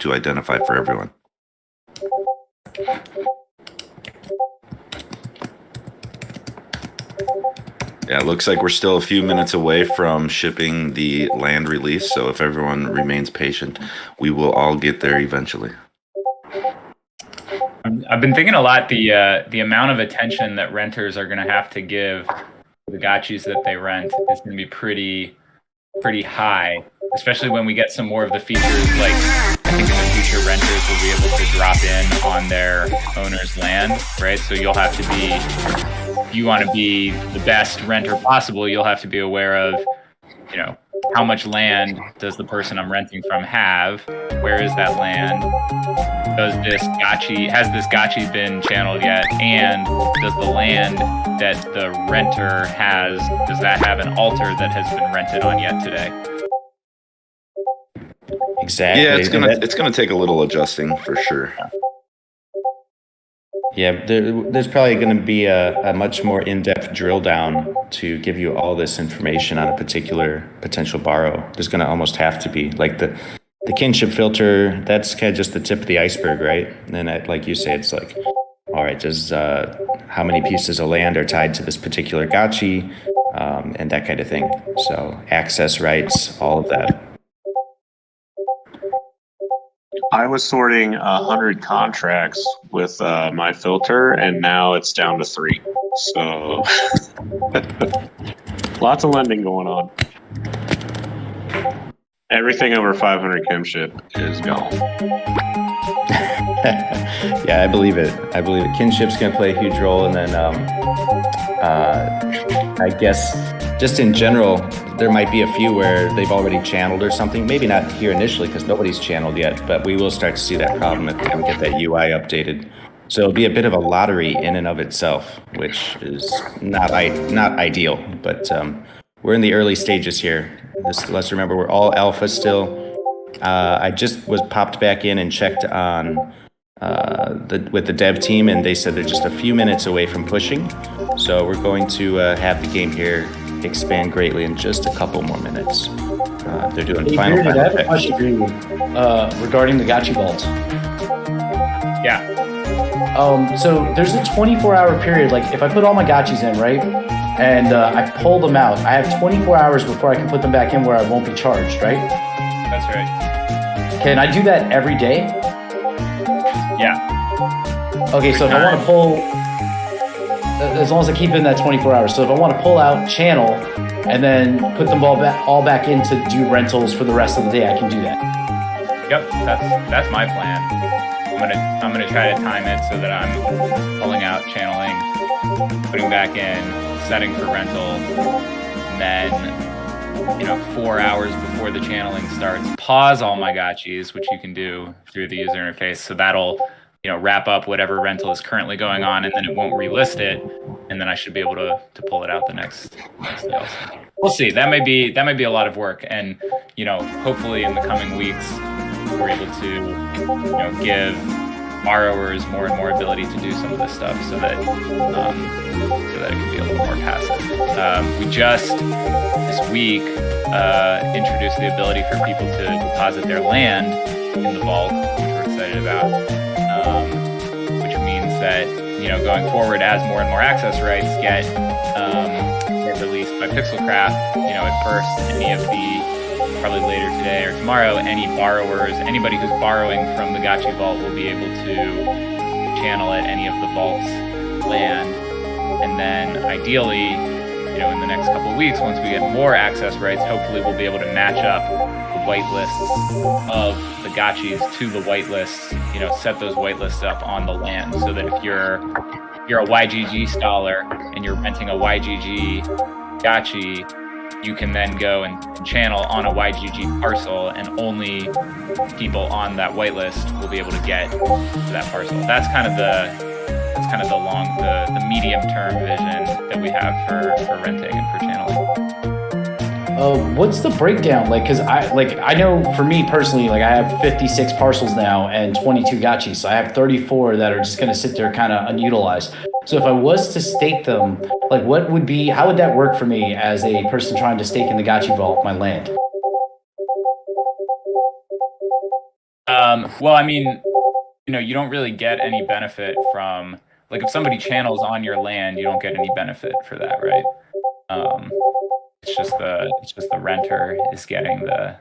to identify for everyone. Yeah, it looks like we're still a few minutes away from shipping the land release, so if everyone remains patient, we will all get there eventually. I've been thinking a lot the amount of attention that renters are going to have to give the gotchis that they rent is going to be pretty high, especially when we get some more of the features. Like, I think in the future, renters will be able to drop in on their owner's land, right? So you'll have to be, if you want to be the best renter possible, you'll have to be aware of, you know, how much land does the person I'm renting from have? Where is that land? Has this gotchi been channeled yet? And does the land that the renter has, does that have an altar that has been rented on yet today? Exactly. Yeah, it's gonna take a little adjusting for sure. Yeah, there's probably going to be a much more in-depth drill down to give you all this information on a particular potential borrow. There's going to almost have to be. Like the kinship filter, that's kind of just the tip of the iceberg, right? And then, like you say, it's like, all right, does how many pieces of land are tied to this particular gotchi, and that kind of thing. So access rights, all of that. I was sorting 100 contracts with my filter, and now it's down to 3. So lots of lending going on. Everything over 500 kinship is gone. Yeah, I believe it. Kinship's going to play a huge role, and then I guess just in general, there might be a few where they've already channeled or something. Maybe not here initially because nobody's channeled yet, but we will start to see that problem if we don't get that UI updated. So it'll be a bit of a lottery in and of itself, which is not ideal. But we're in the early stages here. Let's remember we're all alpha still. I just was popped back in and checked on with the dev team, and they said they're just a few minutes away from pushing. So we're going to have the game here expand greatly in just a couple more minutes. They're doing final I have a question for you regarding the gotchi vaults. Yeah. So there's a 24-hour period. Like if I put all my gotchis in, right, and I pull them out, I have 24 hours before I can put them back in where I won't be charged, right? That's right. Can I do that every day? Yeah. Okay, so if I want to pull, as long as I keep in that 24 hours. So if I want to pull out, channel, and then put them all back in to do rentals for the rest of the day, I can do that. Yep, that's my plan. I'm gonna try to time it so that I'm pulling out, channeling, putting back in, setting for rental, and then 4 hours before the channeling starts, pause all my gotchis, which you can do through the user interface. So that'll wrap up whatever rental is currently going on, and then it won't relist it, and then I should be able to pull it out the next day also. We'll see. That may be a lot of work, and hopefully in the coming weeks we're able to give borrowers more and more ability to do some of this stuff so that it can be a little more passive. We just this week introduced the ability for people to deposit their land in the vault, which we're excited about, which means that going forward, as more and more access rights get released by Pixelcraft, at first any of the probably later today or tomorrow, anybody who's borrowing from the Gotchi Vault will be able to channel at any of the vault's land. And then ideally, in the next couple of weeks, once we get more access rights, hopefully we'll be able to match up the whitelists of the Gotchis to the whitelists, set those whitelists up on the land so that if you're a YGG scholar and you're renting a YGG Gotchi, you can then go and channel on a YGG parcel, and only people on that whitelist will be able to get to that parcel. That's kind of the medium term vision that we have for renting and for channeling. What's the breakdown? Because I know for me personally, I have 56 parcels now and 22 gotchis, so I have 34 that are just going to sit there kind of unutilized. So if I was to stake them, how would that work for me as a person trying to stake in the Gotchi Vault my land? Well, I mean, you don't really get any benefit from, like, if somebody channels on your land, you don't get any benefit for that, right? It's just the renter is getting the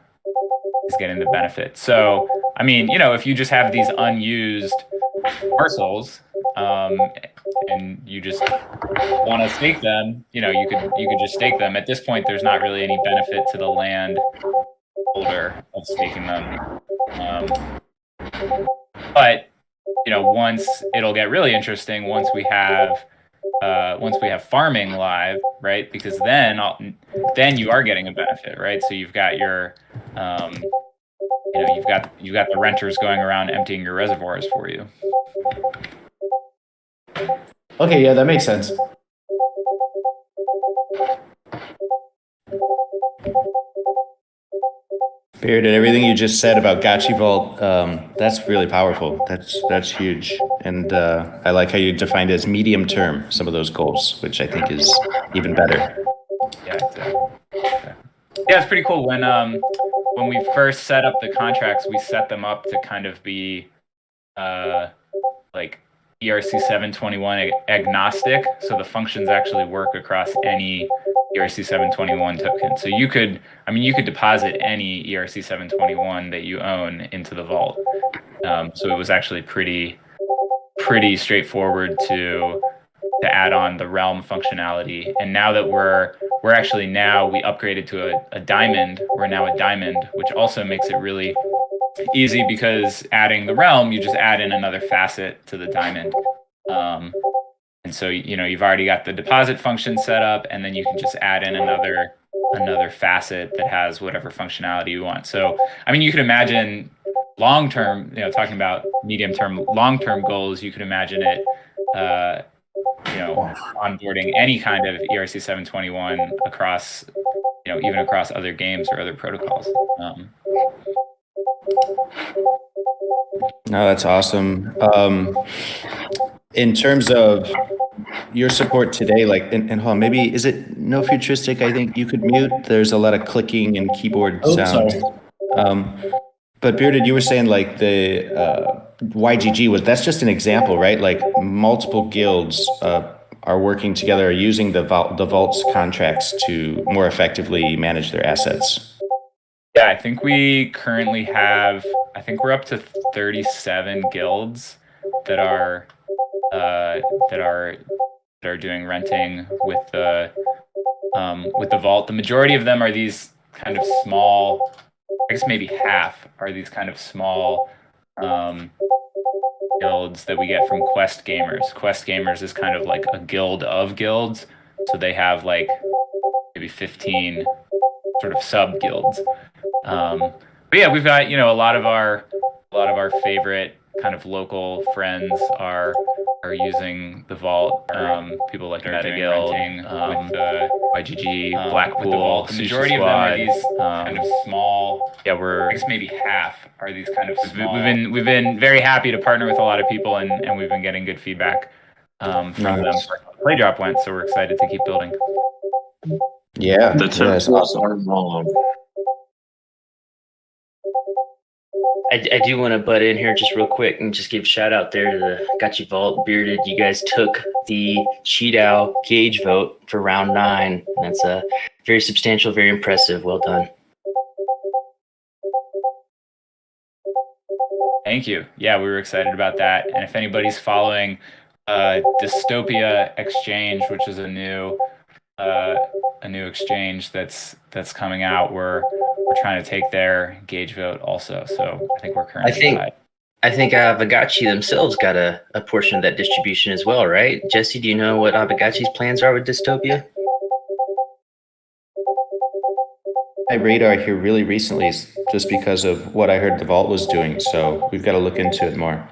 benefit. So, I mean, if you just have these unused parcels, and you just want to stake them, you could just stake them. At this point, there's not really any benefit to the land holder of staking them. But once it'll get really interesting once we have farming live, right? Because then you are getting a benefit, right? So you've got your you've got the renters going around emptying your reservoirs for you. Okay, yeah, that makes sense. Bearded, everything you just said about Gotchi Vault, that's really powerful. That's huge. And I like how you defined it as medium term, some of those goals, which I think is even better. Yeah, it's pretty cool. When we first set up the contracts, we set them up to kind of be like ERC 721 agnostic, so the functions actually work across any ERC 721 token. So you could deposit any ERC 721 that you own into the vault. So it was actually pretty straightforward to add on the realm functionality. And now that we upgraded to a diamond. We're now a diamond, which also makes it really easy, because adding the realm, you just add in another facet to the diamond. And so, you've already got the deposit function set up, and then you can just add in another facet that has whatever functionality you want. So, I mean, you could imagine long-term, talking about medium-term, long-term goals, you could imagine it, onboarding any kind of ERC 721 across, even across other games or other protocols. No, that's awesome. In terms of your support today, like, and hold on, maybe, is it no futuristic? I think you could mute. There's a lot of clicking and keyboard sound. But Bearded, you were saying like the YGG that's just an example, right? Like multiple guilds are working together, are using the vault's contracts to more effectively manage their assets. Yeah, I think we currently have, we're up to 37 guilds that are doing renting with the vault. The majority of them are these kind of small, I guess maybe half are these kind of small guilds that we get from Quest Gamers. Quest Gamers is kind of like a guild of guilds, so they have like maybe 15 sort of sub guilds. But yeah, we've got a lot of our favorite kind of local friends are using the vault. People like Meta Guild, with the YGG, Blackpool, with the vault. The majority of them are these kind of small. Yeah, I guess maybe half are these kind of small. We've been very happy to partner with a lot of people, and we've been getting good feedback from them. Play drop went, so we're excited to keep building. Yeah, that's awesome. I do want to butt in here just real quick and just give a shout out there to the Gotchi Vault. Bearded, you guys took the Cheetah gauge vote for round 9. That's a very substantial, very impressive. Well done. Thank you. Yeah, we were excited about that. And if anybody's following Dystopia Exchange, which is a new exchange that's coming out, we're trying to take their gauge vote also. So I think we're currently I think Aavegotchi themselves got a portion of that distribution as well, right? Jesse, do you know what Aavegotchi's plans are with Dystopia? My radar here really recently, just because of what I heard the Vault was doing. So we've got to look into it more.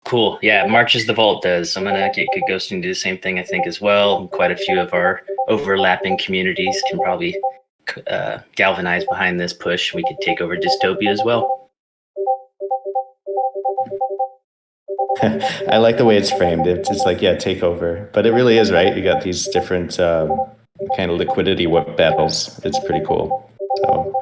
Cool. Yeah, March as the Vault does. I'm gonna get Good Ghosting to do the same thing, I think, as well. Quite a few of our overlapping communities can probably galvanize behind this push. We could take over Dystopia as well. I like the way it's framed. It's like, yeah, take over. But it really is, right? You got these different kind of liquidity battles. It's pretty cool. So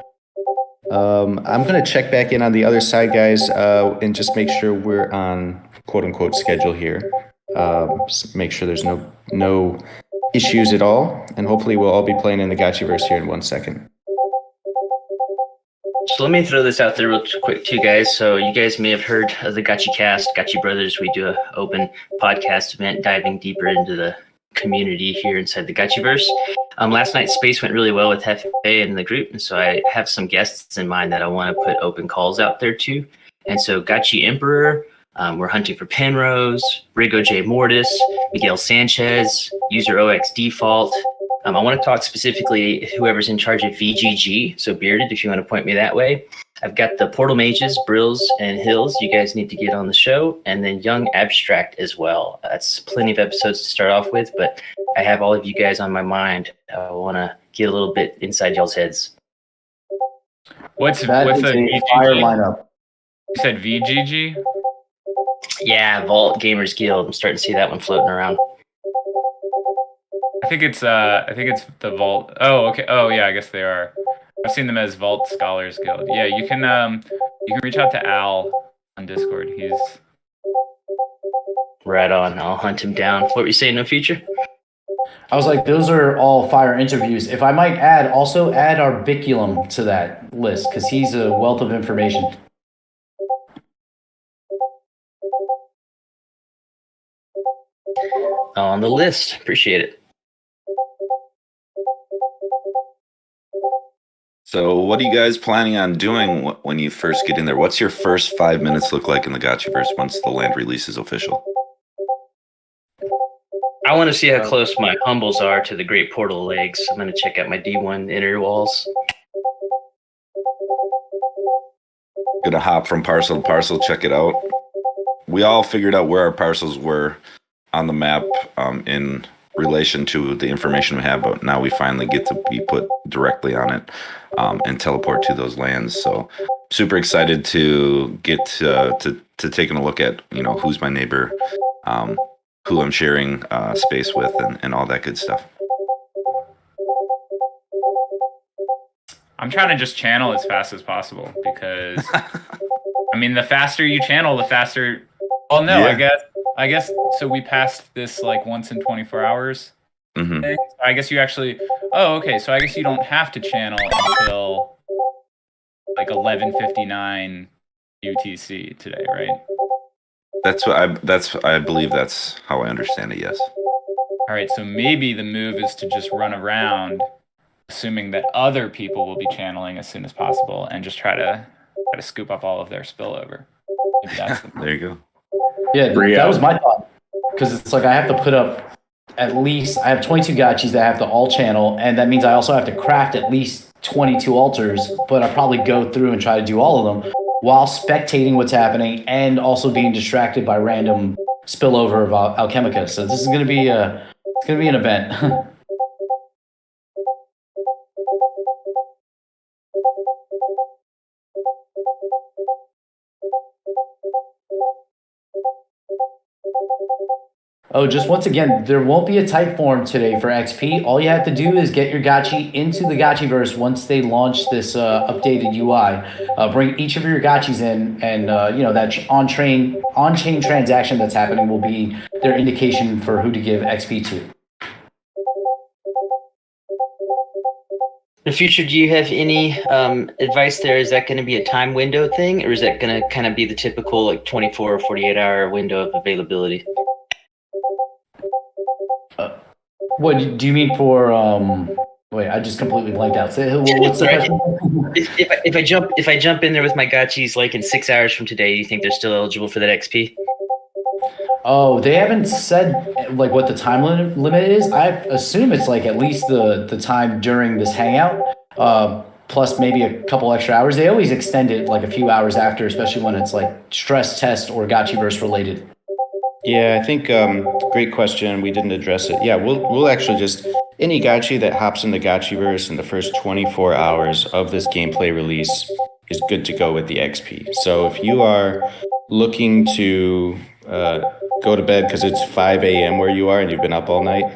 I'm going to check back in on the other side, guys, and just make sure we're on quote unquote schedule here. Just make sure there's no issues at all. And hopefully we'll all be playing in the Gotchiverse here in 1 second. So let me throw this out there real quick too, guys. So you guys may have heard of the Gotchi Cast, Gotchi Brothers. We do an open podcast event diving deeper into the community here inside the Gotchiverse. Last night's space went really well with Hefe and the group, and so I have some guests in mind that I want to put open calls out there to. And so Gotchi Emperor, we're hunting for Penrose, Rigo J. Mortis, Miguel Sanchez, user OX Default. I want to talk specifically whoever's in charge of VGG, so Bearded, if you want to point me that way. I've got the Portal Mages, Brills, and Hills. You guys need to get on the show. And then Young Abstract as well. That's plenty of episodes to start off with, but I have all of you guys on my mind. I want to get a little bit inside y'all's heads. What's the fire VGG? lineup? You said VGG? Yeah, Vault Gamers Guild. I'm starting to see that one floating around. I think it's the Vault. Oh, okay. Oh, yeah. I guess they are. I've seen them as Vault Scholars Guild. Yeah, you can reach out to Al on Discord. He's Right on. I'll hunt him down. What were you saying, No Future? I was like, those are all fire interviews. If I might add, also add our Biculum to that list, because he's a wealth of information. On the list. Appreciate it. So, what are you guys planning on doing when you first get in there? What's your first 5 minutes look like in the Gotchiverse once the land release is official? I want to see how close my humbles are to the Great Portal legs. I'm going to check out my D1 inner walls. Gonna hop from parcel to parcel, check it out. We all figured out where our parcels were on the map in relation to the information we have, but now we finally get to be put directly on it and teleport to those lands. So super excited to get to taking a look at, who's my neighbor, who I'm sharing space with, and all that good stuff. I'm trying to just channel as fast as possible because the faster you channel, the faster. Oh no, Yeah. I guess so. We passed this like once in 24 hours. Mm-hmm. Thing. I guess you actually. Oh, okay. So I guess you don't have to channel until like 11:59 UTC today, right? I believe that's how I understand it. Yes. All right. So maybe the move is to just run around, assuming that other people will be channeling as soon as possible, and just try to scoop up all of their spillover. Maybe that's the There you go. Yeah, that was my thought. Because it's like I have to put up at least, I have 22 gotchis that I have to all channel, and that means I also have to craft at least 22 altars, but I'll probably go through and try to do all of them while spectating what's happening and also being distracted by random spillover of Alchemica. So this is going to be an event. Oh, just once again, there won't be a type form today for XP. All you have to do is get your Gotchi into the Gotchiverse once they launch this updated UI. Bring each of your Gotchis in, and that on-chain transaction that's happening will be their indication for who to give XP to. In the future, do you have any advice there? Is that going to be a time window thing, or is that going to kind of be the typical like 24 or 48 hour window of availability? What do you mean for? Wait, I just completely blanked out. What's the question? If I jump in there with my gotchis like in 6 hours from today, you think they're still eligible for that XP? Oh, they haven't said like what the time limit is. I assume it's like at least the time during this hangout, plus maybe a couple extra hours. They always extend it like a few hours after, especially when it's like stress test or Gotchiverse related. Yeah, I think great question. We didn't address it. Yeah, we'll actually just any Gotchi that hops into Gotchiverse in the first 24 hours of this gameplay release is good to go with the XP. So if you are looking to go to bed because it's 5 a.m. where you are and you've been up all night,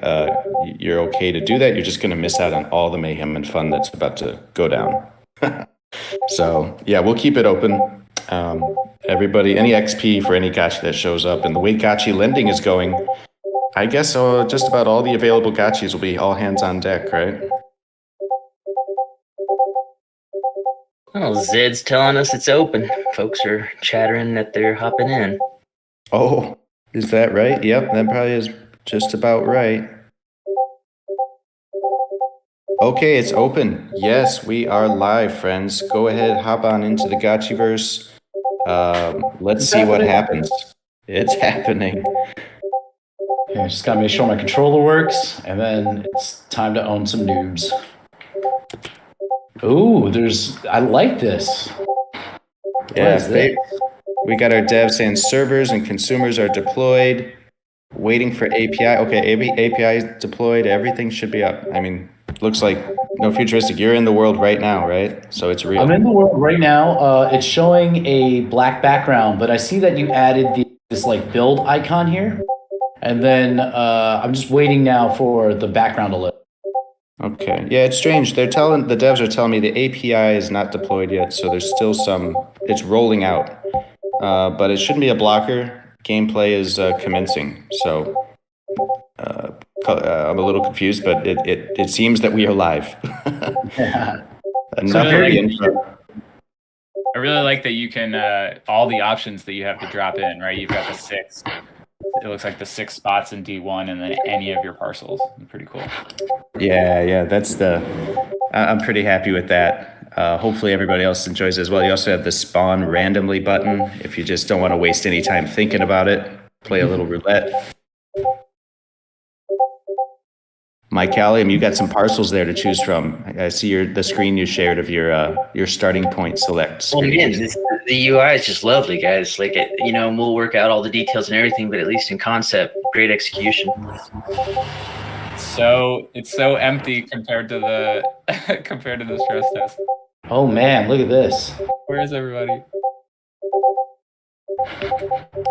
you're okay to do that. You're just going to miss out on all the mayhem and fun that's about to go down. So yeah, we'll keep it open. Everybody, any XP for any gotchi that shows up, and the way gotchi lending is going, I guess just about all the available gotchis will be all hands on deck, right? Well, Zed's telling us it's open. Folks are chattering that they're hopping in. Oh, is that right? Yep, that probably is just about right. Okay, it's open. Yes, we are live, friends. Go ahead, hop on into the Gotchiverse. Let's see what happens. It's happening. Okay, just gotta make sure my controller works, and then it's time to own some noobs. Ooh, I like this. Yeah, is this? we got our devs saying servers and consumers are deployed, waiting for API. Okay, API is deployed. Everything should be up. I mean, looks like no futuristic. You're in the world right now, right? So it's real. I'm in the world right now. It's showing a black background, but I see that you added this like build icon here. And then I'm just waiting now for the background to load. Okay. Yeah, it's strange. The devs are telling me the API is not deployed yet, so there's still it's rolling out. But it shouldn't be a blocker. Gameplay is commencing. So I'm a little confused, but it seems that we are live. Yeah. I really like that you can all the options that you have to drop in, right? You've got the 6. It looks like the 6 spots in D1, and then any of your parcels. Pretty cool. Yeah. I'm pretty happy with that. Hopefully everybody else enjoys it as well. You also have the spawn randomly button if you just don't want to waste any time thinking about it. Play a little roulette. Mike Callium, you got some parcels there to choose from. I see the screen you shared of your starting point select screen. Well, man, the UI is just lovely, guys. Like, we'll work out all the details and everything, but at least in concept, great execution. So it's so empty compared to the stress test. Oh man, look at this. Where is everybody?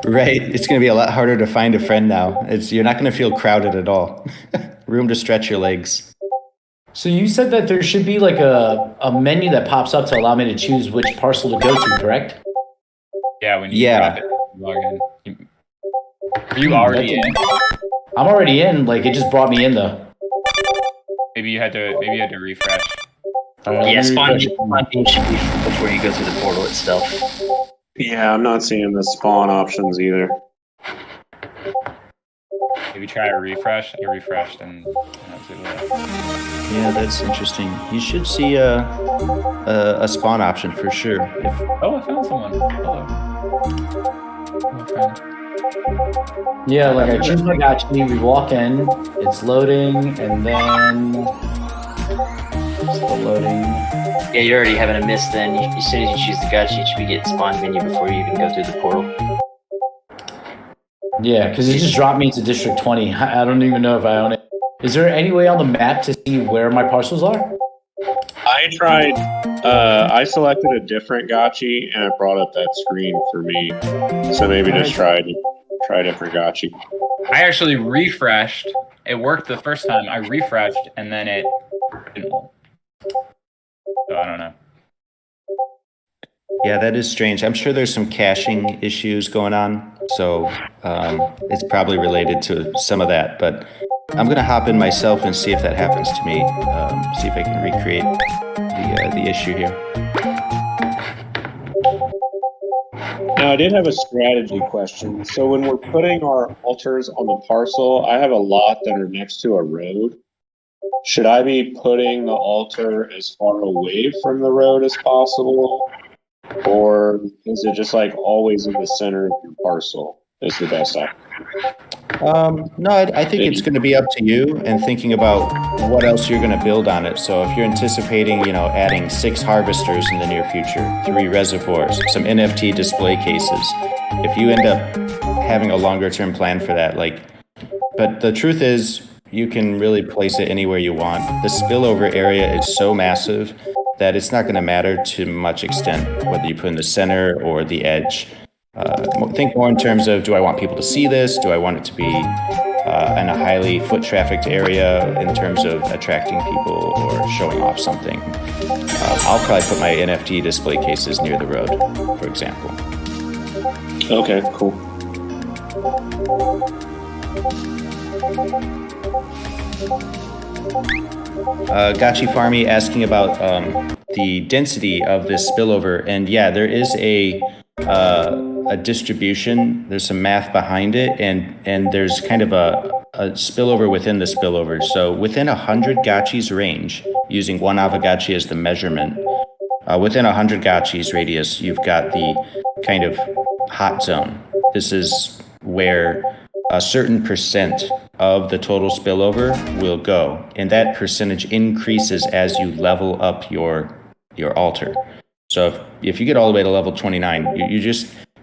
Right, it's going to be a lot harder to find a friend now. You're not going to feel crowded at all. Room to stretch your legs. So you said that there should be like a menu that pops up to allow me to choose which parcel to go to, correct? Yeah, when you drop it, you log in. Are you already in? I'm already in. Like, it just brought me in though. Maybe you had to refresh. Yeah, spawn should be before you go through the portal itself. Yeah, I'm not seeing the spawn options either. Maybe try a refresh. I refreshed and Yeah, that's interesting. You should see a spawn option for sure. Oh, I found someone. Hello. Hello, friend. Yeah, like I choose my gotchi, we walk in, it's loading, and then still loading. Yeah, you're already having a miss then. As soon as you choose the gotchi, you should be getting spawn menu before you even go through the portal. Yeah, because it just dropped me to District 20. I don't even know if I own it. Is there any way on the map to see where my parcels are? I tried. I selected a different gotchi, and it brought up that screen for me. So maybe just try a different gotchi. I actually refreshed. It worked the first time. I refreshed, and then it didn't. So I don't know. Yeah, that is strange. I'm sure there's some caching issues going on, so it's probably related to some of that. But I'm going to hop in myself and see if that happens to me. See if I can recreate the issue here. Now, I did have a strategy question. So when we're putting our altars on the parcel, I have a lot that are next to a road. Should I be putting the altar as far away from the road as possible? Or is it just like always in the center of your parcel is the best option? No, I think it's going to be up to you and thinking about what else you're going to build on it. So if you're anticipating, adding 6 harvesters in the near future, 3 reservoirs, some NFT display cases, if you end up having a longer term plan for that, but the truth is you can really place it anywhere you want. The spillover area is so massive that it's not going to matter to much extent whether you put in the center or the edge. Think more in terms of, do I want people to see this? Do I want it to be in a highly foot trafficked area in terms of attracting people or showing off something. I'll probably put my NFT display cases near the road, for example. Okay, cool. Gotchi Farmy asking about the density of this spillover, and yeah, there is a distribution. There's some math behind it, and there's kind of a spillover within the spillover. So within 100 Gotchis range, using one Aavegotchi as the measurement, within 100 Gotchis radius, you've got the kind of hot zone. This is where a certain percent of the total spillover will go, and that percentage increases as you level up your altar. So if you get all the way to level 29,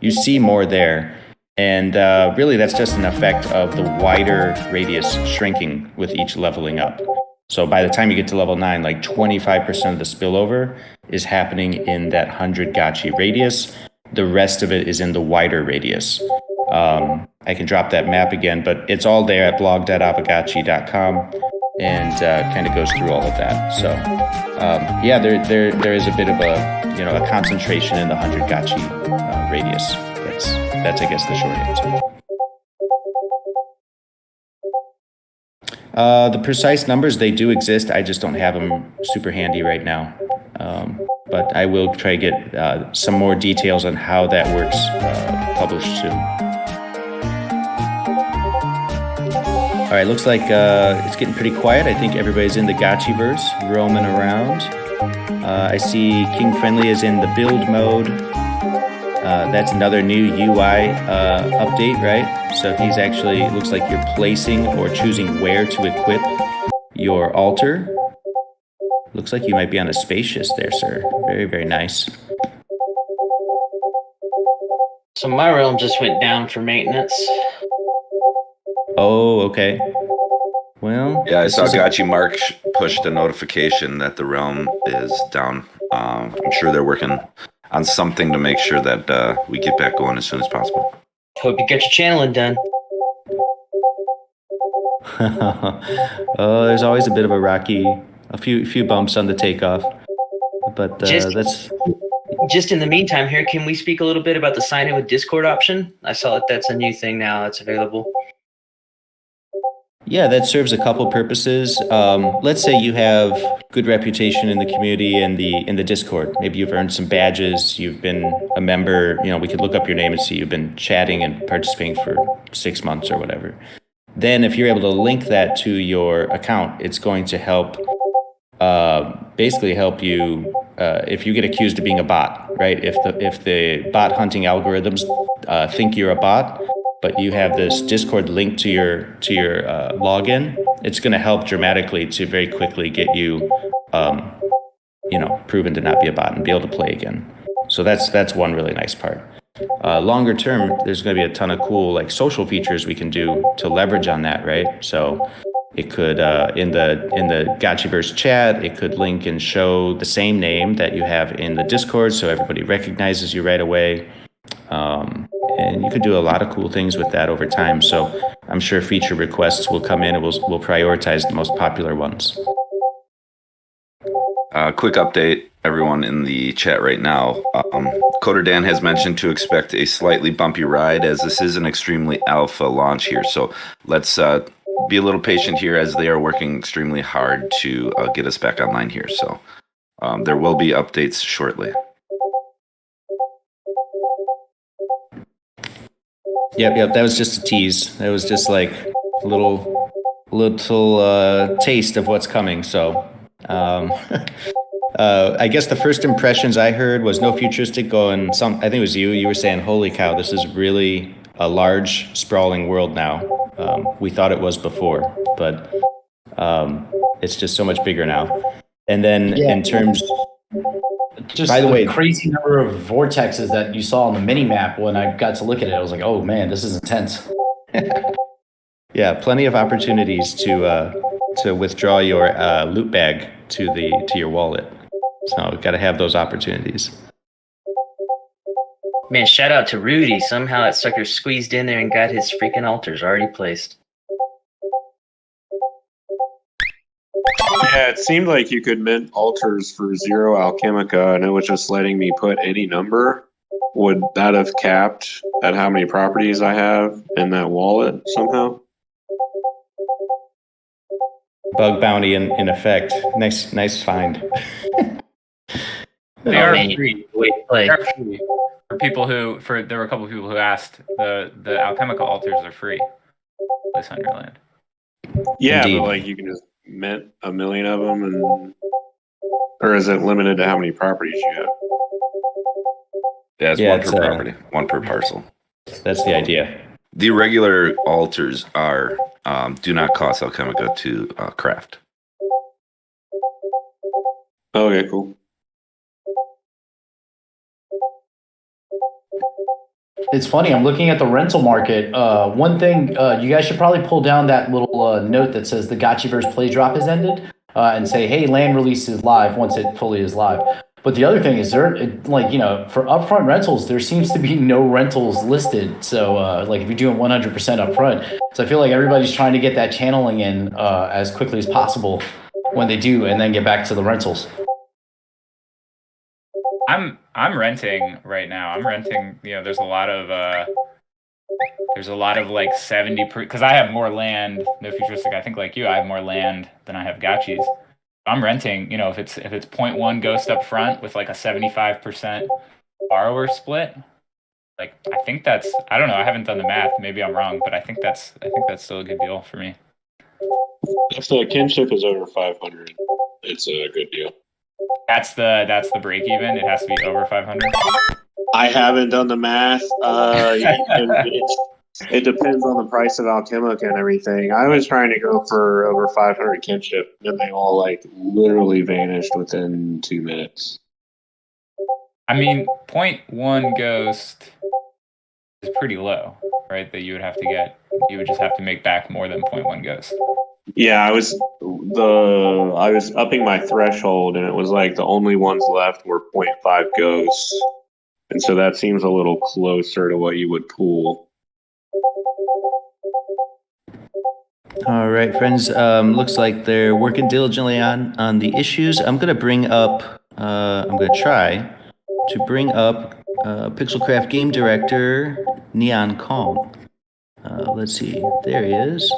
you see more there, and really that's just an effect of the wider radius shrinking with each leveling up. So by the time you get to level 9, like 25% of the spillover is happening in that 100 Gotchi radius. The rest of it is in the wider radius. I can drop that map again, but it's all there at blog.aavegotchi.com, and kind of goes through all of that. So yeah, there is a bit of a concentration in the 100 Gotchi radius. That's I guess the short answer. The precise numbers, they do exist. I just don't have them super handy right now. But I will try to get some more details on how that works published soon. All right, looks like it's getting pretty quiet. I think everybody's in the Gotchiverse, roaming around. I see King Friendly is in the build mode. That's another new UI update, right? So he's actually, looks like you're placing or choosing where to equip your altar. Looks like you might be on a spacious there, sir. Very, very nice. So my realm just went down for maintenance. Oh, okay. Well, yeah, I saw Gotchi Mark pushed a notification that the realm is down. I'm sure they're working on something to make sure that we get back going as soon as possible. Hope you get your channeling done. Oh, there's always a bit of a few bumps on the takeoff, but that's. Just in the meantime, here, can we speak a little bit about the sign in with Discord option? I saw that that's a new thing now that's available. Yeah, that serves a couple purposes. Let's say you have good reputation in the community and in the Discord. Maybe you've earned some badges. You've been a member. We could look up your name and see you've been chatting and participating for 6 months or whatever. Then, if you're able to link that to your account, it's going to help. Basically, help you if you get accused of being a bot, right? If the bot hunting algorithms think you're a bot, but you have this Discord link to your login, it's going to help dramatically to very quickly get you, proven to not be a bot and be able to play again. So that's one really nice part. Longer term, there's going to be a ton of cool social features we can do to leverage on that, right? So it could in the Gotchiverse chat, it could link and show the same name that you have in the Discord, so everybody recognizes you right away. And you could do a lot of cool things with that over time. So I'm sure feature requests will come in and we'll prioritize the most popular ones. Quick update, everyone in the chat right now. Coder Dan has mentioned to expect a slightly bumpy ride, as this is an extremely alpha launch here. So let's be a little patient here, as they are working extremely hard to get us back online here. So there will be updates shortly. Yep. That was just a tease. That was just like a little taste of what's coming. So I guess the first impressions I heard was no futuristic going. I think it was you were saying, holy cow, this is really a large, sprawling world now. We thought it was before, but it's just so much bigger now. And then in terms... Just by the way, crazy number of vortexes that you saw on the mini map. When I got to look at it, I was like, "Oh man, this is intense." Yeah, plenty of opportunities to withdraw your loot bag to your wallet. So got to have those opportunities. Man, shout out to Rudy. Somehow that sucker squeezed in there and got his freaking altars already placed. Yeah, it seemed like you could mint altars for 0 Alchemica, and it was just letting me put any number. Would that have capped at how many properties I have in that wallet somehow? Bug bounty in effect. Nice find. They are man, free. way to play. They're free. For people who, there were a couple of people who asked, the Alchemica altars are free. Place on your land. Yeah, Indeed. but like you can just mint 1 million of them, and or is it limited to how many properties you have? Yeah, it's Yeah, one it's, per property, one per parcel. That's the idea. The regular altars are do not cost Alchemica to craft. Okay, cool. It's funny. I'm looking at the rental market. One thing you guys should probably pull down that little note that says the Gotchiverse play drop has ended, and say, "Hey, land release is live once it fully is live." But the other thing is, for upfront rentals, there seems to be no rentals listed. So, like if you're doing 100% upfront, so I feel like everybody's trying to get that channeling in as quickly as possible when they do, and then get back to the rentals. I'm renting right now. I'm renting. There's a lot of like 70 because I have more land. No futuristic. I think like you, I have more land than I have gotchis. I'm renting. If it's 0.1 ghost up front with like a 75% borrower split. Like I think that's. I don't know. I haven't done the math. Maybe I'm wrong, but I think that's still a good deal for me. If the kinship is over 500, it's a good deal. That's the break even. It has to be over 500. I haven't done the math. It depends on the price of Alchemica and everything. I was trying to go for over 500 kinship, and they all like literally vanished within 2 minutes. I mean, 0.1 ghost is pretty low, right? That you would have to get. You would just have to make back more than 0.1 ghost. Yeah, I was upping my threshold, and it was like the only ones left were 0.5 ghosts, and so that seems a little closer to what you would pool. All right, friends. Looks like they're working diligently on the issues. I'm gonna try to bring up Pixelcraft game director Neon Kong. Let's see. There he is.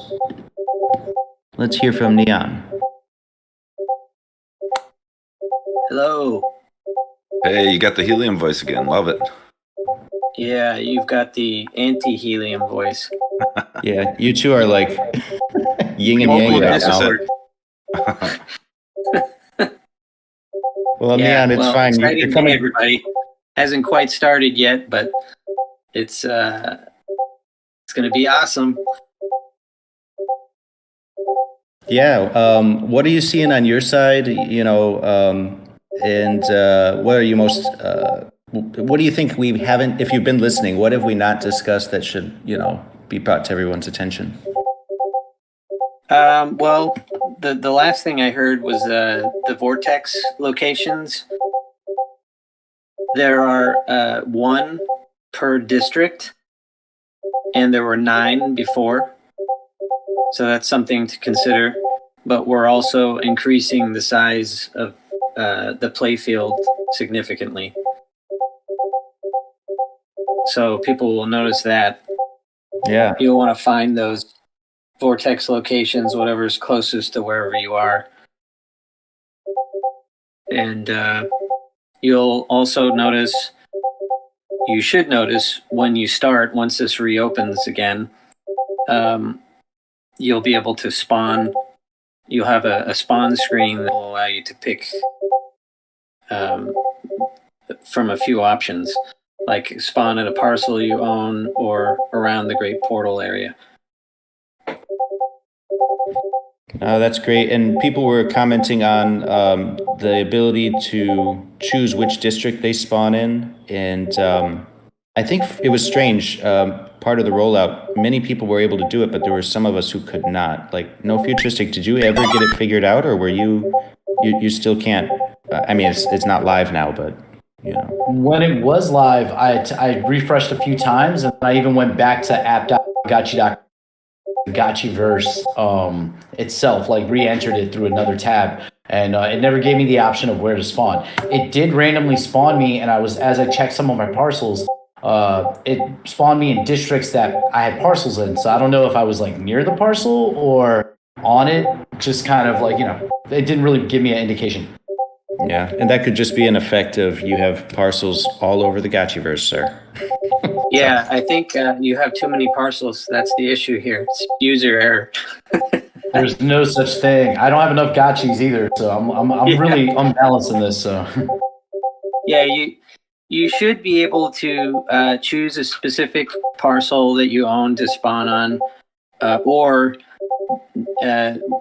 Let's hear from Neon. Hello. Hey, you got the helium voice again. Love it. Yeah, you've got the anti-helium voice. Yeah, you two are like yin and yang right now. Well, Neon, it's fine. You're coming. Everybody hasn't quite started yet, but it's going to be awesome. Yeah. What are you seeing on your side? And what are you most? What do you think we haven't? If you've been listening, what have we not discussed that should be brought to everyone's attention? Well, the last thing I heard was the vortex locations. There are 1 per district, and there were 9 before. So that's something to consider. But we're also increasing the size of the playfield significantly. So people will notice that. Yeah. You'll want to find those vortex locations, whatever's closest to wherever you are. And you'll also notice, you should notice when you start, once this reopens again, you'll be able to spawn. You'll have a spawn screen that will allow you to pick from a few options, like spawn at a parcel you own or around the Great Portal area. That's great. And people were commenting on the ability to choose which district they spawn in. And I think it was strange. Part of the rollout, many people were able to do it, but there were some of us who could not. Like, no futuristic, did you ever get it figured out, or were you still can't? I mean, it's not live now, but When it was live, I refreshed a few times, and I even went back to app.gotchi.com Gotchiverse itself, like re-entered it through another tab, and it never gave me the option of where to spawn. It did randomly spawn me, and as I checked some of my parcels, it spawned me in districts that I had parcels in. So I don't know if I was like near the parcel or on it. Just kind of like, it didn't really give me an indication. Yeah, and that could just be an effect of you have parcels all over the Gotchiverse, sir. Yeah, I think you have too many parcels. That's the issue here. It's user error. There's no such thing. I don't have enough gotchis either, so I'm really unbalanced in this. So Yeah, you should be able to choose a specific parcel that you own to spawn on, or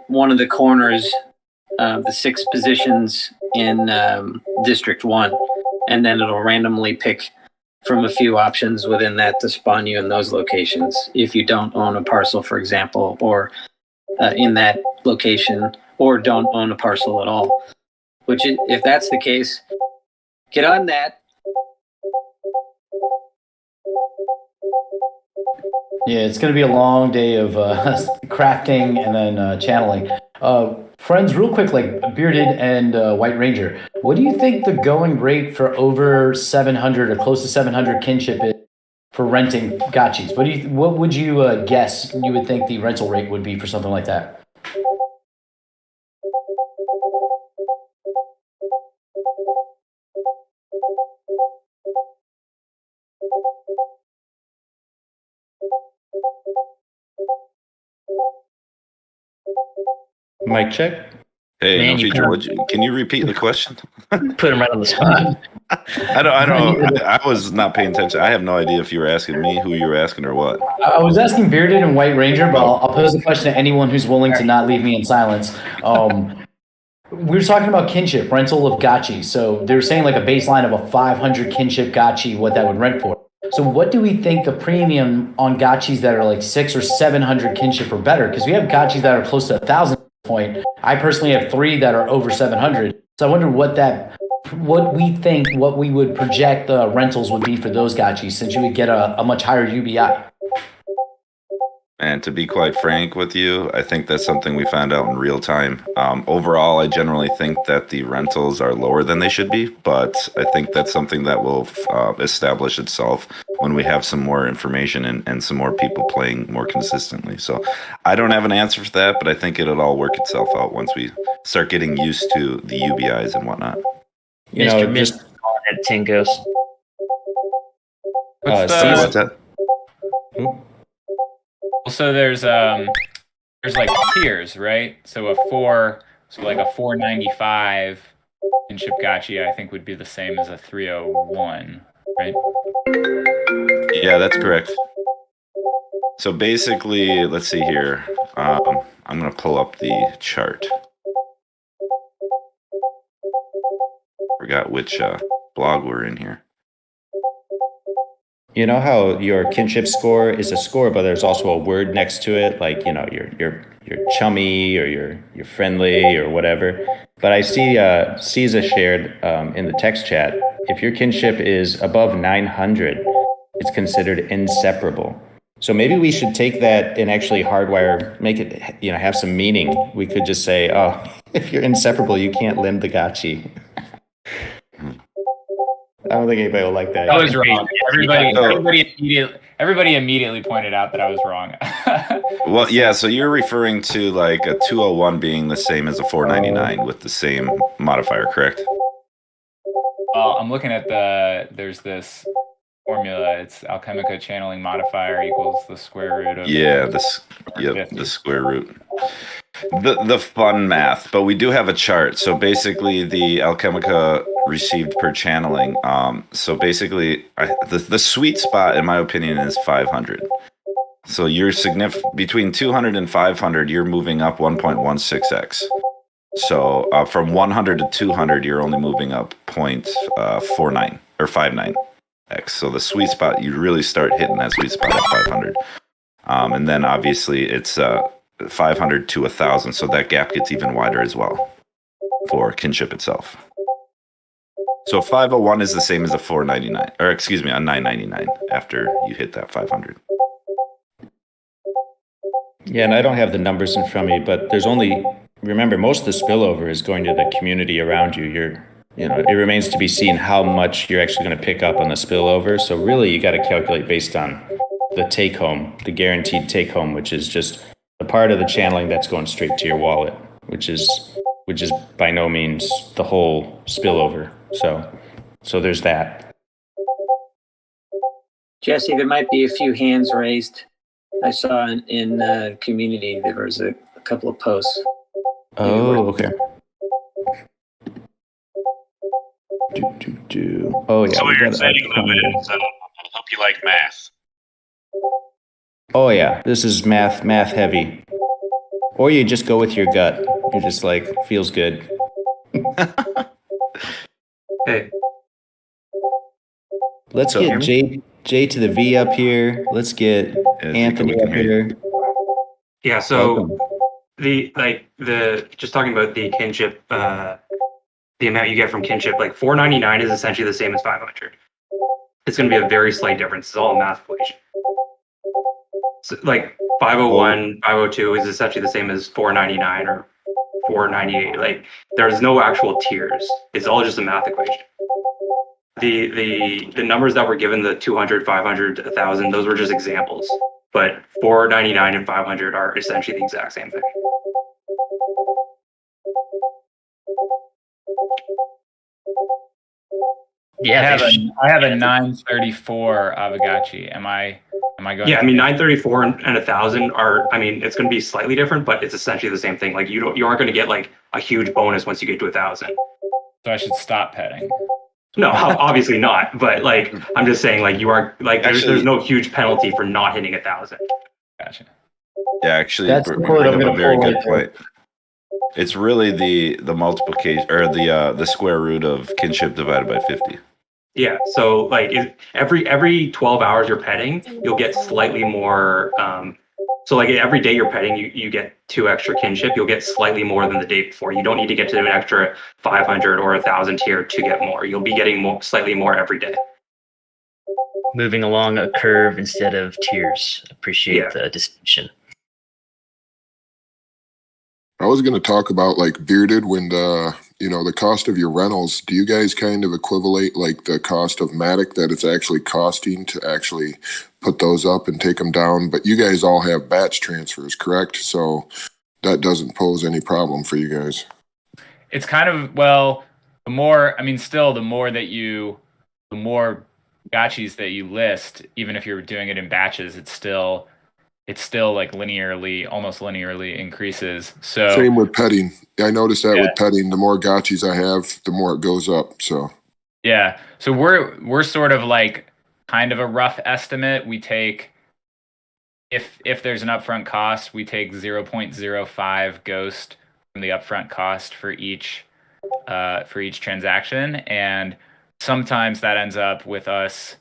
one of the corners, the 6 positions in District 1, and then it'll randomly pick from a few options within that to spawn you in those locations if you don't own a parcel, for example, or in that location, or don't own a parcel at all. Which, if that's the case, get on that. yeah, it's going to be a long day of crafting and then channeling. Friends, real quick, like Bearded and White Ranger, what do you think the going rate for over 700 or close to 700 kinship is for renting gotchis? What would you guess you would think the rental rate would be for something like that? Mic check. Hey, Man, no you feature. Can you repeat the question? Put him right on the spot. I don't. I was not paying attention. I have no idea if you were asking me, who you were asking, or what. I was asking Bearded and White Ranger, but I'll pose the question to anyone who's willing to not leave me in silence. We were talking about kinship, rental of gotchi. So they were saying like a baseline of a 500 kinship gotchi, what that would rent for. So what do we think the premium on gotchis that are like 600 or 700 kinship or better? Because we have gotchis that are close to 1,000 point. I personally have 3 that are over 700. So I wonder what we would project the rentals would be for those gotchis, since you would get a much higher UBI. And to be quite frank with you, I think that's something we found out in real time. Overall, I generally think that the rentals are lower than they should be, but I think that's something that will establish itself when we have some more information and some more people playing more consistently. So I don't have an answer for that, but I think it'll all work itself out once we start getting used to the UBIs and whatnot. Mr. Mist on it, Tingos. What's What's that? So there's like tiers, right? So like a 495 kinship gotchi, I think would be the same as a 301, right? Yeah, that's correct. So basically, let's see here. I'm going to pull up the chart. Forgot which blog we're in here. You know how your kinship score is a score, but there's also a word next to it, like you're chummy or you're friendly or whatever. But I see Caesar shared in the text chat. If your kinship is above 900, it's considered inseparable. So maybe we should take that and actually make it have some meaning. We could just say, oh, if you're inseparable, you can't lend the gotchi. I don't think anybody will like that. I was wrong. Everybody immediately pointed out that I was wrong. Well, yeah, so you're referring to like a 201 being the same as a 499 with the same modifier, correct? I'm looking at there's this formula. It's Alchemica channeling modifier equals the square root of the square root. The fun math, but we do have a chart. So basically, the Alchemica received per channeling. So basically, the sweet spot, in my opinion, is 500. So you're between 200 and 500, you're moving up 1.16x. So from 100 to 200, you're only moving up 0.49 or 59x. So the sweet spot, you really start hitting that sweet spot at 500. And then obviously it's 500 to 1,000, so that gap gets even wider as well for kinship itself. So 501 is the same as a 499, or excuse me, a 999 after you hit that 500. Yeah, and I don't have the numbers in front of me, but there's only, remember, most of the spillover is going to the community around you. It remains to be seen how much you're actually going to pick up on the spillover. So really, you got to calculate based on the take home, the guaranteed take home, which is just the part of the channeling that's going straight to your wallet, which is by no means the whole spillover. So there's that. Jesse, there might be a few hands raised. I saw in the community there was a couple of posts. Oh, okay. Oh, yeah. So we you're got saying a- that is, I hope you like math. Oh, yeah. This is math heavy. Or you just go with your gut. You're just like, feels good. Hey, Let's So- get J to the V up here. Let's get Yeah, Anthony we can up hear here. yeah. So Welcome. the just talking about the kinship, the amount you get from kinship, like 499 is essentially the same as 500. It's going to be a very slight difference. It's all a math equation. So like 501, 502 is essentially the same as 499 or 498. Like there's no actual tiers. It's all just a math equation. The numbers that were given, the 200, 500, 1000, those were just examples. But 499 and 500 are essentially the exact same thing. Yeah, I have a 934 Aavegotchi. Am I going? Yeah, I mean 934 and 1000 are. I mean, it's going to be slightly different, but it's essentially the same thing. Like you aren't going to get like a huge bonus once you get to 1000. So I should stop petting. No, obviously not. But like I'm just saying, like you are like there's no huge penalty for not hitting 1000. Gotcha. Yeah, actually, That's you the quote bring I'm up a gonna very pull good right there. point. It's really the multiplication or the square root of kinship divided by 50. Yeah. So like every 12 hours you're petting, you'll get slightly more. So like every day you're petting, you get 2 extra kinship. You'll get slightly more than the day before. You don't need to get to an extra 500 or 1000 tier to get more. You'll be getting slightly more every day. moving along a curve instead of tiers. Appreciate Yeah. the distinction. I was going to talk about like bearded when the cost of your rentals. Do you guys kind of equivalate like the cost of Matic that it's actually costing to actually put those up and take them down? But you guys all have batch transfers, correct? So that doesn't pose any problem for you guys. It's kind of, well, the more gotchis that you list, even if you're doing it in batches, it's still like almost linearly increases. So Same with petting. I noticed that Yeah. with petting. The more gotchis I have, the more it goes up. So yeah, so we're sort of like kind of a rough estimate. We take, if there's an upfront cost, we take 0.05 ghost from the upfront cost for each transaction, and sometimes that ends up with us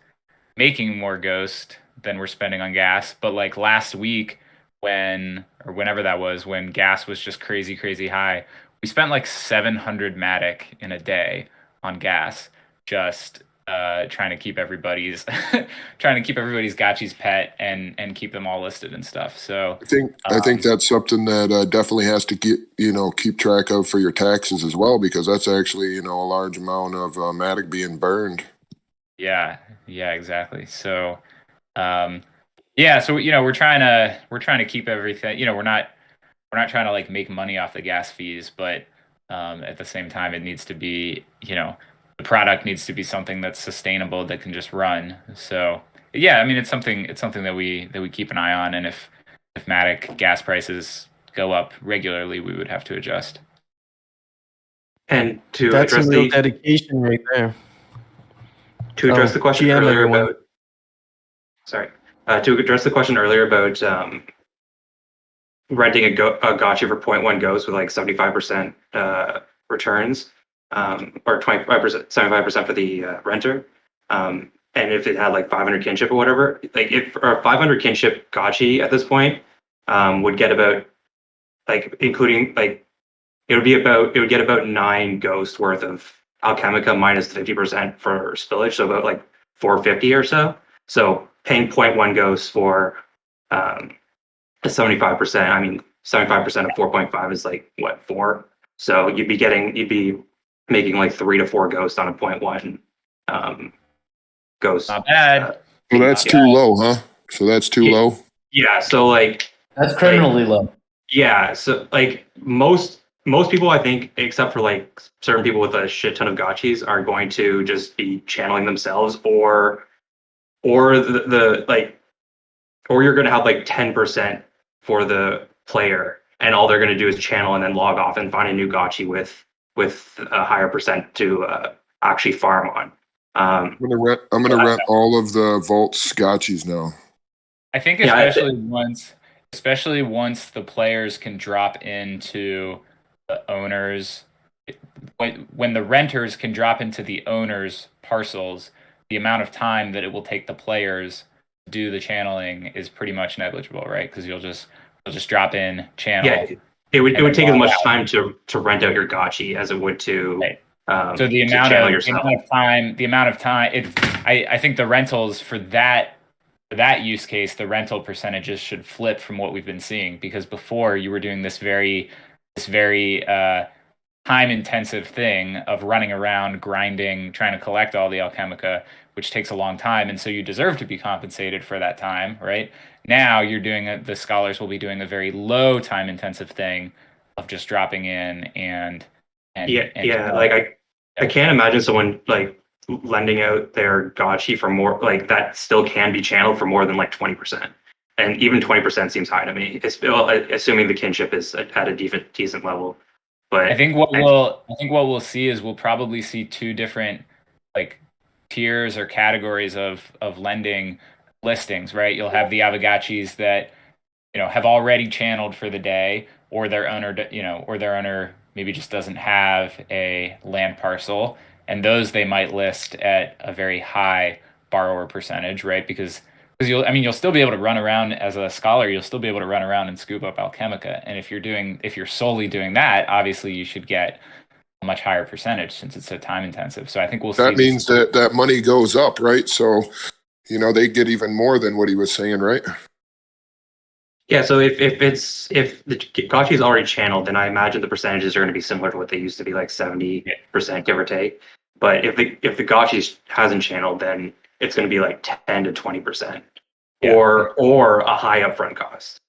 making more ghost than we're spending on gas. But like last week, whenever that was, when gas was just crazy high, we spent like 700 Matic in a day on gas, just trying to keep everybody's gotchis pet and keep them all listed and stuff. So I think that's something that definitely has to keep track of for your taxes as well, because that's actually a large amount of Matic being burned. yeah, exactly. So so we're trying to keep everything. We're not trying to like make money off the gas fees, but at the same time, it needs to be, the product needs to be something that's sustainable, that can just run. So yeah, I mean, it's something that we keep an eye on, and if Matic gas prices go up regularly, we would have to adjust. And to That's address some real the dedication right there. to address the question GM earlier everyone. about to address the question earlier about renting a gotcha for 0.1 ghost with like 75% returns, or 25%, 75% for the renter. And if it had like 500 kinship or whatever, like if a 500 kinship gotchi at this point would get about, like including like it would get about 9 ghost worth of Alchemica minus 50% for spillage, so about like 450 or so. So paying 0.1 ghost for 75%. I mean, 75% of 4.5 is like what, 4? So you'd be making like 3 to 4 ghosts on a 0.1 ghost. Not bad. So that's too low, huh? So that's too low. Yeah. So like That's criminally low. yeah. So like most people, I think, except for like certain people with a shit ton of gotchis, are going to just be channeling themselves, or the like, or you're going to have like 10% for the player, and all they're going to do is channel and then log off and find a new gotchi with a higher percent to actually farm on. I'm gonna rent all of the Vault's gotchis now. I think especially once the players can drop into the owners, when the renters can drop into the owners' parcels, the amount of time that it will take the players to do the channeling is pretty much negligible, right? Because you'll just drop in, channel. Yeah, it would take as much time to rent out your gotchi as it would to. Right. So the amount of time, I think the rentals for that use case, the rental percentages should flip from what we've been seeing, because before you were doing this very time intensive thing of running around, grinding, trying to collect all the alchemica, which takes a long time, and so you deserve to be compensated for that time, right? Now you're doing the scholars will be doing a very low time intensive thing of just dropping in and like I can't imagine someone like lending out their gotchi for more, like that still can be channeled for more than like 20%, and even 20% seems high to me. It's assuming the kinship is at a decent level. But I think what we'll see is we'll probably see two different like tiers or categories of lending listings, right? You'll have the Aavegotchis that have already channeled for the day, or their owner maybe just doesn't have a land parcel, and those they might list at a very high borrower percentage, right? Because you'll still be able to run around as a scholar, you'll still be able to run around and scoop up alchemica, and if you're solely doing that, obviously you should get a much higher percentage since it's so time intensive. So I think that means that money goes up, right? So they get even more than what he was saying, right? Yeah, so if the gotchi is already channeled, then I imagine the percentages are going to be similar to what they used to be, like 70%, give or take. But if the gotchi hasn't channeled, then it's going to be like 10 to 20%, or a high upfront cost.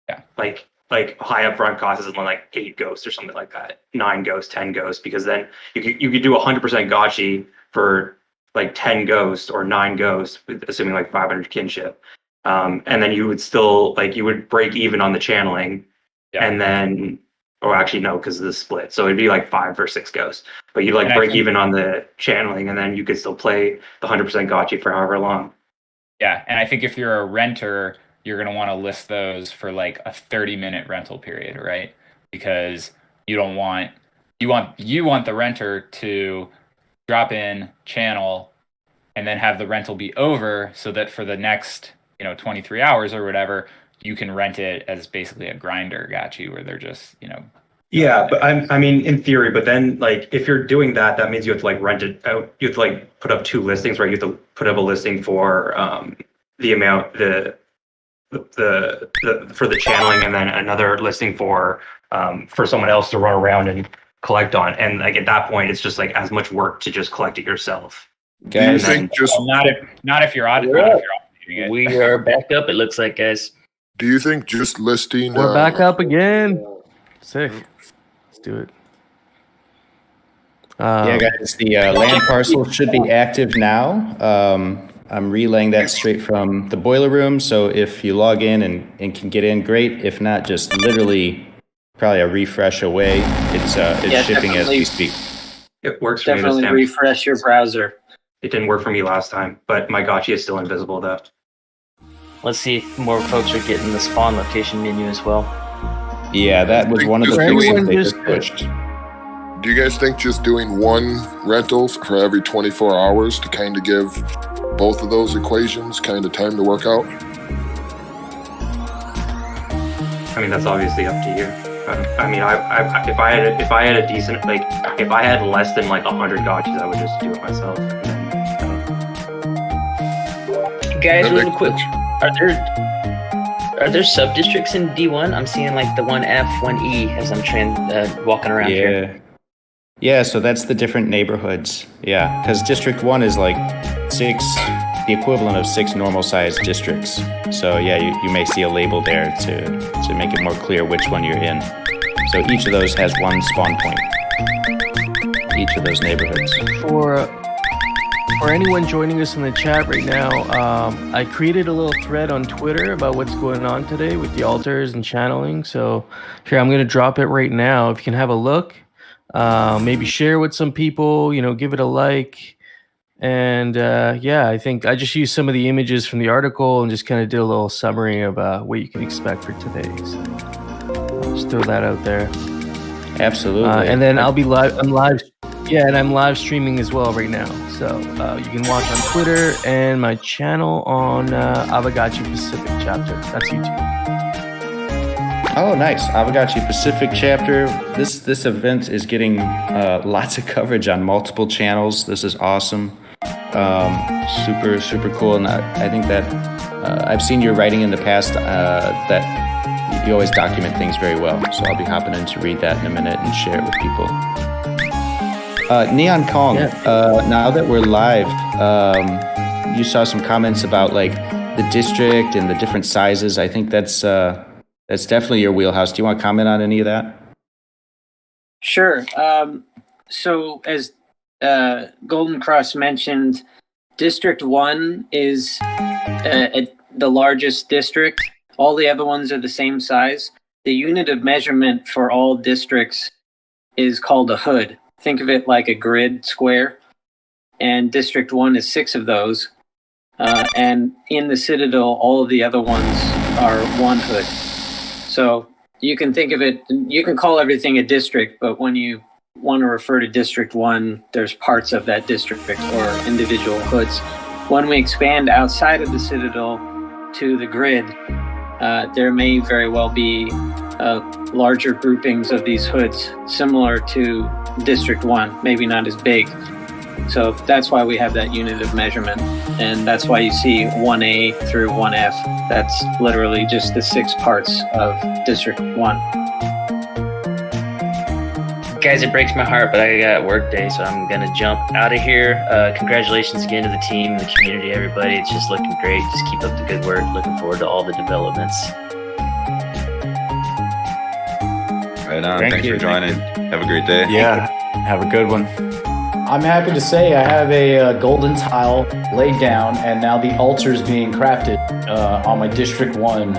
Yeah, like high upfront cost is like 8 ghosts or something like that, 9 ghosts, 10 ghosts, because then you could do 100% gotchi for like 10 ghosts or 9 ghosts, assuming like 500 kinship. And then you would still you would break even on the channeling, and then, or actually no, because of the split. So it'd be like 5 or 6 ghosts, but you'd break even on the channeling, and then you could still play the 100% gotchi for however long. Yeah, and I think if you're a renter, you're going to want to list those for like a 30-minute rental period, right? Because you want the renter to drop in, channel, and then have the rental be over, so that for the next 23 hours or whatever, you can rent it as basically a grinder gotchi, where they're just Yeah, but I mean, in theory, but then if you're doing that, that means you have to rent it out. You have to put up 2 listings, right? You have to put up a listing for the amount for the channeling, and then another listing for someone else to run around and collect on. And at that point, it's just as much work to just collect it yourself. Do you think not if you're auditing it. We are back up, it looks like, guys. Do you think just listing? We're back up again. Sick. Let's do it. Yeah, guys, the land parcel should be active now. I'm relaying that straight from the boiler room. So if you log in and can get in, great. If not, just literally probably a refresh away. It's shipping as we speak. It works for me this Definitely time. refresh your browser. It didn't work for me last time, but my gotchi is still invisible though. Let's see if more folks are getting the spawn location menu as well. Yeah, that was one of the things they just pushed. Do you guys think just doing 1 rental for every 24 hours to kind of give both of those equations kind of time to work out? I mean, that's obviously up to you. I mean, if I had a decent, if I had less than 100 gotchis, I would just do it myself. Guys, real quick, Are there sub districts in D1? I'm seeing like the 1F, 1E as I'm walking around here. Yeah, so that's the different neighborhoods. Yeah, because District 1 is like 6, the equivalent of 6 normal-sized districts. So yeah, you may see a label there to make it more clear which one you're in. So each of those has one spawn point. Each of those neighborhoods. For anyone joining us in the chat right now, I created a little thread on Twitter about what's going on today with the altars and channeling. So here, I'm going to drop it right now. If you can have a look, maybe share with some people, give it a like. And yeah, I think I just used some of the images from the article and just kind of did a little summary of what you can expect for today. So I'll just throw that out there. Absolutely. And then I'll be live. I'm live streaming as well right now. So you can watch on Twitter and my channel on Aavegotchi Pacific chapter. That's YouTube. Oh, nice. Aavegotchi Pacific chapter. This event is getting lots of coverage on multiple channels. This is awesome. Super cool. And I think that I've seen your writing in the past that you always document things very well. So I'll be hopping in to read that in a minute and share it with people. Neon Kong, now that we're live, you saw some comments about like the district and the different sizes. I think that's definitely your wheelhouse. Do you want to comment on any of that? Sure. So as Golden Cross mentioned, District 1 is the largest district. All the other ones are the same size. The unit of measurement for all districts is called a hood. Think of it like a grid square, and District 1 is 6 of those. And in the Citadel, all of the other ones are one hood. So you can think of it, you can call everything a district, but when you want to refer to District 1, there's parts of that district or individual hoods. When we expand outside of the Citadel to the grid, there may very well be larger groupings of these hoods, similar to District 1, maybe not as big. So that's why we have that unit of measurement. And that's why you see 1A through 1F. That's literally just the 6 parts of District 1. Guys, it breaks my heart, but I got work day, so I'm going to jump out of here. Congratulations again to the team, the community, everybody. It's just looking great. Just keep up the good work. Looking forward to all the developments. Right on. Thanks for joining. Have a great day. Yeah, have a good one. I'm happy to say I have a golden tile laid down, and now the altar's being crafted on my District 1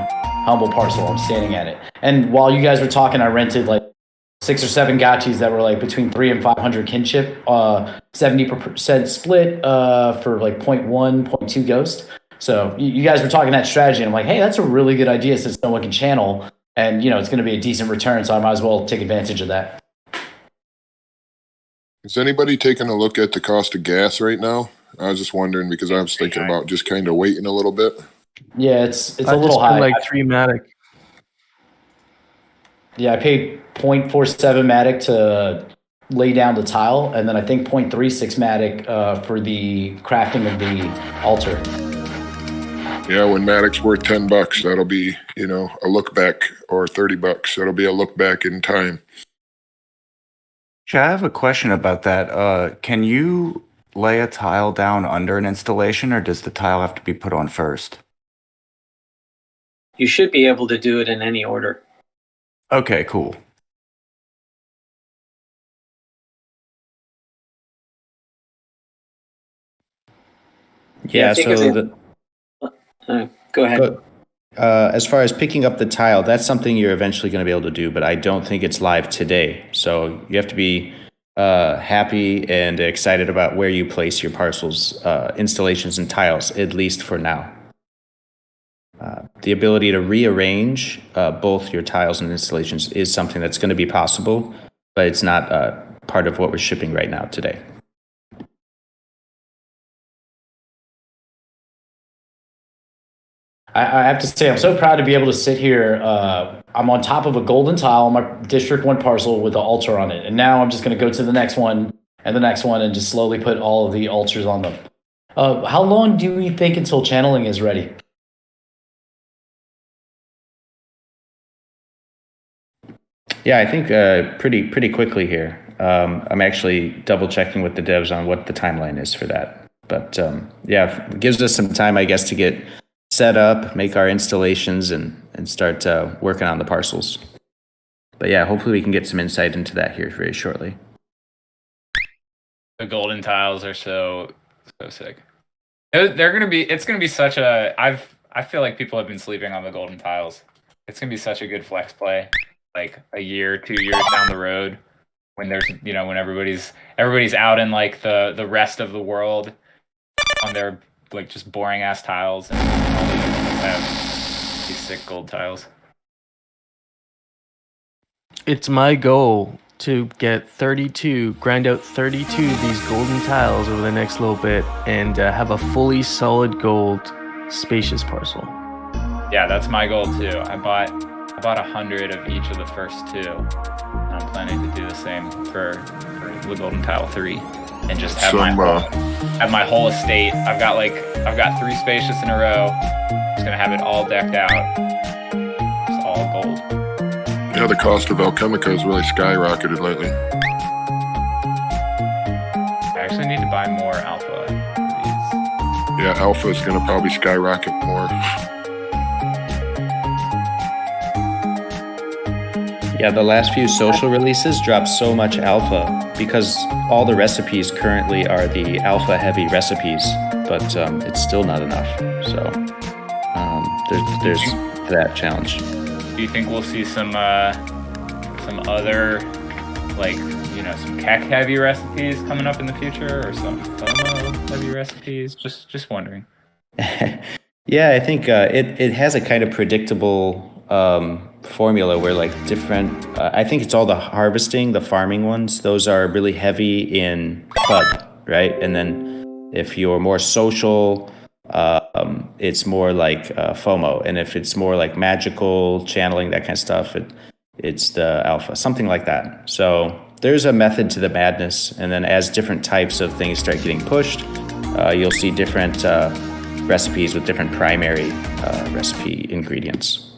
humble parcel. I'm standing at it. And while you guys were talking, I rented like 6 or 7 gotchis that were like between 300 and 500 kinship, 70% split for like 0.1, 0.2 ghost. So you guys were talking that strategy, and I'm like, hey, that's a really good idea since no one can channel, and it's going to be a decent return, so I might as well take advantage of that. Is anybody taking a look at the cost of gas right now? I was just wondering because I was thinking about just kind of waiting a little bit. Yeah, it's a little high. Like 3 Matic. Yeah, I paid 0.47 Matic to lay down the tile, and then I think 0.36 Matic for the crafting of the altar. Yeah, when Matic's worth $10, that'll be, a look back, or $30. That'll be a look back in time. I have a question about that. Can you lay a tile down under an installation, or does the tile have to be put on first? You should be able to do it in any order. Okay, cool. Yeah, so go ahead. As far as picking up the tile, that's something you're eventually going to be able to do, but I don't think it's live today. So you have to be happy and excited about where you place your parcels, installations, and tiles, at least for now. The ability to rearrange both your tiles and installations is something that's going to be possible, but it's not part of what we're shipping right now today. I have to say, I'm so proud to be able to sit here. I'm on top of a golden tile on my District 1 parcel with the altar on it. And now I'm just going to go to the next one and the next one and just slowly put all of the altars on them. How long do you think until channeling is ready? Yeah, I think pretty quickly here. I'm actually double checking with the devs on what the timeline is for that. But yeah, it gives us some time, I guess, to get set up, make our installations, and start working on the parcels. But yeah, hopefully we can get some insight into that here very shortly. The golden tiles are so sick. They're gonna be. It's gonna be such a. I feel like people have been sleeping on the golden tiles. It's gonna be such a good flex play, like a year, 2 years down the road, when there's when everybody's out in like the rest of the world on their like just boring ass tiles, and all they have these sick gold tiles. It's my goal to get 32, grind out 32 of these golden tiles over the next little bit, and have a fully solid gold spacious parcel. Yeah, that's my goal too. I bought 100 of each of the first two. And I'm planning to do the same for the golden tile 3, and just have my whole estate. I've got 3 spacious in a row. Just gonna have it all decked out. It's all gold. Yeah, the cost of Alchemica has really skyrocketed lately. I actually need to buy more alpha for these. Yeah, alpha is going to probably skyrocket more. Yeah, the last few social releases dropped so much alpha because all the recipes currently are the alpha heavy recipes, but it's still not enough. So there's that challenge. Do you think we'll see some other, like, some Keck heavy recipes coming up in the future, or some FOMO heavy recipes? Just wondering. Yeah, I think it has a kind of predictable formula where like different. I think it's all the harvesting, the farming ones. Those are really heavy in FUD, right? And then if you're more social, it's more like FOMO, and if it's more like magical channeling, that kind of stuff, it's the alpha, something like that. So there's a method to the madness, and then as different types of things start getting pushed, you'll see different recipes with different primary recipe ingredients.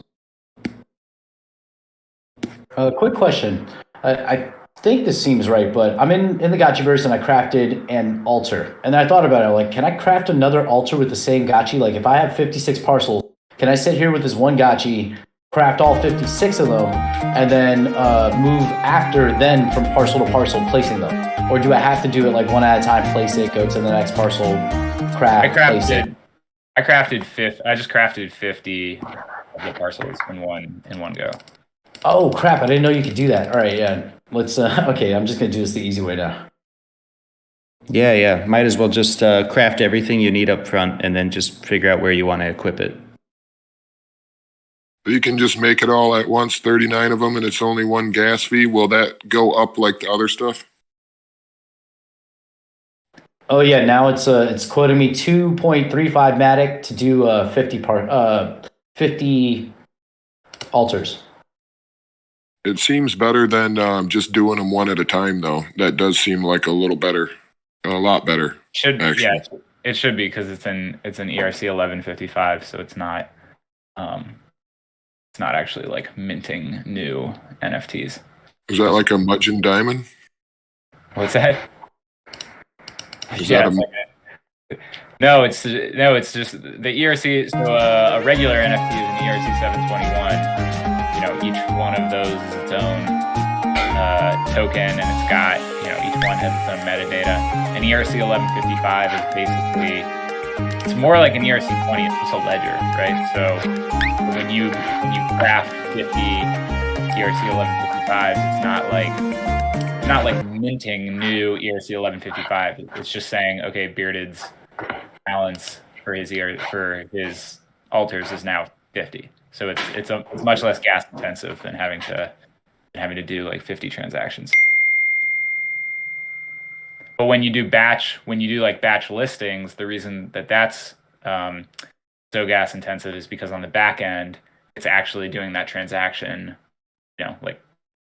Quick question. I think this seems right, but I'm in the Gotchiverse and I crafted an altar. And I thought about it, like, can I craft another altar with the same Gotchi? Like, if I have 56 parcels, can I sit here with this one Gotchi, craft all 56 of them, and then move after then from parcel to parcel, placing them? Or do I have to do it like one at a time, place it, go to the next parcel, place it? I just crafted 50 of the parcels in one go. Oh crap! I didn't know you could do that. All right, yeah. Let's. Okay, I'm just gonna do this the easy way now. Yeah. Might as well just craft everything you need up front, and then just figure out where you want to equip it. You can just make it all at once, 39 of them, and it's only one gas fee. Will that go up like the other stuff? Oh yeah, now it's quoting me 2.35 Matic to do 50 altars. It seems better than just doing them one at a time, though. That does seem like a lot better. Yeah, it should be, because it's an ERC 1155, so it's not actually like minting new NFTs. Is that like a Mudgeon Diamond? What's that? No, it's just the ERC. So a regular NFT is an ERC 721. Each one of those is its own token, and it's got, each one has its own metadata. An ERC 1155 is basically, it's more like an ERC 20. It's just a ledger, right? So when you craft 50 ERC 1155s, it's not like minting new ERC 1155. It's just saying, okay, Bearded's balance for his altars is now 50. So it's much less gas intensive than having to do like 50 transactions. But when you do batch listings, the reason that's so gas intensive is because on the back end, it's actually doing that transaction, like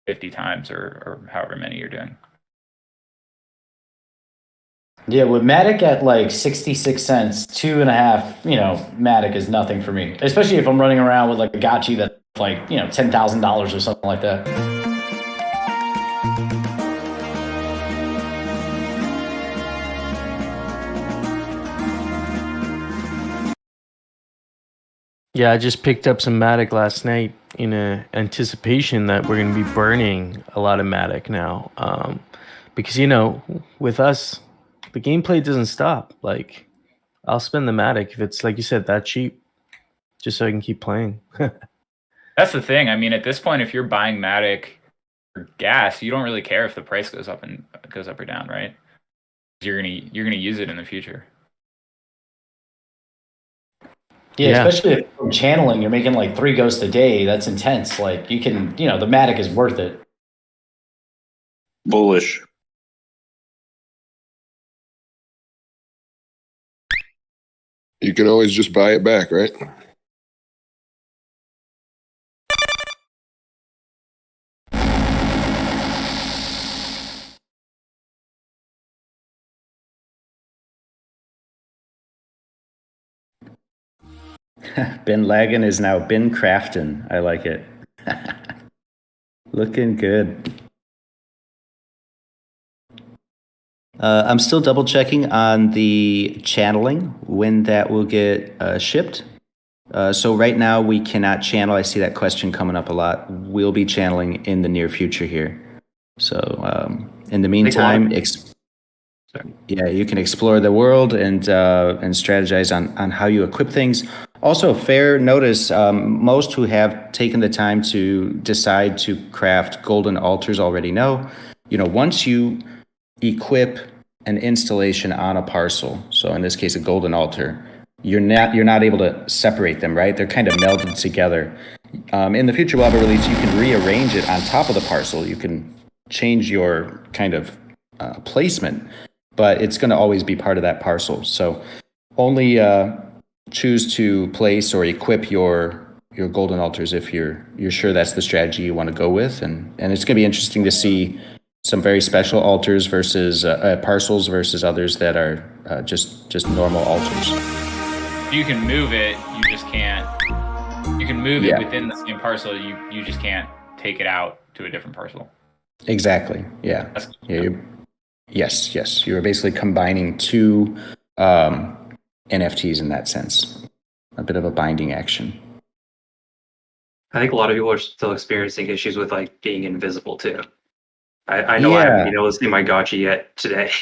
50 times or however many you're doing. Yeah, with Matic at like 66 cents, 2.5, Matic is nothing for me. Especially if I'm running around with like a Gotchi that's like, $10,000 or something like that. Yeah, I just picked up some Matic last night in anticipation that we're going to be burning a lot of Matic now. Because, with us, the gameplay doesn't stop. Like, I'll spend the Matic if it's, like you said, that cheap, just so I can keep playing. That's the thing. I mean, at this point, if you're buying Matic for gas, you don't really care if the price goes up or down, right? You're gonna use it in the future. Yeah, especially if from channeling, you're making like 3 ghosts a day. That's intense. Like you can, the Matic is worth it. Bullish. You can always just buy it back, right? Ben Lagan is now Ben Crafton. I like it. Looking good. I'm still double checking on the channeling when that will get shipped. So right now we cannot channel. I see that question coming up a lot. We'll be channeling in the near future here. So in the meantime, you can explore the world and strategize on how you equip things. Also, fair notice, most who have taken the time to decide to craft golden altars already know, once you equip an installation on a parcel, so in this case a golden altar, you're not able to separate them, right? They're kind of melded together. In the future we'll have a release, you can rearrange it on top of the parcel. You can change your kind of placement, but it's going to always be part of that parcel. So only choose to place or equip your golden altars if you're sure that's the strategy you want to go with, and it's going to be interesting to see some very special altars versus parcels versus others that are just normal altars. You can move it, you just can't. You can move it within the same parcel. You just can't take it out to a different parcel. Exactly. Yeah. Yes. You're basically combining 2 NFTs in that sense. A bit of a binding action. I think a lot of people are still experiencing issues with like being invisible too. I know I haven't been able to see my Gotchi yet today.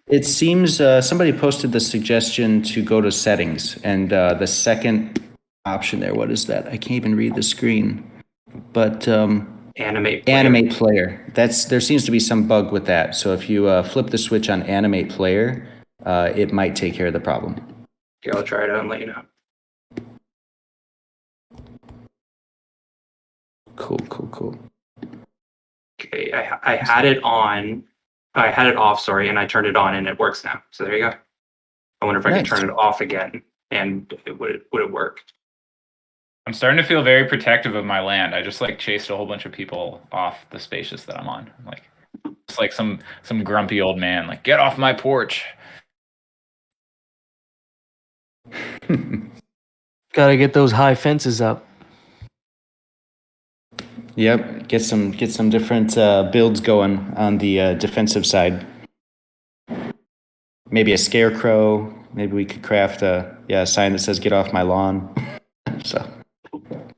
It seems somebody posted the suggestion to go to settings, and the second option there, what is that? I can't even read the screen. But animate player. There seems to be some bug with that. So if you flip the switch on animate player, it might take care of the problem. Okay, I'll try it out and let you know. Cool. Okay, I had it on. I had it off, sorry, and I turned it on, and it works now. So there you go. I wonder if I can turn it off again, and would it work? I'm starting to feel very protective of my land. I just chased a whole bunch of people off the spacious that I'm on. It's like some grumpy old man, get off my porch. Gotta get those high fences up. Yep, get some different builds going on the defensive side. Maybe a scarecrow. Maybe we could craft a sign that says "Get off my lawn." So.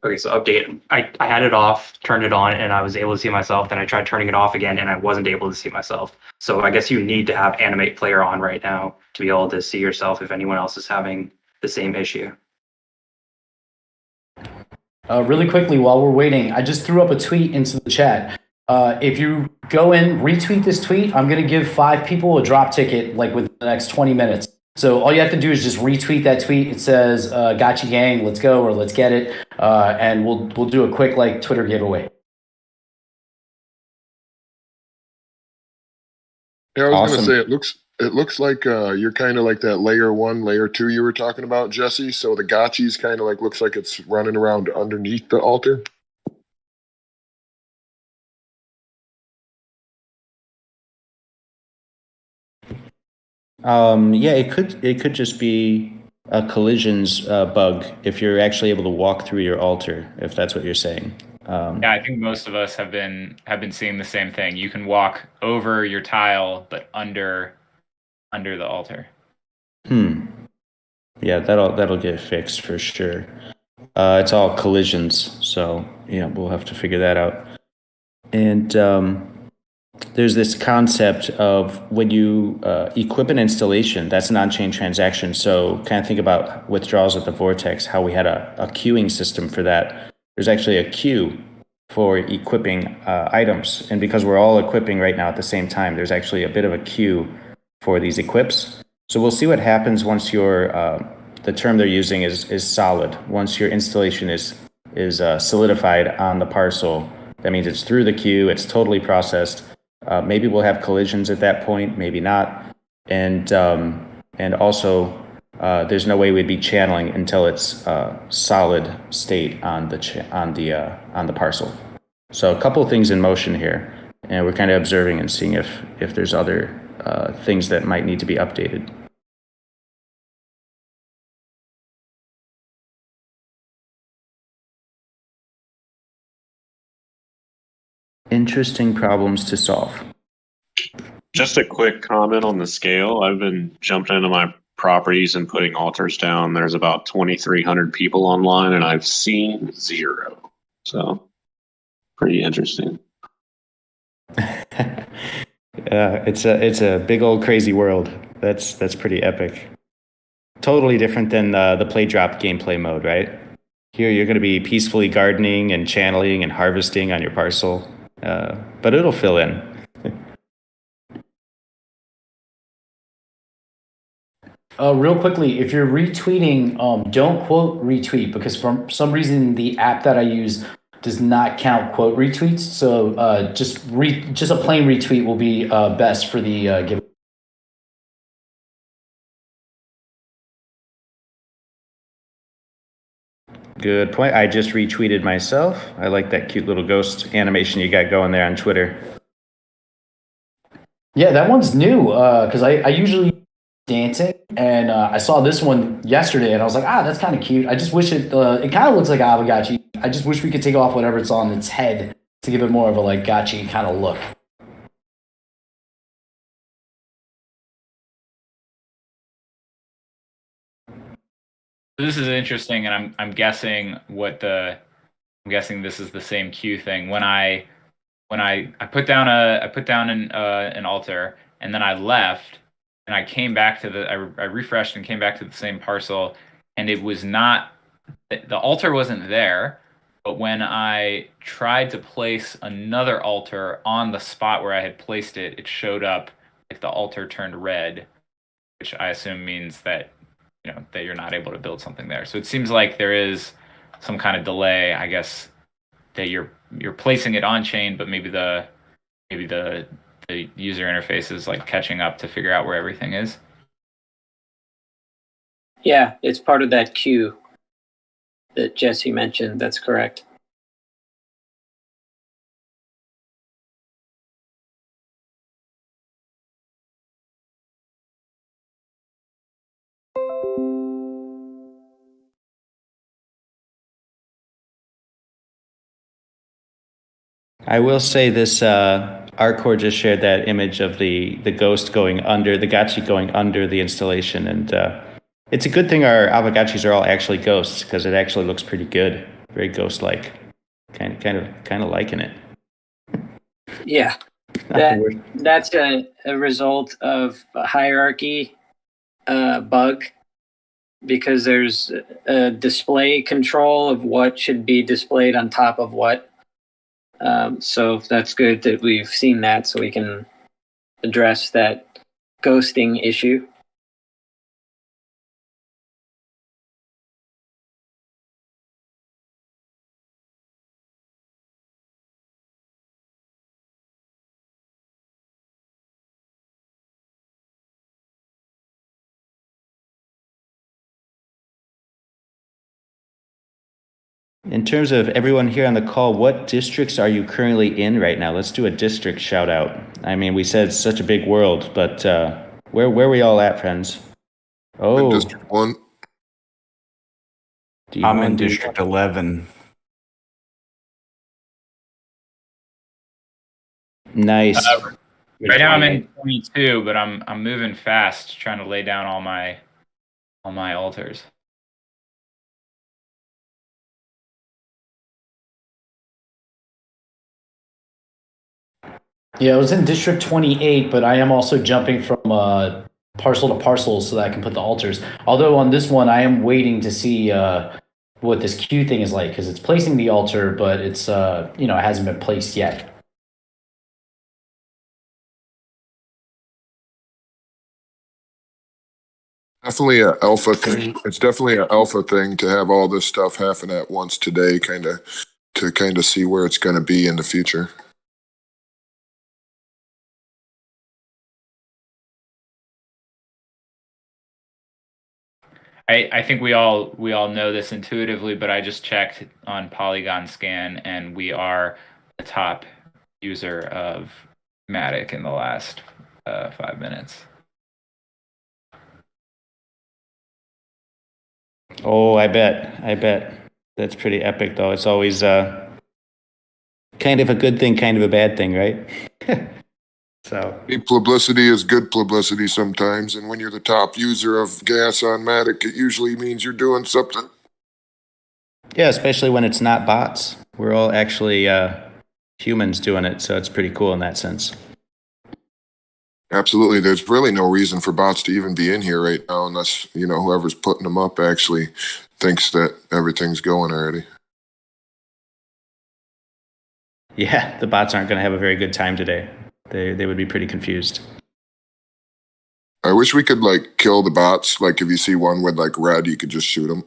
Okay, so update. I had it off, turned it on, and I was able to see myself. Then I tried turning it off again, and I wasn't able to see myself. So I guess you need to have animate player on right now to be able to see yourself if anyone else is having the same issue. Really quickly, while we're waiting, I just threw up a tweet into the chat. If you go in, retweet this tweet, I'm going to give 5 people a drop ticket within the next 20 minutes. So all you have to do is just retweet that tweet. It says, Gotchi Gang, let's go, or let's get it. And we'll do a quick Twitter giveaway. Yeah, I was going to say, it looks like you're kind of like that layer 1, layer 2 you were talking about, Jesse. So the Gotchi's kind of looks like it's running around underneath the altar. It could just be a collisions bug if you're actually able to walk through your altar, if that's what you're saying. I think most of us have been seeing the same thing. You can walk over your tile, but under the altar. Yeah, that'll get fixed for sure. It's all collisions, so yeah, we'll have to figure that out. And there's this concept of when you equip an installation, that's an on-chain transaction. So kind of think about withdrawals at the Vortex, how we had a queuing system for that. There's actually a queue for equipping items. And because we're all equipping right now at the same time, there's actually a bit of a queue for these equips. So we'll see what happens once your, the term they're using is solid. Once your installation is solidified on the parcel, that means it's through the queue, it's totally processed. Maybe we'll have collisions at that point, maybe not. And also, there's no way we'd be channeling until it's solid state on the parcel. So a couple of things in motion here, and we're kind of observing and seeing if there's other things that might need to be updated. Interesting problems to solve. Just a quick comment on the scale. I've been jumping into my properties and putting altars down. There's about 2,300 people online, and I've seen 0. So, pretty interesting. It's a big old crazy world. That's pretty epic. Totally different than the play drop gameplay mode, right? Here you're going to be peacefully gardening and channeling and harvesting on your parcel, but it'll fill in. Real quickly, if you're retweeting, don't quote retweet, because for some reason the app that I use does not count quote retweets. So just a plain retweet will be best for the giveaway. Good point. I just retweeted myself. I like that cute little ghost animation you got going there on Twitter. Yeah, that one's new because I usually dancing, and I saw this one yesterday, and I was like, that's kind of cute. I just wish it kind of looks like Aavegotchi. I just wish we could take off whatever it's on its head to give it more of a like gotchi kind of look. This is interesting, and I'm guessing this is the same queue thing. When I put down an altar, and then I left, and I came back to I refreshed and came back to the same parcel, and it was not, the altar wasn't there. But when I tried to place another altar on the spot where I had placed it, it showed up like the altar turned red, which I assume means that that you're not able to build something there. So it seems like there is some kind of delay, I guess, that you're placing it on chain, but maybe the user interface is like catching up to figure out where everything is. Yeah, it's part of that queue that Jesse mentioned. That's correct. I will say this, Arcor just shared that image of the ghost going under, the gotchi going under the installation, and it's a good thing our Aavegotchis are all actually ghosts, because it actually looks pretty good, very ghost-like. Kind of liking it. Yeah, that's a result of a hierarchy bug, because there's a display control of what should be displayed on top of what. So that's good that we've seen that, so we can address that ghosting issue. In terms of everyone here on the call, what districts are you currently in right now? Let's do a district shout out. I mean, we said it's such a big world, but where are we all at, friends? Oh, District 1. I'm in District 11. Nice. Right now I'm in 22, but I'm moving fast, trying to lay down all my altars. Yeah, I was in District 28, but I am also jumping from parcel to parcel so that I can put the altars. Although on this one, I am waiting to see what this queue thing is like because it's placing the altar, but it's it hasn't been placed yet. Definitely a alpha thing. It's definitely an alpha thing to have all this stuff happen at once today, to see where it's going to be in the future. I think we all know this intuitively, but I just checked on Polygon Scan, and we are the top user of Matic in the last 5 minutes. Oh, I bet. That's pretty epic, though. It's always kind of a good thing, kind of a bad thing, right? So Publicity is good publicity sometimes, and when you're the top user of gas on Matic, it usually means you're doing something. yeah, especially when it's not bots. We're all actually humans doing it, so it's pretty cool in that sense. Absolutely. There's really no reason for bots to even be in here right now unless, whoever's putting them up actually thinks that everything's going already. Yeah, the bots aren't going to have a very good time today. They would be pretty confused. I wish we could, kill the bots. Like, if you see one with, red, you could just shoot them.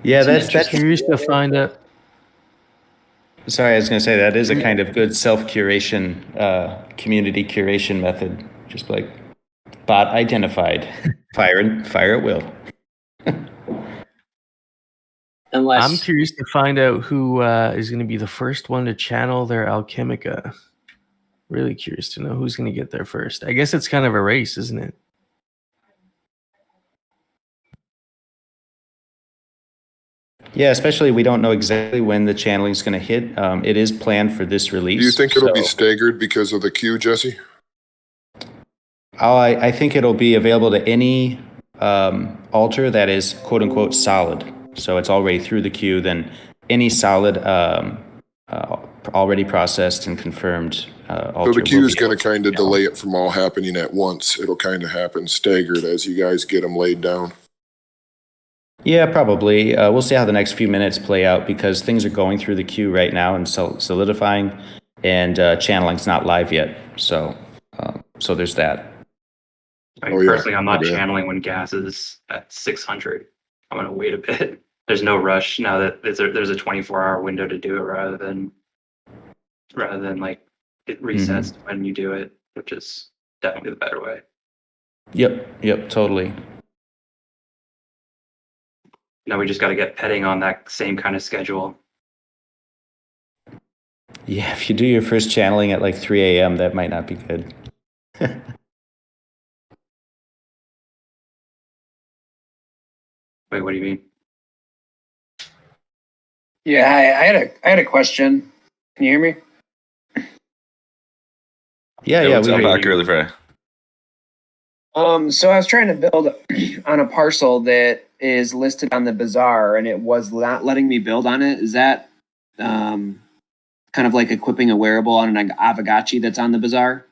Yeah, that's curious to find out. Sorry, I was going to say that is a kind of good self-curation, community curation method. Just like bot identified, fire at will. I'm curious to find out who is going to be the first one to channel their Alchemica. Really curious to know who's going to get there first. I guess it's kind of a race, isn't it? Yeah, especially we don't know exactly when the channeling is going to hit. It is planned for this release. Do you think it'll be staggered because of the queue, Jesse? I think it'll be available to any altar that is quote unquote solid. So it's already through the queue. Then any solid, already processed and confirmed altar. So the queue is going to kind of delay it from all happening at once. It'll kind of happen staggered as you guys get them laid down. Yeah, probably. We'll see how the next few minutes play out because things are going through the queue right now and solidifying, and channeling's not live yet. So there's that. Personally, I'm not channeling when gas is at 600. I'm going to wait a bit. There's no rush now that there's a 24-hour window to do it rather than it resets when you do it, which is definitely the better way. Yep, totally. Now we just got to get petting on that same kind of schedule. Yeah, if you do your first channeling at 3 a.m., that might not be good. Wait, what do you mean? Yeah, I had a question. Can you hear me? Yeah, what's up, back early Friday. So I was trying to build on a parcel that is listed on the bazaar, and it was not letting me build on it. Is that kind of like equipping a wearable on an Aavegotchi that's on the bazaar?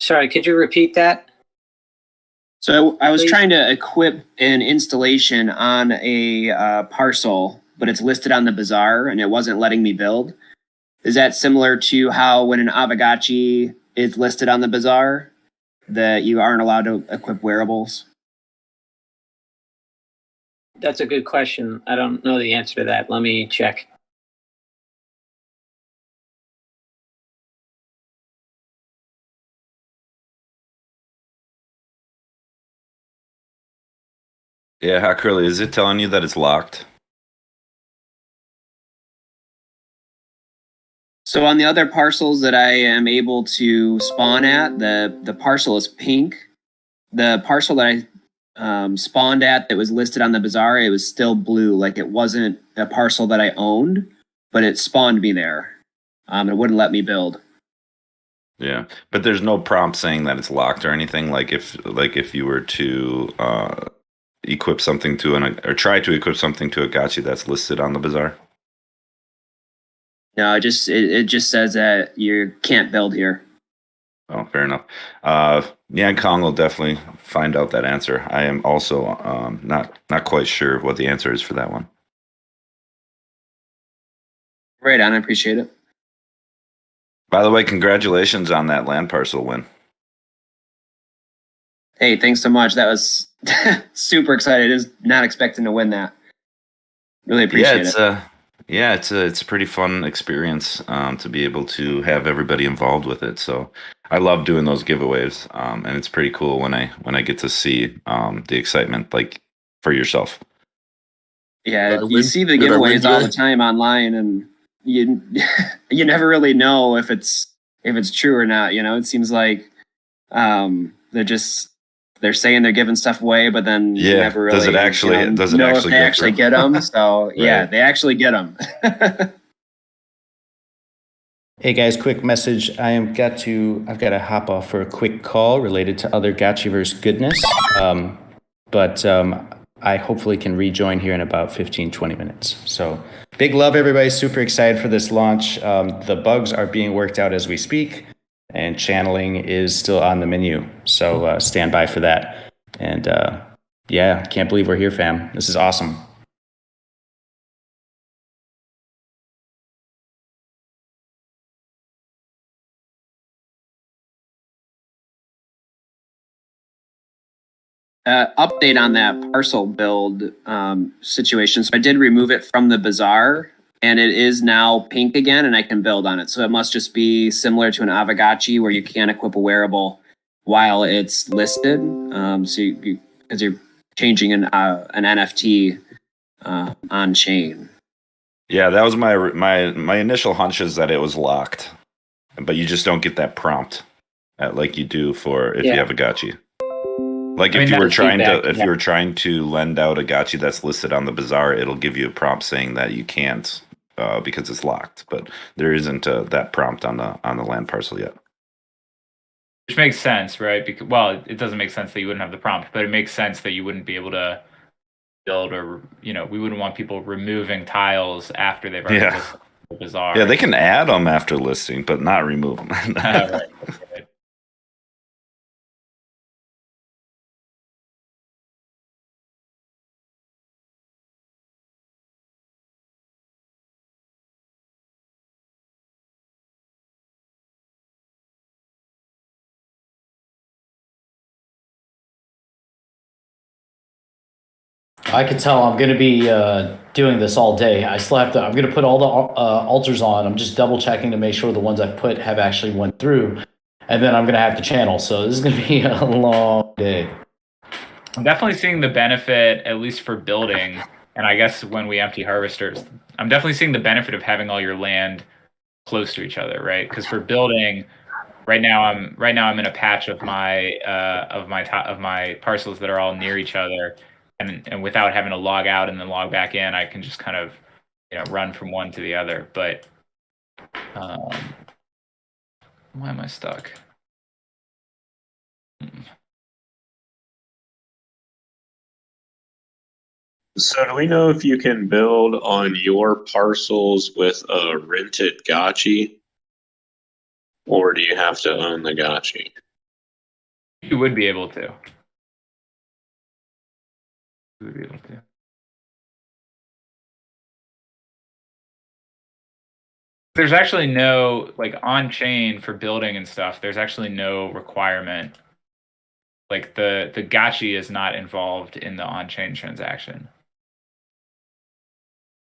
Sorry, could you repeat that? So I was trying to equip an installation on a parcel, but it's listed on the bazaar and it wasn't letting me build. Is that similar to how when an Aavegotchi is listed on the bazaar, that you aren't allowed to equip wearables? That's a good question. I don't know the answer to that. Let me check. Yeah, how curly is it telling you that it's locked? So on the other parcels that I am able to spawn at, the parcel is pink. The parcel that I spawned at that was listed on the bazaar, it was still blue. Like it wasn't a parcel that I owned, but it spawned me there. It wouldn't let me build. Yeah, but there's no prompt saying that it's locked or anything. Like if you were to equip something to or try to equip something to a gotchi that's listed on the bazaar. No, it just says that you can't build here. Oh, fair enough. Yeah, Kong will definitely find out that answer. I am also not quite sure what the answer is for that one. Right on, I appreciate it. By the way, congratulations on that land parcel win. Hey, thanks so much. That was super excited. I was not expecting to win that. Really appreciate it. It's a pretty fun experience to be able to have everybody involved with it. So I love doing those giveaways, and it's pretty cool when I get to see the excitement like for yourself. Yeah, you see the giveaways all the time online, and you you never really know if it's true or not. You know, it seems like they're saying they're giving stuff away, but then you never really does it actually know if they actually get them. So yeah, they actually get them. Hey guys, quick message. I've got to hop off for a quick call related to other Gotchiverse goodness. But I hopefully can rejoin here in about 15-20 minutes. So big love, everybody. Super excited for this launch. The bugs are being worked out as we speak, and channeling is still on the menu. So stand by for that. And yeah, can't believe we're here, fam. This is awesome. Update on that parcel build situation. So I did remove it from the bazaar, and it is now pink again, and I can build on it. So it must just be similar to an Aavegotchi where you can't equip a wearable while it's listed. So because you're changing an NFT on chain. Yeah, that was my initial hunch is that it was locked, but you just don't get that prompt like you do for if you have a gotchi. Like if you were trying to lend out a gotchi that's listed on the bazaar, it'll give you a prompt saying that you can't because it's locked. But there isn't that prompt on the land parcel yet. Which makes sense, right? Because it doesn't make sense that you wouldn't have the prompt, but it makes sense that you wouldn't be able to build, or we wouldn't want people removing tiles after they've already listed the bazaar. Yeah, they can add them after listing, but not remove them. Right. I could tell I'm going to be doing this all day. I'm going to put all the altars on. I'm just double checking to make sure the ones I put have actually went through. And then I'm going to have to channel. So this is going to be a long day. I'm definitely seeing the benefit, at least for building. And I guess when we empty harvesters, I'm definitely seeing the benefit of having all your land close to each other, right? Because for building, right now I'm in a patch of my parcels that are all near each other. And without having to log out and then log back in, I can just kind of, run from one to the other. But why am I stuck? So do we know if you can build on your parcels with a rented gotchi? Or do you have to own the gotchi? You would be able to. There's actually no, on chain for building and stuff, there's actually no requirement. Like the gotchi is not involved in the on chain transaction.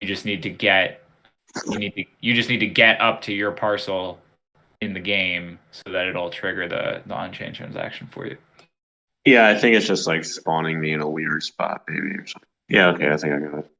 You just need to get up to your parcel in the game so that it'll trigger the on chain transaction for you. Yeah, I think it's just like spawning me in a weird spot, maybe, or something. Yeah, okay, I think I got it.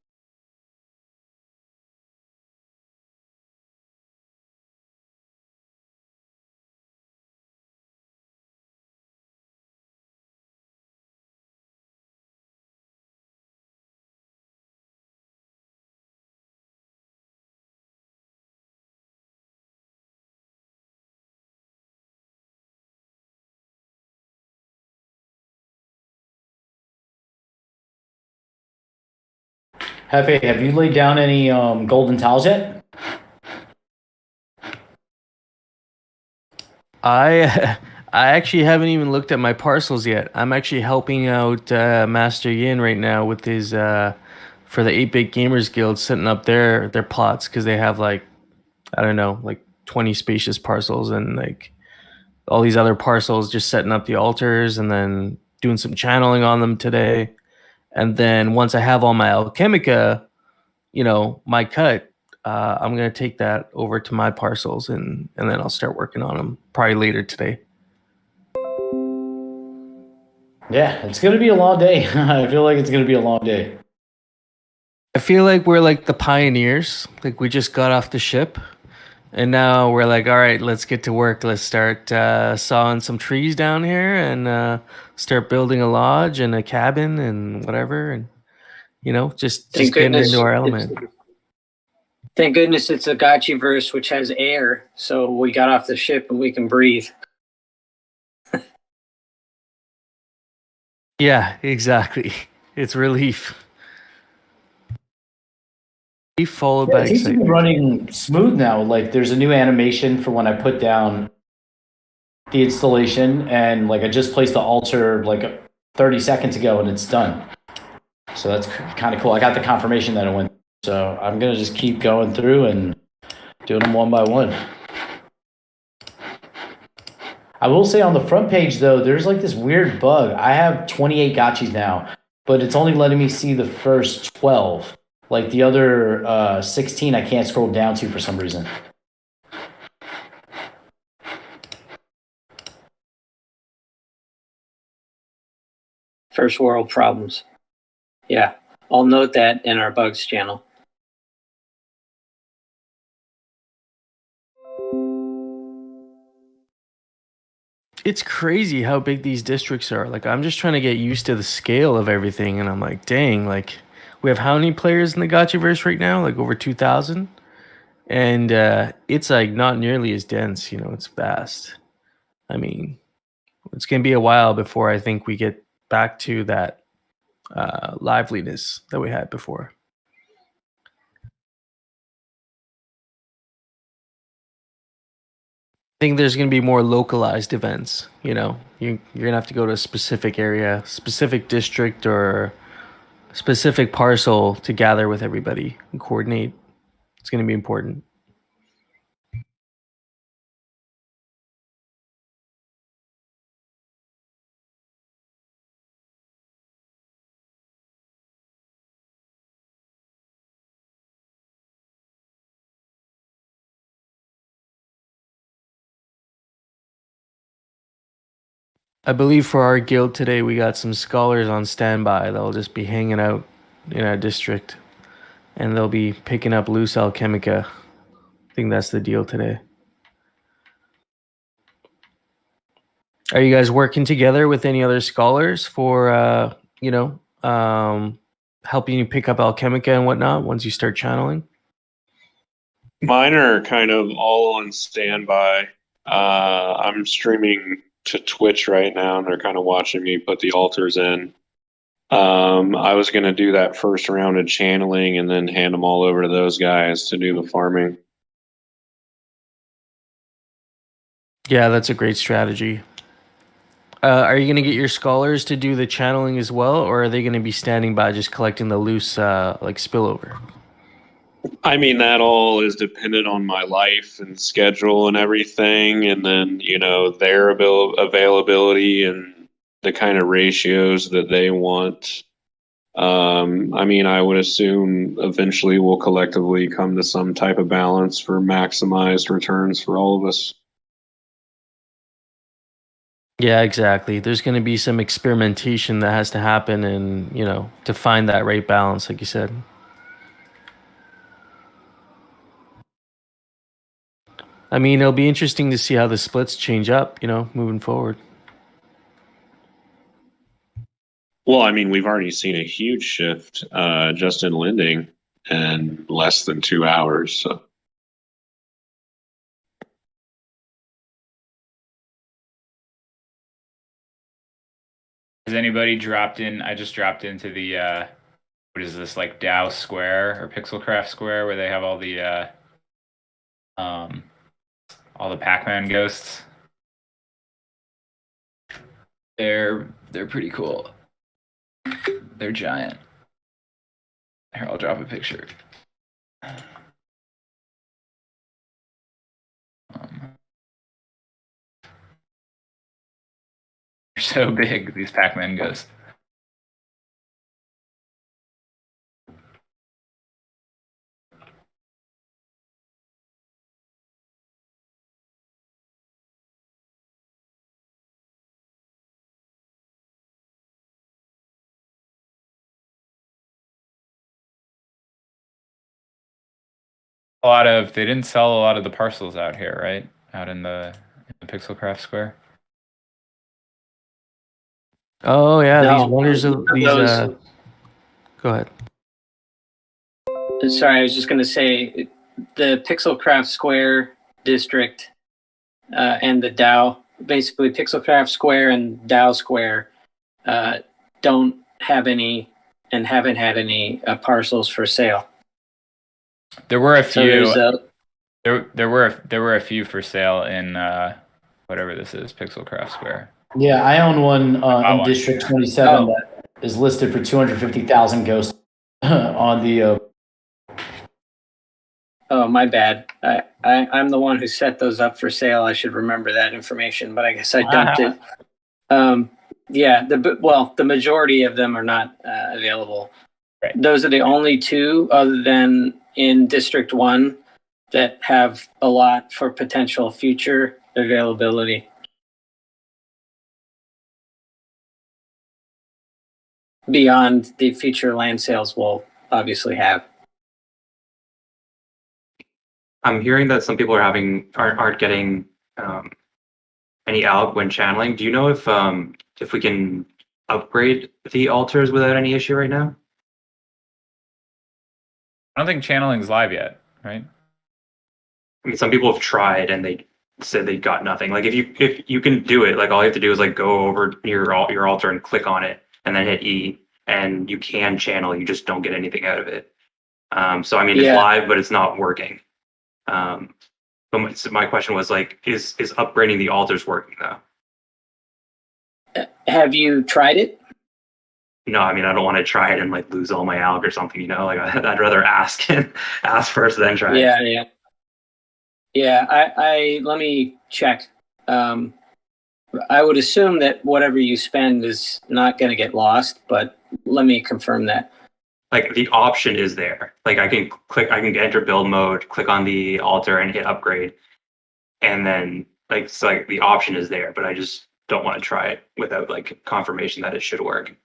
Hefe, have you laid down any golden tiles yet? I I actually haven't even looked at my parcels yet. I'm actually helping out Master Yin right now with his for the 8-Bit Gamers Guild, setting up their plots because they have like, I don't know, like 20 spacious parcels, and like all these other parcels, just setting up the altars and then doing some channeling on them today. And then once I have all my Alchemica, my cut, I'm gonna take that over to my parcels, and then I'll start working on them probably later today. Yeah, it's gonna be a long day. I feel like it's gonna be a long day. I feel like we're like the pioneers. Like we just got off the ship, and now we're like, all right, let's get to work. Let's start sawing some trees down here and start building a lodge and a cabin and whatever, and just Thank getting goodness. into our element. Thank goodness it's a Gotchiverse, which has air, so we got off the ship and we can breathe. Yeah, exactly. It's relief. Relief followed by It seems to be excitement. running smooth now. Like there's a new animation for when I put down the installation, and like I just placed the altar like 30 seconds ago, and it's done. So that's kind of cool. I got the confirmation that it went. So I'm gonna just keep going through and doing them one by one. I will say on the front page though, there's like this weird bug. I have 28 gotchis now, but it's only letting me see the first 12. Like the other 16, I can't scroll down to for some reason. First world problems. Yeah, I'll note that in our bugs channel. It's crazy how big these districts are. Like I'm just trying to get used to the scale of everything, and I'm like, dang, like we have how many players in the Gotchiverse right now? Like over 2,000, and it's like not nearly as dense. It's vast. I mean, it's gonna be a while before I think we get back to that liveliness that we had before. I think there's going to be more localized events. You're going to have to go to a specific area, specific district, or specific parcel to gather with everybody and coordinate. It's going to be important. I believe for our guild today, we got some scholars on standby. They'll just be hanging out in our district, and they'll be picking up loose alchemica. I think that's the deal today. Are you guys working together with any other scholars for, helping you pick up alchemica and whatnot once you start channeling? Mine are kind of all on standby. I'm streaming to Twitch right now, and they're kind of watching me put the altars in. I was going to do that first round of channeling and then hand them all over to those guys to do the farming. Yeah, that's a great strategy. Are you going to get your scholars to do the channeling as well, or are they going to be standing by just collecting the loose spillover? I mean, that all is dependent on my life and schedule and everything, and then their availability and the kind of ratios that they want. I mean, I would assume eventually we'll collectively come to some type of balance for maximized returns for all of us. Yeah, exactly. There's going to be some experimentation that has to happen, and to find that right balance, like you said. I mean, it'll be interesting to see how the splits change up, moving forward. Well, I mean, we've already seen a huge shift just in lending in less than 2 hours. So. Has anybody dropped in? I just dropped into the what is this, like Dow Square or Pixelcraft Square, where they have all the Pac-Man ghosts. They're pretty cool. They're giant. Here, I'll drop a picture. They're so big, these Pac-Man ghosts. They didn't sell a lot of the parcels out here, right? Out in the Pixelcraft Square. Oh yeah, No, these wonders of these. those- Go ahead. Sorry, I was just going to say the Pixelcraft Square district and the Dow, basically Pixelcraft Square and Dow Square, don't have any and haven't had any parcels for sale. There were a So few. there's There were a few for sale in whatever this is, Pixelcraft Square. Yeah, I own one in one. District 27 that is listed for 250,000 ghosts on the. Oh, my bad. I'm the one who set those up for sale. I should remember that information, but I guess I dumped it. Yeah, the majority of them are not available. Right. Those are the only two, other than in District 1, that have a lot for potential future availability. Beyond the future land sales we'll obviously have. I'm hearing that some people aren't getting any out when channeling. Do you know if we can upgrade the altars without any issue right now? I don't think channeling's live yet, right? I mean, some people have tried and they said they got nothing. Like if you can do it, like all you have to do is like go over your altar and click on it and then hit E, and you can channel. You just don't get anything out of it. So I mean, it's live, but it's not working. But my question was like, is upgrading the altars working though? Have you tried it? No, I mean, I don't want to try it and like lose all my alg or something, you know, like I'd rather ask first, then try it. Yeah. I let me check. I would assume that whatever you spend is not going to get lost, but let me confirm that. Like the option is there. Like I can enter build mode, click on the altar and hit upgrade. And then like the option is there, but I just don't want to try it without like confirmation that it should work.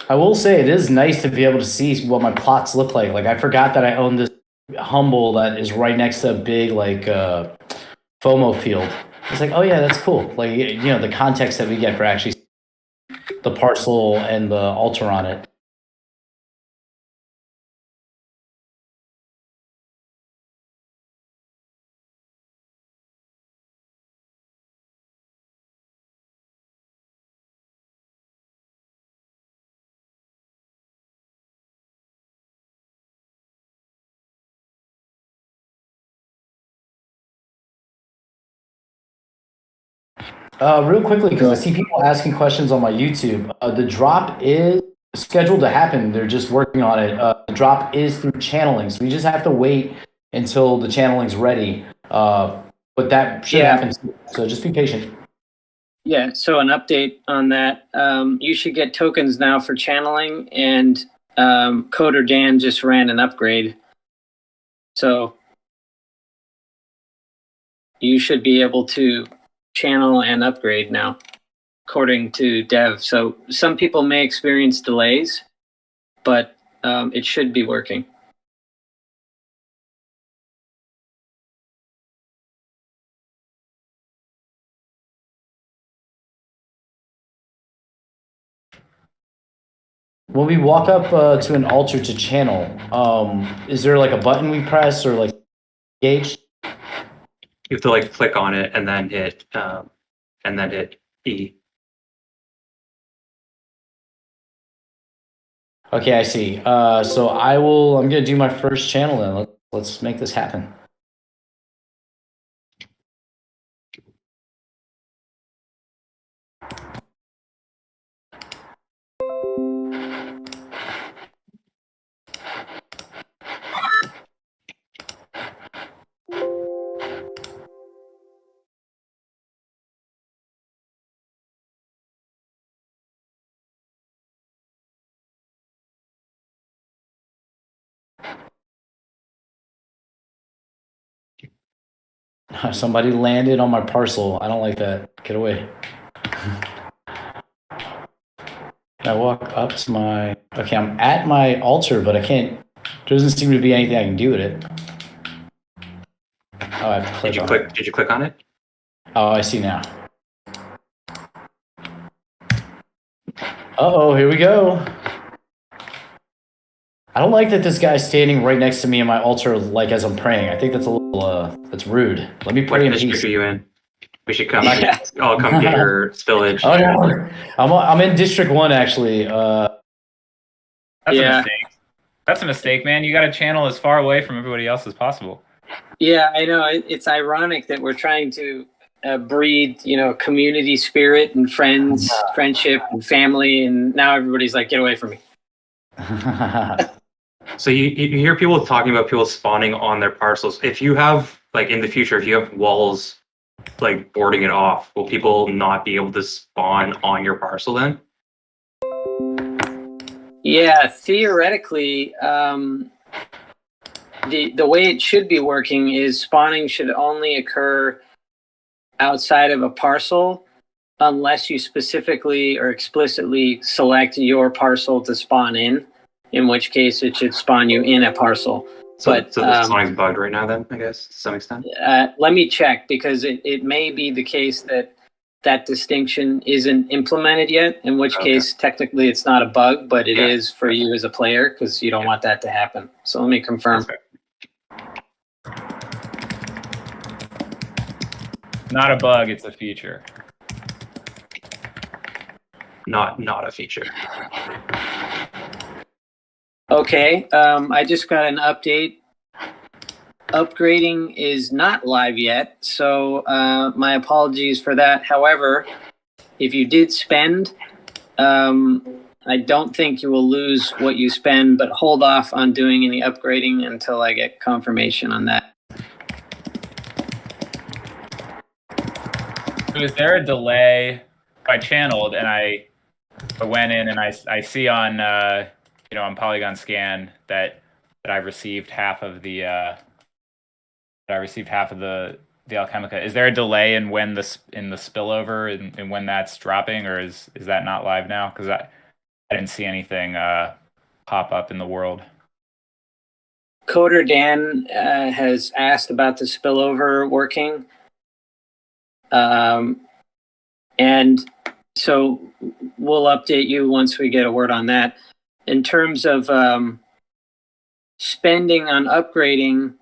I will say it is nice to be able to see what my plots look like. Like I forgot that I own this humble that is right next to a big like FOMO field. It's like, oh yeah, that's cool. Like, you know, the context that we get for actually the parcel and the altar on it. Real quickly, because I see people asking questions on my YouTube. The drop is scheduled to happen. They're just working on it. The drop is through channeling, so we just have to wait until the channeling's ready. But that should happen soon, so just be patient. Yeah, so an update on that. You should get tokens now for channeling, and Coder Dan just ran an upgrade. So you should be able to channel and upgrade now, according to Dev. So some people may experience delays, but it should be working. When we walk up to an altar to channel, is there like a button we press or like gauge? You have to like click on it and then hit E. Okay, I see. So I'm gonna do my first channel then. Let's make this happen. Somebody landed on my parcel. I don't like that. Get away. I walk up to my... Okay, I'm at my altar, but I can't... There doesn't seem to be anything I can do with it. Oh, I have to click on it. Did you click on it? Oh, I see now. Uh-oh, here we go. I don't like that this guy's standing right next to me in my altar, like as I'm praying. I think that's a little, that's rude. Let me pray in peace. What district are you in? We should come. I'll come get your spillage. Oh no, I'm in District 1 actually. That's a mistake. That's a mistake, man. You got to channel as far away from everybody else as possible. Yeah, I know. It's ironic that we're trying to breed, community spirit and friendship and family, and now everybody's like, get away from me. So you hear people talking about people spawning on their parcels. If you have, like in the future, if you have walls like boarding it off, will people not be able to spawn on your parcel then? Yeah, theoretically, the way it should be working is spawning should only occur outside of a parcel unless you specifically or explicitly select your parcel to spawn in which case it should spawn you in a parcel. So the spawning's bugged right now then, I guess, to some extent? Let me check, because it may be the case that distinction isn't implemented yet, in which case technically it's not a bug, but it is for you as a player, because you don't want that to happen. So let me confirm. Not a bug, it's a feature. Not a feature. Okay, I just got an update. Upgrading is not live yet, so my apologies for that. However, if you did spend, I don't think you will lose what you spend, but hold off on doing any upgrading until I get confirmation on that. So is there a delay? I channeled and I went in and I see on on Polygon Scan that I received half of the Alchemica. Is there a delay in when the spillover and when that's dropping, or is that not live now? Because I didn't see anything pop up in the world. Coder Dan has asked about the spillover working. And so we'll update you once we get a word on that. In terms of spending on upgrading,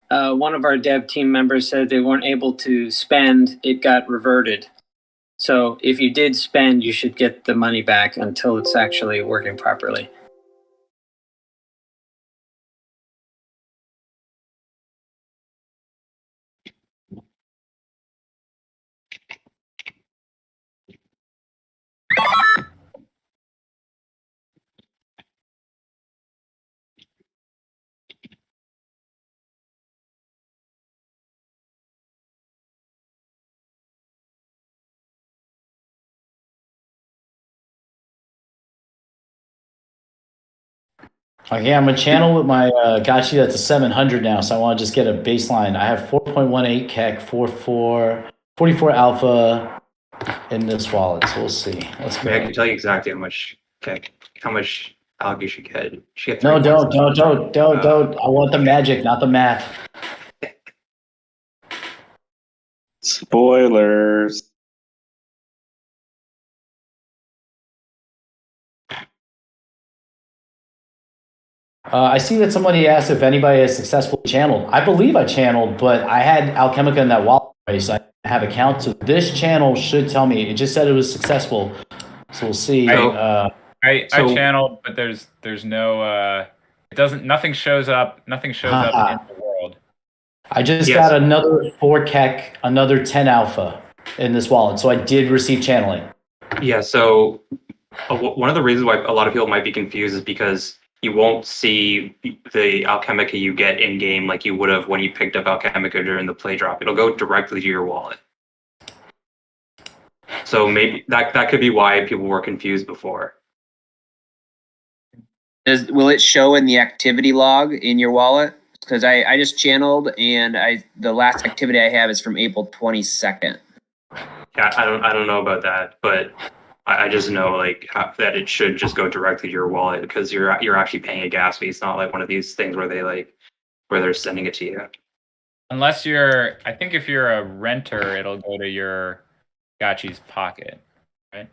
one of our dev team members said they weren't able to spend, it got reverted. So if you did spend, you should get the money back until it's actually working properly. Okay, I'm a channel with my Gotchi that's a 700 now, so I want to just get a baseline. I have 4.18 KEK, 44 alpha in this wallet, so we'll see. Let's go. I can tell you exactly how much Alec, you should get 3 No, points. don't. I want the magic, not the math. Spoilers. I see that somebody asked if anybody has successfully channeled. I believe I channeled, but I had Alchemica in that wallet race. I have a count, so this channel should tell me. It just said it was successful, so we'll see. I channeled, but there's no it doesn't nothing shows up in the world. I just got another 4 kek, another 10 alpha in this wallet, so I did receive channeling. Yeah, so one of the reasons why a lot of people might be confused is because you won't see the Alchemica you get in game like you would have when you picked up Alchemica during the play drop. It'll go directly to your wallet. So maybe that could be why people were confused before. Will it show in the activity log in your wallet? Because I just channeled, and the last activity I have is from April 22nd. Yeah, I don't know about that, but I just know that it should just go directly to your wallet because you're actually paying a gas fee. It's not like one of these things where they're sending it to you. Unless I think if you're a renter, it'll go to your Gotchi's pocket, right?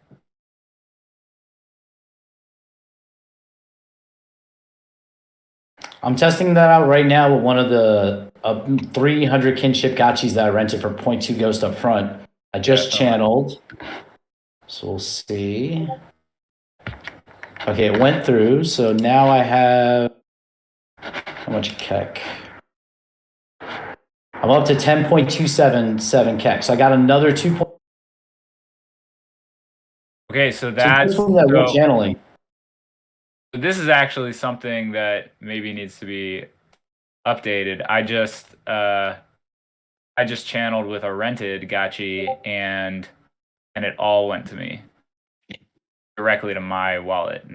I'm testing that out right now with one of the 300 kinship Gotchis that I rented for 0.2 ghost up front. I just channeled. So we'll see. Okay, it went through. So now I have how much kek? I'm up to 10.277 kek. So I got another 2. Okay, so that's that channeling. This is actually something that maybe needs to be updated. I just channeled with a rented Gotchi and it all went to me directly to my wallet.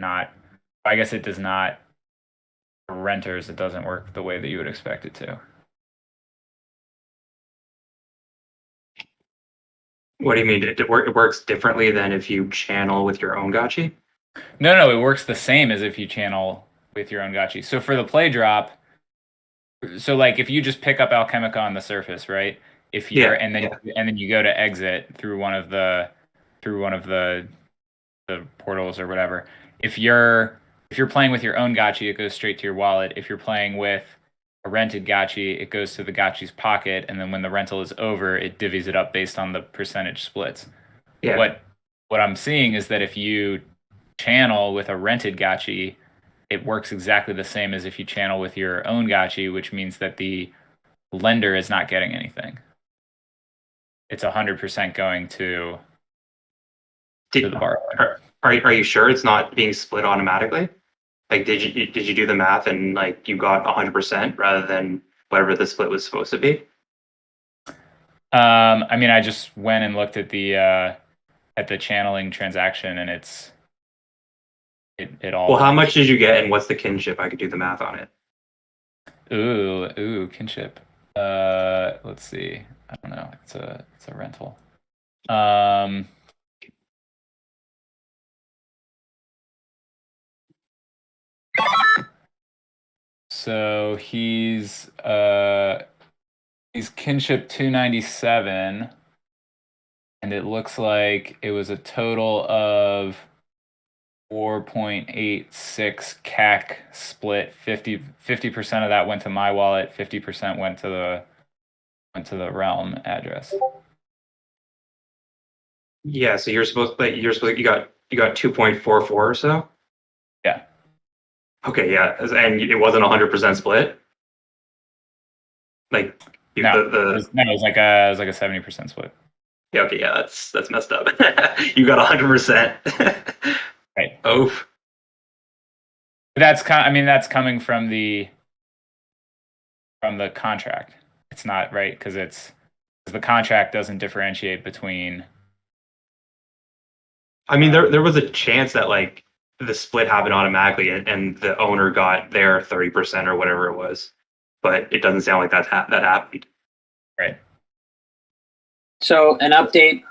I guess it does not. For renters, it doesn't work the way that you would expect it to. What do you mean? It works differently than if you channel with your own Gotchi? No, it works the same as if you channel with your own Gotchi. So for the play drop, if you just pick up Alchemica on the surface, right? And then you go to exit through one of the portals or whatever. If you're playing with your own Gotchi, it goes straight to your wallet. If you're playing with a rented Gotchi, it goes to the Gotchi's pocket, and then when the rental is over, it divvies it up based on the percentage splits. Yeah. What I'm seeing is that if you channel with a rented Gotchi, it works exactly the same as if you channel with your own Gotchi, which means that the lender is not getting anything. It's 100% going to the borrower. Are you sure it's not being split automatically? Did you do the math and you got 100% rather than whatever the split was supposed to be? I just went and looked at the channeling transaction, and it all. Well, how much did you get, and what's the kinship? I could do the math on it. Ooh, kinship. Let's see. I don't know. It's a rental. So he's kinship 297, and it looks like it was a total of 4.86 CAC split. 50% of that went to my wallet. 50% went to the realm address. Yeah, so you got 2.44 or so. Yeah. Okay, yeah, and it wasn't 100% split. It was like a 70% split. Yeah, okay, yeah, that's messed up. You got 100%. Right. Oof. That's coming from the contract. It's not right because the contract doesn't differentiate between. There was a chance that the split happened automatically and the owner got their 30% or whatever it was, but it doesn't sound like that happened. Right. So an update.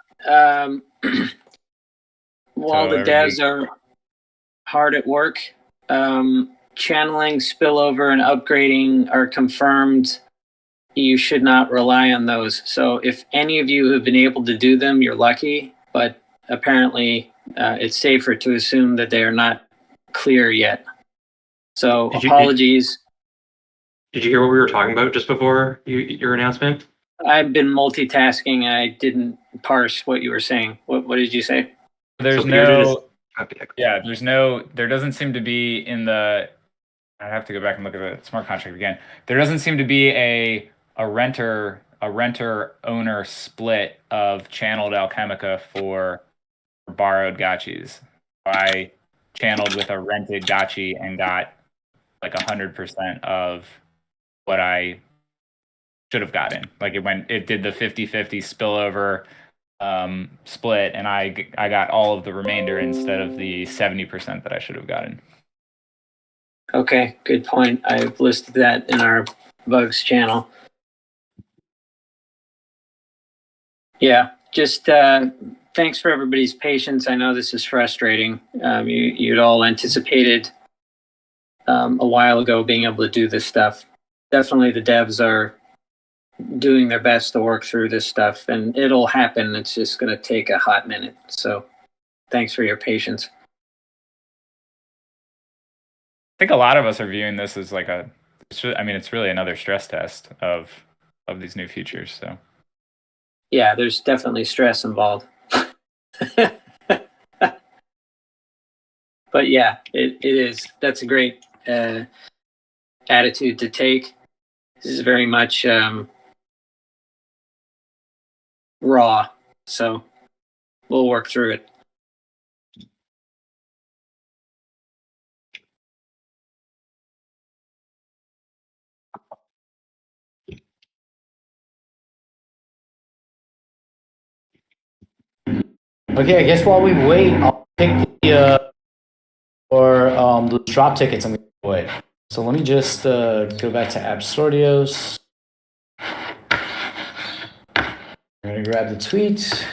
While the devs are hard at work channeling, spillover, and upgrading are confirmed. You should not rely on those. So if any of you have been able to do them, you're lucky. But apparently, it's safer to assume that they are not clear yet. So apologies. Did you hear what we were talking about just before your announcement? I've been multitasking. I didn't parse what you were saying. What did you say? There's So there doesn't seem to be in the, I have to go back and look at the smart contract again. There doesn't seem to be a renter owner split of channeled Alchemica for borrowed gotchis. I channeled with a rented gotchi and got like 100% of what I should have gotten. Like it did the 50-50 spillover split, and I got all of the remainder instead of the 70% that I should have gotten. Okay, good point. I've listed that in our bugs channel. Yeah, just thanks for everybody's patience. I know this is frustrating. You'd all anticipated a while ago being able to do this stuff. Definitely the devs are doing their best to work through this stuff, and it'll happen. It's just going to take a hot minute. So thanks for your patience. I think a lot of us are viewing this as like it's really another stress test of these new features. So yeah, there's definitely stress involved. But yeah, it is. That's a great attitude to take. This is very much raw, so we'll work through it. Okay, I guess while we wait, I'll pick the drop tickets I'm going to give away. So let me just go back to Absordios. I'm going to grab the tweet,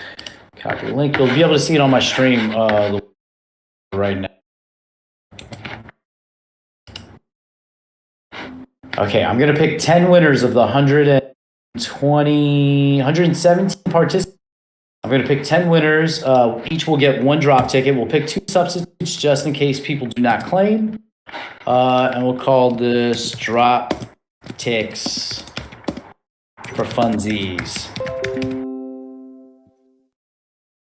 copy the link. You'll be able to see it on my stream right now. Okay, I'm going to pick 10 winners of the 117 participants. I'm going to pick 10 winners. Each will get one drop ticket. We'll pick 2 substitutes just in case people do not claim. And we'll call this drop ticks for funsies.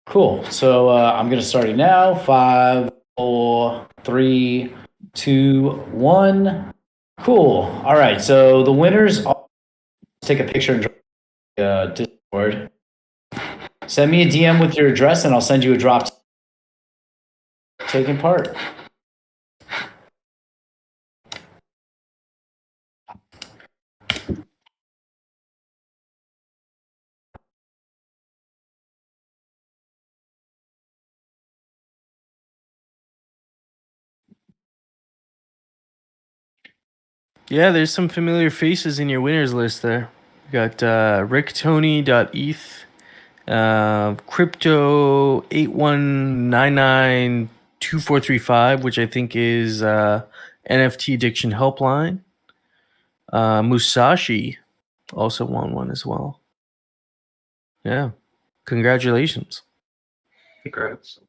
Cool. So I'm going to start it now. 5, 4, 3, 2, 1. Cool. All right. So the winners, I'll take a picture and drop Discord. Send me a DM with your address and I'll send you a drop taking part. Yeah, there's some familiar faces in your winners list there. You got ricktony.eth, crypto 81992435, which I think is NFT addiction helpline. Musashi also won one as well. Yeah, congratulations. Congrats.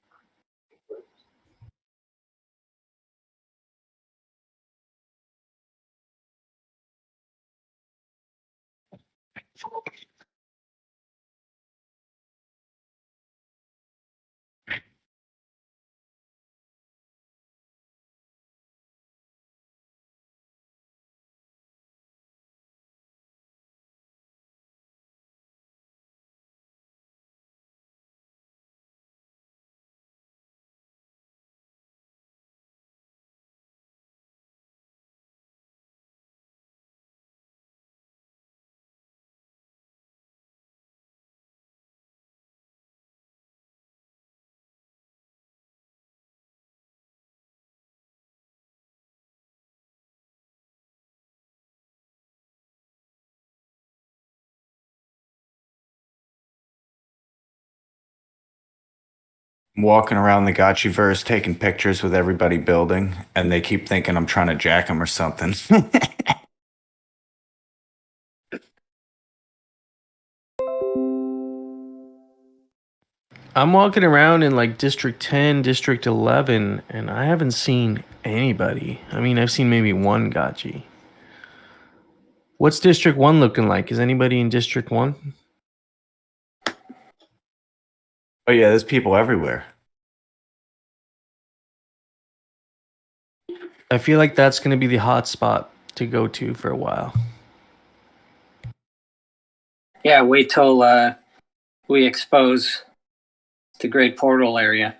I'm walking around the Gotchiverse taking pictures with everybody building, and they keep thinking I'm trying to jack them or something. I'm walking around in like District 10, District 11, and I haven't seen anybody. I mean, I've seen maybe one Gotchi. What's District 1 looking like? Is anybody in District 1? Oh yeah, there's people everywhere. I feel like that's going to be the hot spot to go to for a while. Yeah, wait till we expose the Great Portal area.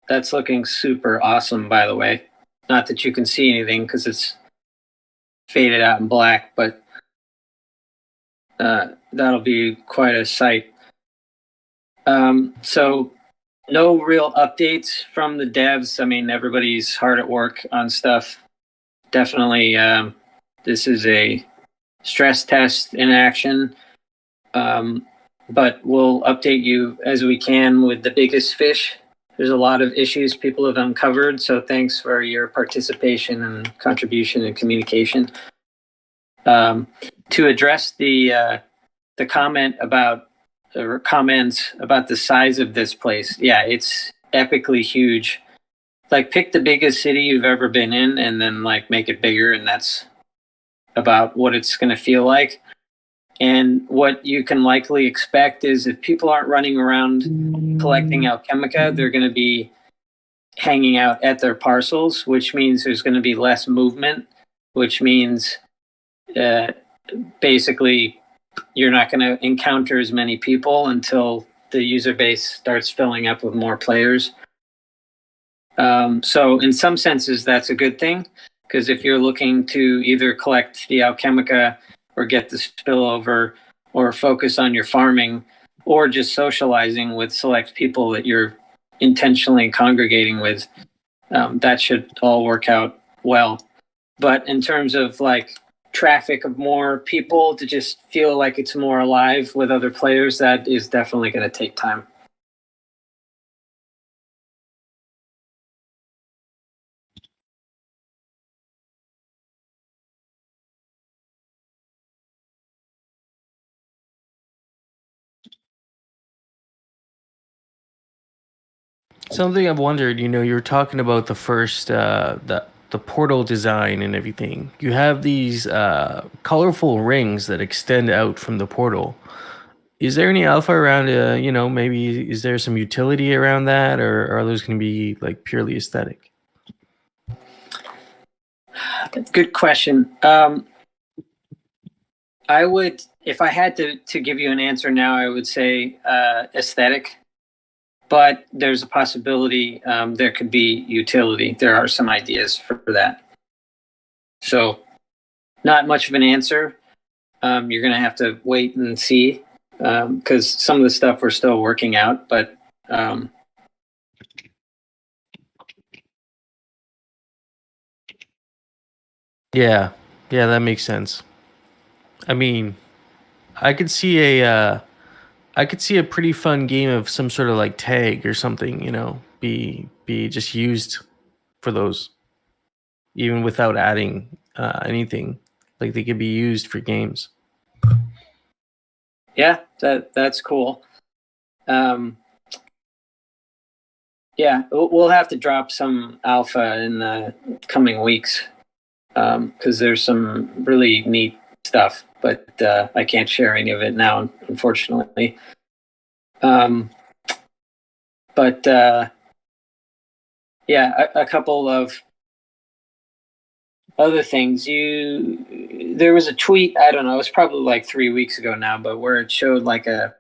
That's looking super awesome, by the way. Not that you can see anything because it's faded out in black, but that'll be quite a sight. So no real updates from the devs. I mean, everybody's hard at work on stuff. Definitely, this is a stress test in action. But we'll update you as we can with the biggest fish. There's a lot of issues people have uncovered, so thanks for your participation and contribution and communication. To address the comment about or comments about the size of this place, yeah, it's epically huge. Like, pick the biggest city you've ever been in, and then like make it bigger, and that's about what it's going to feel like. And what you can likely expect is if people aren't running around collecting Alchemica, they're going to be hanging out at their parcels, which means there's going to be less movement, which means basically you're not going to encounter as many people until the user base starts filling up with more players. So in some senses, that's a good thing, because if you're looking to either collect the Alchemica or get the spillover, or focus on your farming, or just socializing with select people that you're intentionally congregating with, that should all work out well. But in terms of like traffic of more people to just feel like it's more alive with other players, that is definitely going to take time. Something I've wondered, you know, you were talking about the first, the portal design and everything. You have these colorful rings that extend out from the portal. Is there any alpha around, you know, maybe is there some utility around that, or are those going to be like purely aesthetic? Good question. I would, if I had to give you an answer now, I would say aesthetic. But there's a possibility there could be utility. There are some ideas for that. So not much of an answer. You're going to have to wait and see, because some of the stuff we're still working out. But Yeah, that makes sense. I mean, I could see a pretty fun game of some sort of like tag or something, you know, be just used for those, even without adding anything. Like they could be used for games. yeah, that's cool. Yeah, we'll have to drop some alpha in the coming weeks, because there's some really neat stuff, but I can't share any of it now, unfortunately. But yeah, a couple of other things. There was a tweet, I don't know, it was probably like 3 weeks ago now, but where it showed like a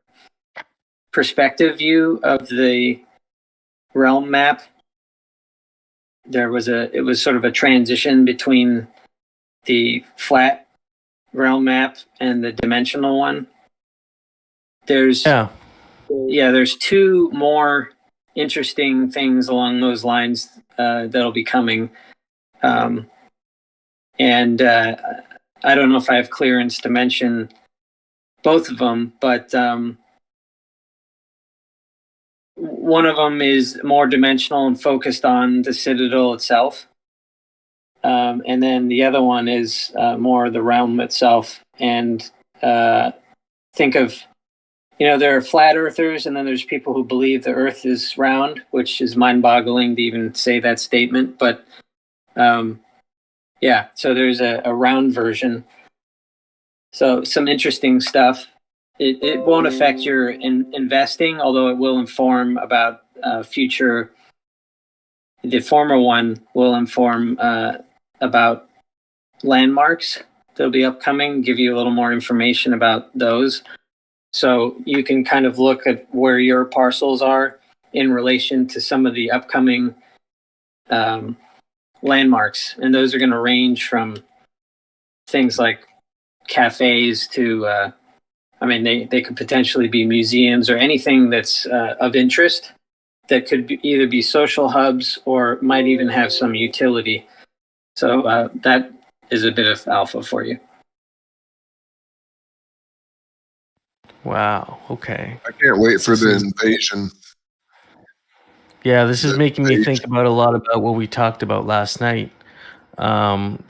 perspective view of the realm map. It was sort of a transition between the flat realm map and the dimensional one. There's two more interesting things along those lines that'll be coming. And I don't know if I have clearance to mention both of them, but one of them is more dimensional and focused on the citadel itself. And then the other one is more the realm itself. And think of, there are flat earthers, and then there's people who believe the earth is round, which is mind-boggling to even say that statement. But yeah, so there's a round version. So some interesting stuff. It won't affect your investing, although it will inform about future. The former one will inform about landmarks that'll be upcoming, give you a little more information about those. So you can kind of look at where your parcels are in relation to some of the upcoming landmarks. And those are going to range from things like cafes to, they could potentially be museums or anything that's of interest that could either be social hubs or might even have some utility. So that is a bit of alpha for you. Wow. Okay. I can't wait for the invasion. Yeah, this is making me think about a lot about what we talked about last night.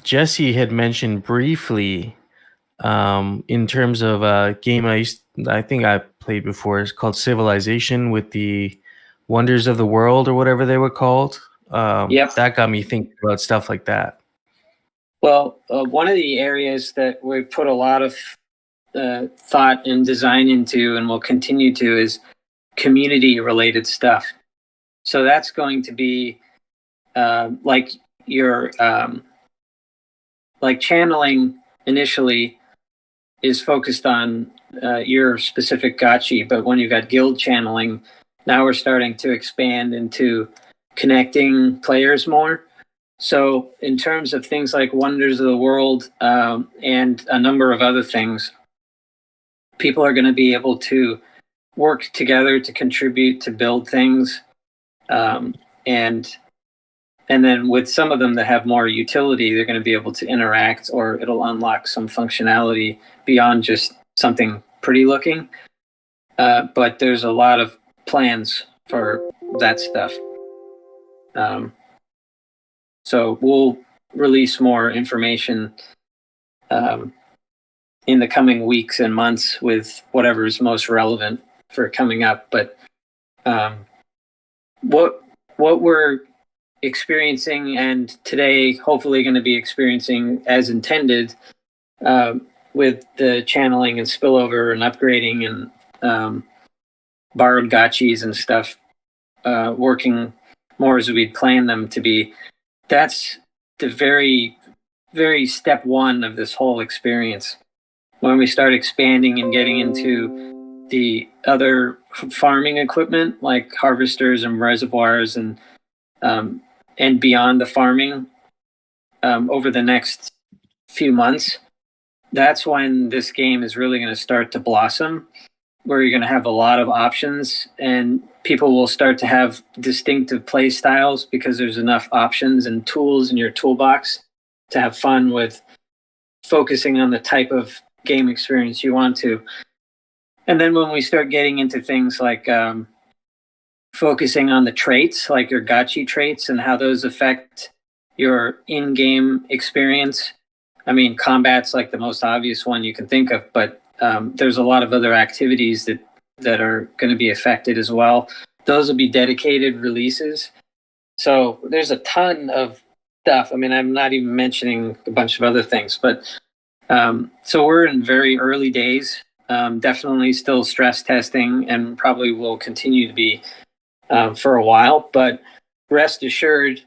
Jesse had mentioned briefly in terms of a game I think I played before. It's called Civilization with the Wonders of the World or whatever they were called. Yep. That got me thinking about stuff like that. Well, one of the areas that we put a lot of thought and design into and will continue to is community-related stuff. So that's going to be like your like channeling initially is focused on your specific gotchi, but when you've got guild channeling, now we're starting to expand into connecting players more. So in terms of things like Wonders of the World and a number of other things, people are going to be able to work together to contribute to build things. And then with some of them that have more utility, they're going to be able to interact, or it'll unlock some functionality beyond just something pretty looking. But there's a lot of plans for that stuff. So we'll release more information in the coming weeks and months with whatever is most relevant for coming up. But what we're experiencing, and today hopefully going to be experiencing as intended, with the channeling and spillover and upgrading and borrowed gotchis and stuff working more as we'd planned them to be. That's the very, very step one of this whole experience. When we start expanding and getting into the other farming equipment like harvesters and reservoirs and beyond the farming over the next few months, that's when this game is really going to start to blossom, where you're going to have a lot of options and people will start to have distinctive play styles because there's enough options and tools in your toolbox to have fun with focusing on the type of game experience you want to. And then when we start getting into things like focusing on the traits, like your gotchi traits and how those affect your in-game experience. I mean, combat's like the most obvious one you can think of, but there's a lot of other activities that are going to be affected as well. Those will be dedicated releases. So there's a ton of stuff. I mean, I'm not even mentioning a bunch of other things, but so we're in very early days, definitely still stress testing and probably will continue to be for a while, but rest assured,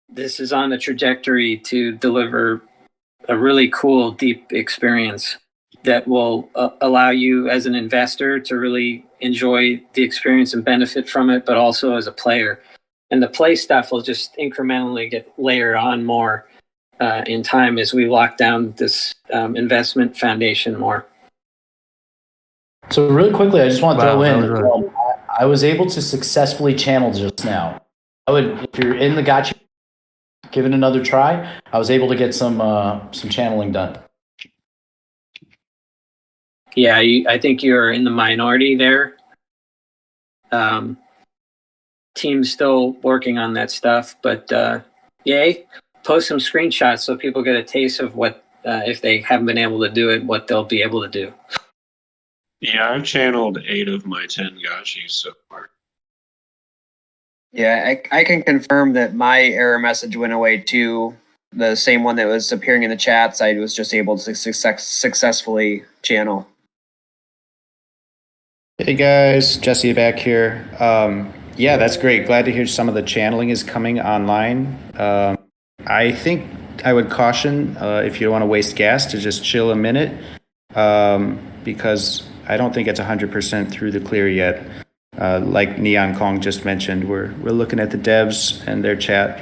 this is on a trajectory to deliver a really cool, deep experience that will allow you as an investor to really enjoy the experience and benefit from it, but also as a player. And the play stuff will just incrementally get layered on more in time as we lock down this investment foundation more. So really quickly, I just want to throw in, I was able to successfully channel just now. If you're in the Gotchi, give it another try. I was able to get some channeling done. Yeah, I think you're in the minority there. team's still working on that stuff, but yay, post some screenshots so people get a taste of what, if they haven't been able to do it, what they'll be able to do. Yeah, I've channeled 8 of my 10 gotchis so far. Yeah, I can confirm that my error message went away too. The same one that was appearing in the chats, I was just able to successfully channel. Hey guys, Jesse back here. Yeah, that's great. Glad to hear some of the channeling is coming online. I think I would caution, if you don't want to waste gas, to just chill a minute, because I don't think it's 100% through the clear yet. Like Neon Kong just mentioned, we're looking at the devs and their chat.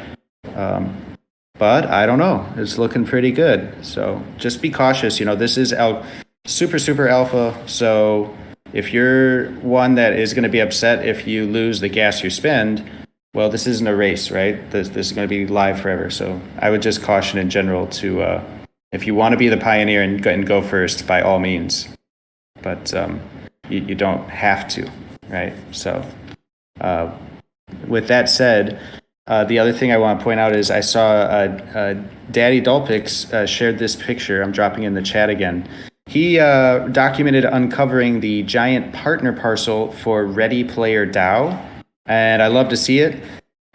But I don't know. It's looking pretty good. So just be cautious. This is super alpha. So if you're one that is going to be upset if you lose the gas you spend, well, this isn't a race, right? This is going to be live forever. So I would just caution in general to, if you want to be the pioneer and go first, by all means. But you don't have to, right? So with that said, the other thing I want to point out is I saw Daddy Dulpix shared this picture. I'm dropping in the chat again. He documented uncovering the giant partner parcel for Ready Player DAO, and I love to see it.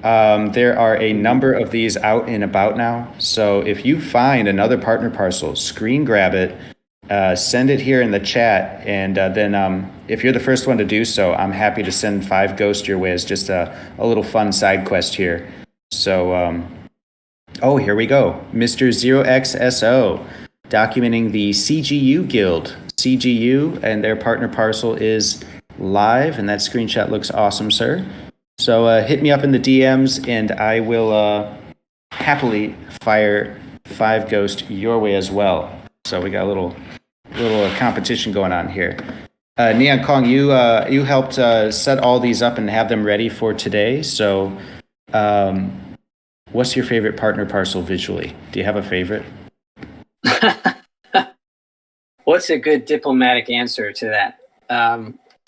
There are a number of these out and about now. So if you find another partner parcel, screen grab it, send it here in the chat, and then if you're the first one to do so, I'm happy to send 5 ghosts your way as just a little fun side quest here. So, oh, here we go. Mr. 0xSO documenting the CGU guild. CGU and their partner parcel is live, and that screenshot looks awesome, sir. So hit me up in the DMs, and I will happily fire 5 ghosts your way as well. So we got a little competition going on here. Neon Kong, you helped set all these up and have them ready for today. So what's your favorite partner parcel visually? Do you have a favorite? What's a good diplomatic answer to that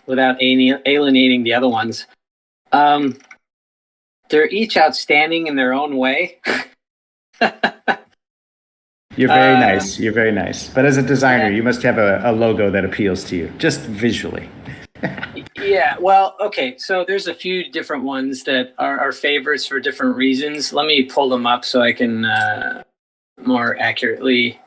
without alienating the other ones? They're each outstanding in their own way. You're very nice. You're very nice. But as a designer, you must have a logo that appeals to you, just visually. Yeah, well, okay. So there's a few different ones that are favorites for different reasons. Let me pull them up so I can more accurately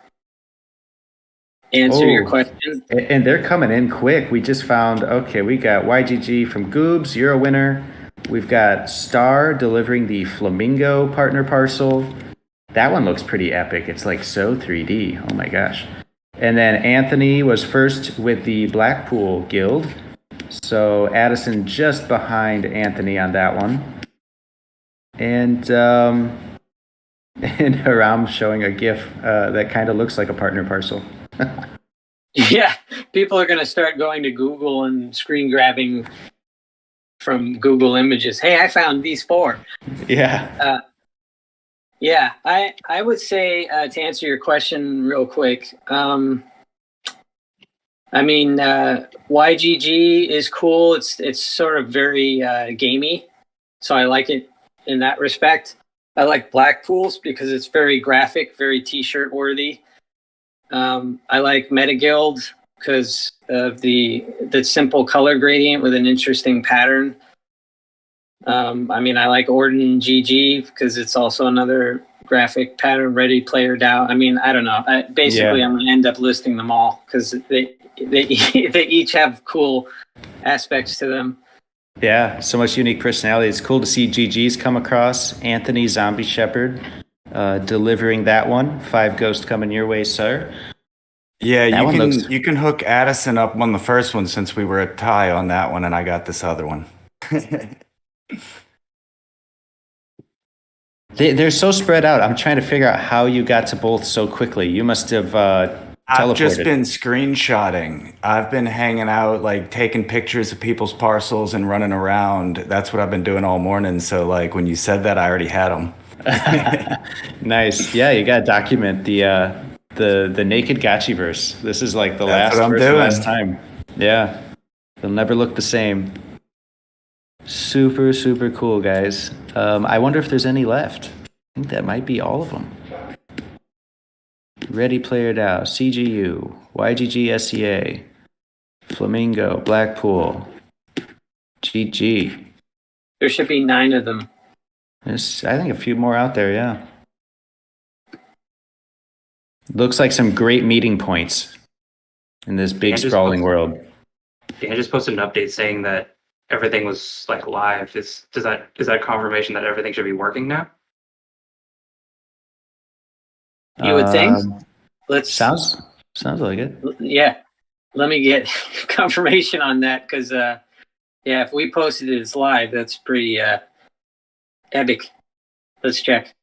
answer your question. And they're coming in quick. We just found, we got YGG from Goobs, you're a winner. We've got Star delivering the Flamingo partner parcel. That one looks pretty epic. It's like so 3D. Oh my gosh. And then Anthony was first with the Blackpool Guild. So Addison just behind Anthony on that one. And Haram showing a GIF that kind of looks like a partner parcel. Yeah, people are going to start going to Google and screen grabbing from Google Images. Hey, I found these 4. Yeah. Yeah, I would say to answer your question real quick, YGG is cool. It's sort of very gamey, so I like it in that respect. I like Blackpool's because it's very graphic, very T-shirt worthy. I like Metaguild because of the simple color gradient with an interesting pattern. I like Orden GG because it's also another graphic pattern Ready Player DAO. I don't know. I'm going to end up listing them all because they each have cool aspects to them. Yeah, so much unique personality. It's cool to see GG's come across. Anthony Zombie Shepherd delivering that one. 5 ghosts coming your way, sir. Yeah, you can hook Addison up on the first one since we were at tie on that one, and I got this other one. They're so spread out. I'm trying to figure out how you got to both so quickly. You must have teleported. I've just been screenshotting. I've been hanging out, like taking pictures of people's parcels and running around. That's what I've been doing all morning. So like when you said that, I already had them. Nice. Yeah, you got to document the naked Gotchiverse. This is like the last time. Yeah, they'll never look the same. Super, super cool, guys. I wonder if there's any left. I think that might be all of them. Ready Player DAO, CGU, YGG SEA, Flamingo, Blackpool, GG. There should be 9 of them. There's, I think, a few more out there, yeah. Looks like some great meeting points in this big sprawling world. Yeah, I just posted an update saying that everything was like live. Is that confirmation that everything should be working now? You would think. Sounds like it. Yeah. Let me get confirmation on that because, yeah, if we posted it as live, that's pretty epic. Let's check.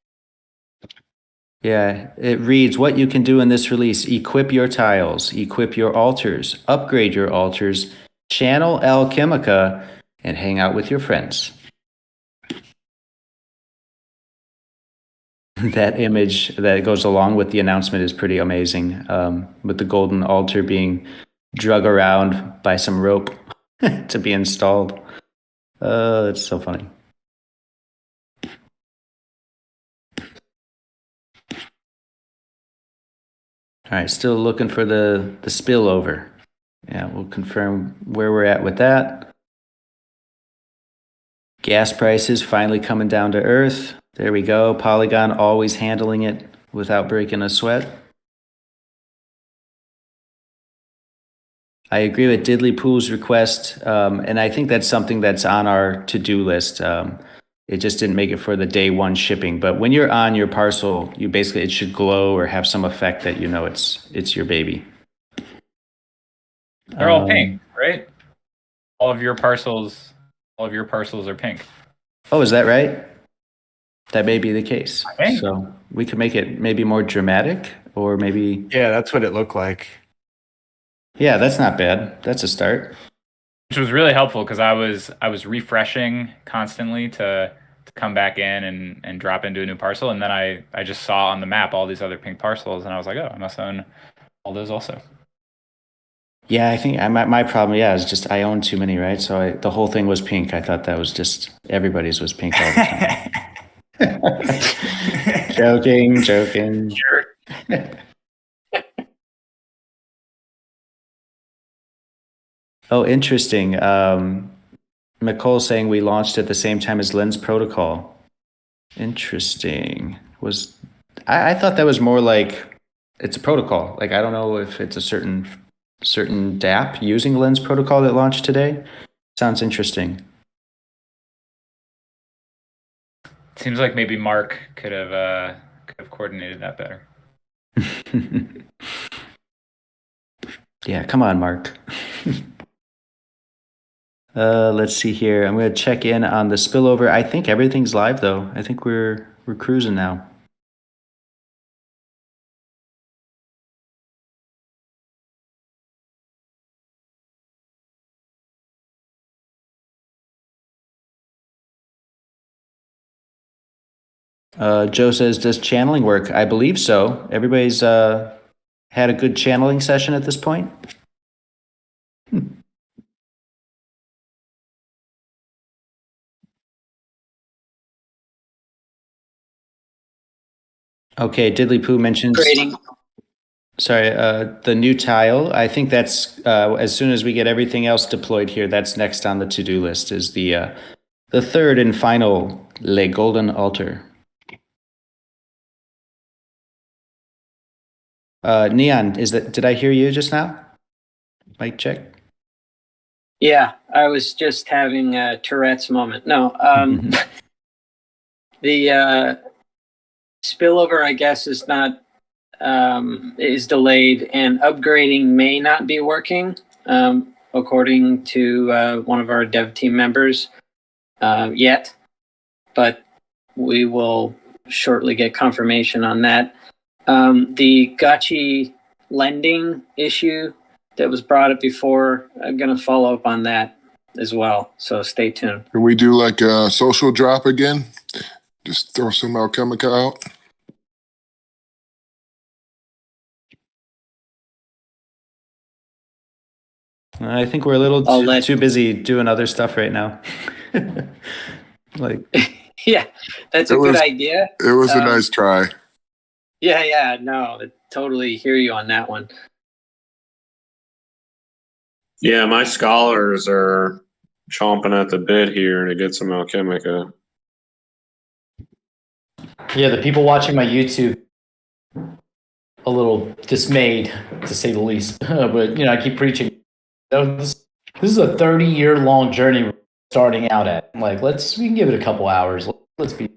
Yeah, it reads what you can do in this release: equip your tiles, equip your altars, upgrade your altars, channel Alchemica, and hang out with your friends. That image that goes along with the announcement is pretty amazing, with the golden altar being drug around by some rope to be installed. It's so funny. All right, still looking for the spillover. Yeah, we'll confirm where we're at with that. Gas prices finally coming down to earth. There we go. Polygon always handling it without breaking a sweat. I agree with Diddley Pool's request, and I think that's something that's on our to-do list. It just didn't make it for the day one shipping. But when you're on your parcel, you basically, it should glow or have some effect that you know it's your baby. They're all pink, right? All of your parcels are pink. Oh, is that right? That may be the case. I think. So we could make it maybe more dramatic, or maybe. Yeah, that's what it looked like. Yeah, that's not bad. That's a start. Which was really helpful because I was refreshing constantly to come back in and drop into a new parcel, and then I just saw on the map all these other pink parcels, and I was like, oh, I must own all those also. Yeah, I think my problem, is just I own too many, right? So the whole thing was pink. I thought that was just everybody's was pink all the time. Joking. Sure. Oh, interesting. McCole saying we launched at the same time as Lens Protocol. Interesting. I thought that was more like it's a protocol. Like I don't know if it's a certain dApp using Lens Protocol that launched today. Sounds interesting. Seems like maybe Mark could have coordinated that better. Yeah, come on, Mark. Let's see here. I'm going to check in on the spillover. I think everything's live, though. I think we're cruising now. Joe says, does channeling work? I believe so. Everybody's had a good channeling session at this point. Okay, Diddley Poo mentions Grading. Sorry, the new tile. I think that's as soon as we get everything else deployed here, that's next on the to-do list. Is the third and final Le Golden Altar. Neon, did I hear you just now? Mic check. Yeah, I was just having a Tourette's moment. No, the spillover, I guess, is delayed, and upgrading may not be working, according to one of our dev team members yet. But we will shortly get confirmation on that. The Gotchi lending issue that was brought up before, I'm going to follow up on that as well. So stay tuned. Can we do like a social drop again? Just throw some Alchemica out. I think we're a little too busy doing other stuff right now. Like, Yeah, that's a It good was- idea. It was a nice try. Yeah, no, I totally hear you on that one. Yeah, my scholars are chomping at the bit here to get some Alchemica. Yeah, the people watching my YouTube a little dismayed, to say the least. But I keep preaching. This is a 30-year-long journey we're starting out at. Like, we can give it a couple hours. Let's be.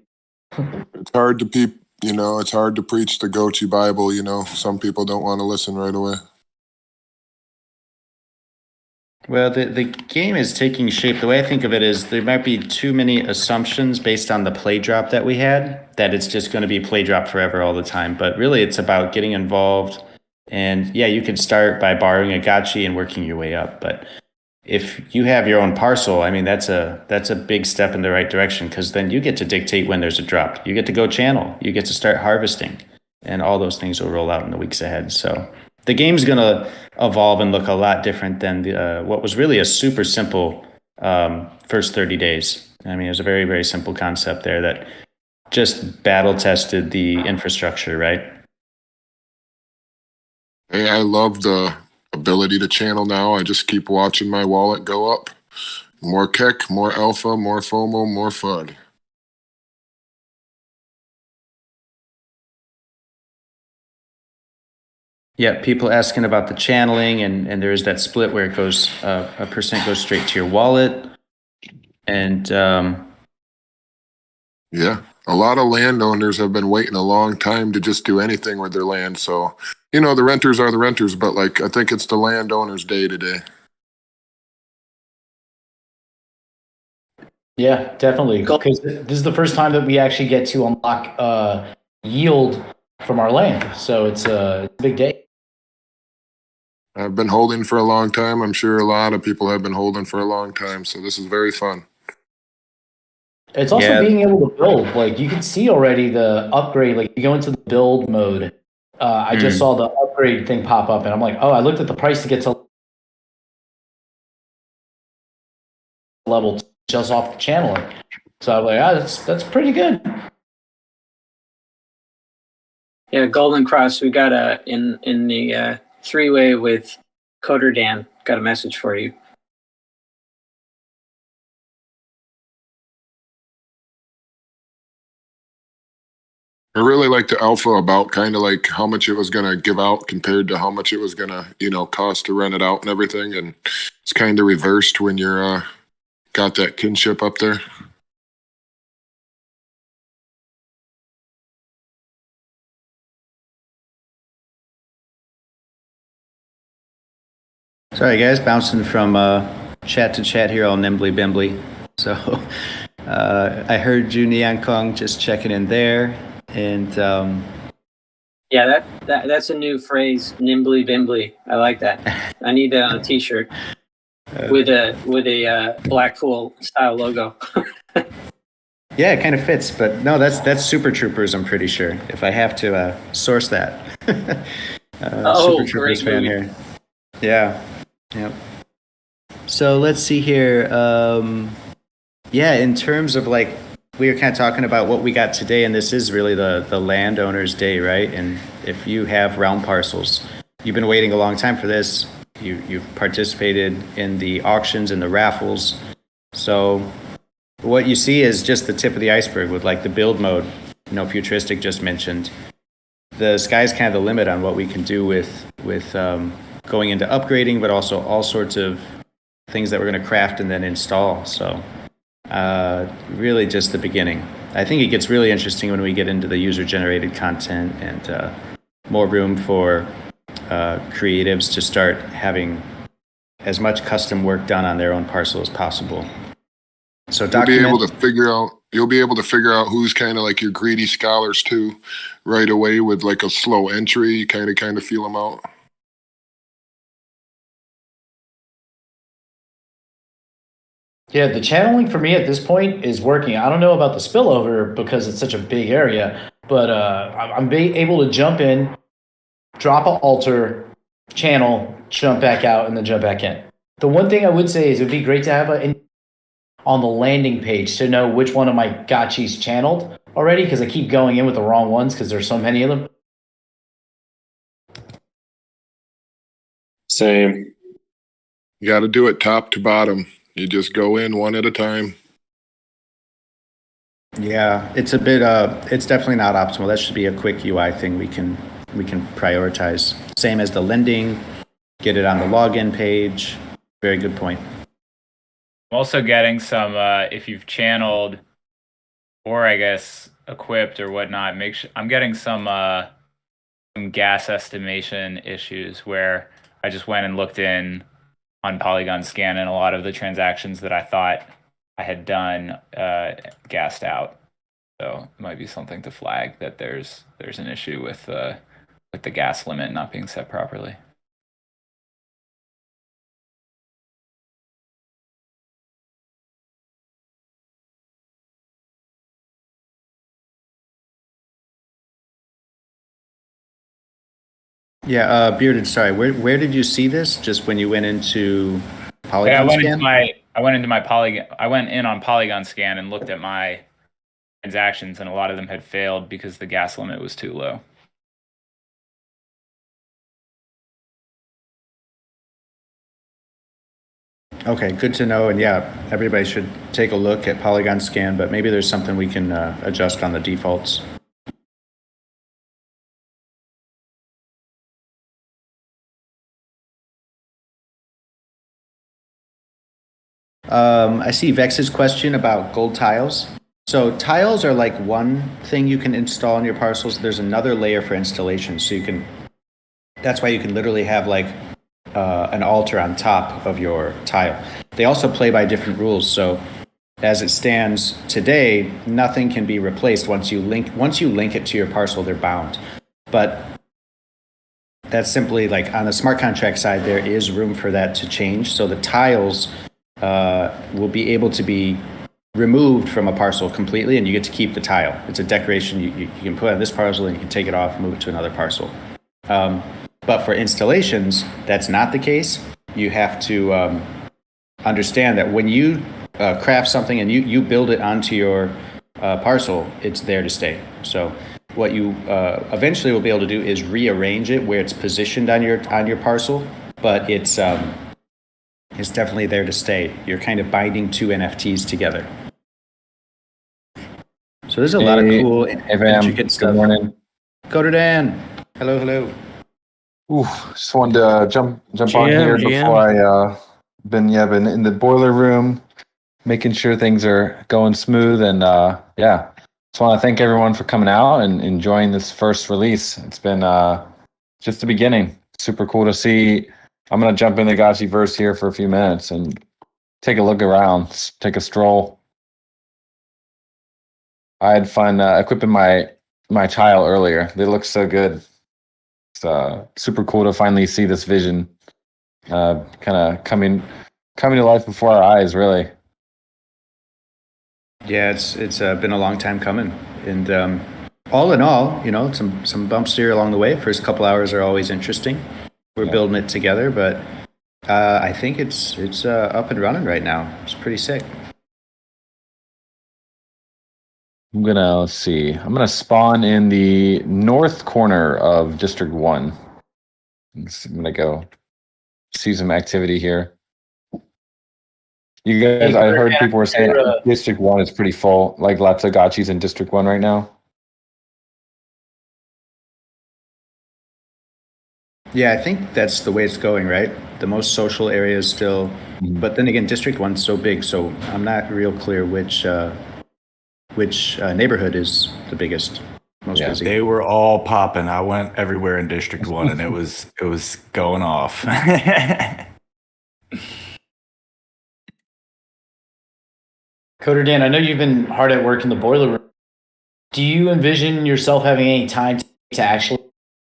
It's hard to it's hard to preach the Gotchi Bible. Some people don't want to listen right away. well, the game is taking shape. The way I think of it is there might be too many assumptions based on the play drop that we had, that it's just going to be play drop forever all the time. But really, it's about getting involved. And yeah, you can start by borrowing a gotchi and working your way up. But if you have your own parcel, I mean, that's a big step in the right direction, because then you get to dictate when there's a drop. You get to go channel. You get to start harvesting. And all those things will roll out in the weeks ahead. So the game's going to evolve and look a lot different than what was really a super simple first 30 days. I mean, it was a very, very simple concept there that just battle tested the infrastructure, right? Hey, I love the ability to channel now. I just keep watching my wallet go up. More Keck, more Alpha, more FOMO, more FUD. Yeah, people asking about the channeling, and there's that split where it goes, a percent goes straight to your wallet. And Yeah, a lot of landowners have been waiting a long time to just do anything with their land. So, the renters are the renters, but I think it's the landowners' day today. Yeah, definitely. Because this is the first time that we actually get to unlock yield from our land. So it's a big day. I've been holding for a long time. I'm sure a lot of people have been holding for a long time. So this is very fun. It's also being able to build. Like, you can see already the upgrade. Like, you go into the build mode. I just saw the upgrade thing pop up, and I'm like, oh, I looked at the price to get to level 2 just off the channeling. So I'm like, that's pretty good. Yeah, Golden Cross, we got in the three-way with Coder Dan, got a message for you. I really like the alpha about kind of like how much it was going to give out compared to how much it was going to, cost to rent it out and everything. And it's kind of reversed when you're got that kinship up there. Sorry, guys, bouncing from chat to chat here all nimbly bimbly. So I heard you, Neon Kong, just checking in there. And yeah, that's a new phrase, nimbly bimbly. I like that. I need that on a t-shirt with a Blackpool style logo. yeah, it kind of fits, but no, that's Super Troopers, I'm pretty sure, if I have to source that. Super Troopers fan here. Yeah. Yep. So let's see here. Yeah, in terms of like, we were kind of talking about what we got today, and this is really the landowner's day, right? And if you have round parcels, you've been waiting a long time for this. You've participated in the auctions and the raffles. So what you see is just the tip of the iceberg with like the build mode, Futuristic just mentioned. The sky's kind of the limit on what we can do with going into upgrading, but also all sorts of things that we're going to craft and then install. So really just the beginning. I think it gets really interesting when we get into the user-generated content and more room for creatives to start having as much custom work done on their own parcel as possible. So you'll be able to figure out who's kind of like your greedy scholars too, right away with like a slow entry. Kind of feel them out. Yeah, the channeling for me at this point is working. I don't know about the spillover because it's such a big area, but I'm able to jump in, drop an altar, channel, jump back out, and then jump back in. The one thing I would say is it would be great to have on the landing page to know which one of my gotchis channeled already, because I keep going in with the wrong ones because there's so many of them. Same. You got to do it top to bottom. You just go in one at a time. Yeah, it's a bit. It's definitely not optimal. That should be a quick UI thing we can prioritize. Same as the lending. Get it on the login page. Very good point. I'm also getting some, if you've channeled or I guess equipped or whatnot, I'm getting some gas estimation issues where I just went and looked in on Polygon Scan, and a lot of the transactions that I thought I had done gassed out. So it might be something to flag that there's an issue with the gas limit not being set properly. Yeah, Bearded, sorry, where did you see this? Just when you went into Polygon Scan? I went in on Polygon Scan and looked at my transactions, and a lot of them had failed because the gas limit was too low. Okay, good to know. And yeah, everybody should take a look at Polygon Scan, but maybe there's something we can adjust on the defaults. I see Vex's question about gold tiles. So tiles are like one thing you can install in your parcels. There's another layer for installation. So that's why you can literally have like an altar on top of your tile. They also play by different rules. So as it stands today, nothing can be replaced once you link it to your parcel, they're bound. But that's simply like on the smart contract side, there is room for that to change. So the tiles will be able to be removed from a parcel completely, and you get to keep the tile. It's a decoration you can put on this parcel, and you can take it off, move it to another parcel. But for installations, that's not the case. You have to understand that when you craft something and you build it onto your parcel, it's there to stay. So what you eventually will be able to do is rearrange it where it's positioned on your parcel, but it's definitely there to stay. You're kind of binding two NFTs together. So there's a lot of cool intricate stuff. Good morning. Coder Dan. Hello. Ooh, just wanted to jump on here before I been in the boiler room, making sure things are going smooth, and just want to thank everyone for coming out and enjoying this first release. It's been just the beginning. Super cool to see. I'm gonna jump in the Gotchiverse here for a few minutes and take a look around, take a stroll. I had fun equipping my tile earlier. They look so good. It's super cool to finally see this vision kind of coming to life before our eyes, really. Yeah, it's been a long time coming, and all in all, some bumps here along the way. First couple hours are always interesting. We're building it together, but I think it's up and running right now. It's pretty sick. I'm gonna spawn in the north corner of District 1. I'm gonna go see some activity here. You guys, I heard people were saying District 1 is pretty full, like lots of gotchis in District 1 right now. Yeah, I think that's the way it's going, right? The most social areas still, but then again, District 1's so big, so I'm not real clear which neighborhood is the biggest, most busy. They were all popping. I went everywhere in District 1, and it was going off. Coder Dan, I know you've been hard at work in the boiler room. Do you envision yourself having any time to actually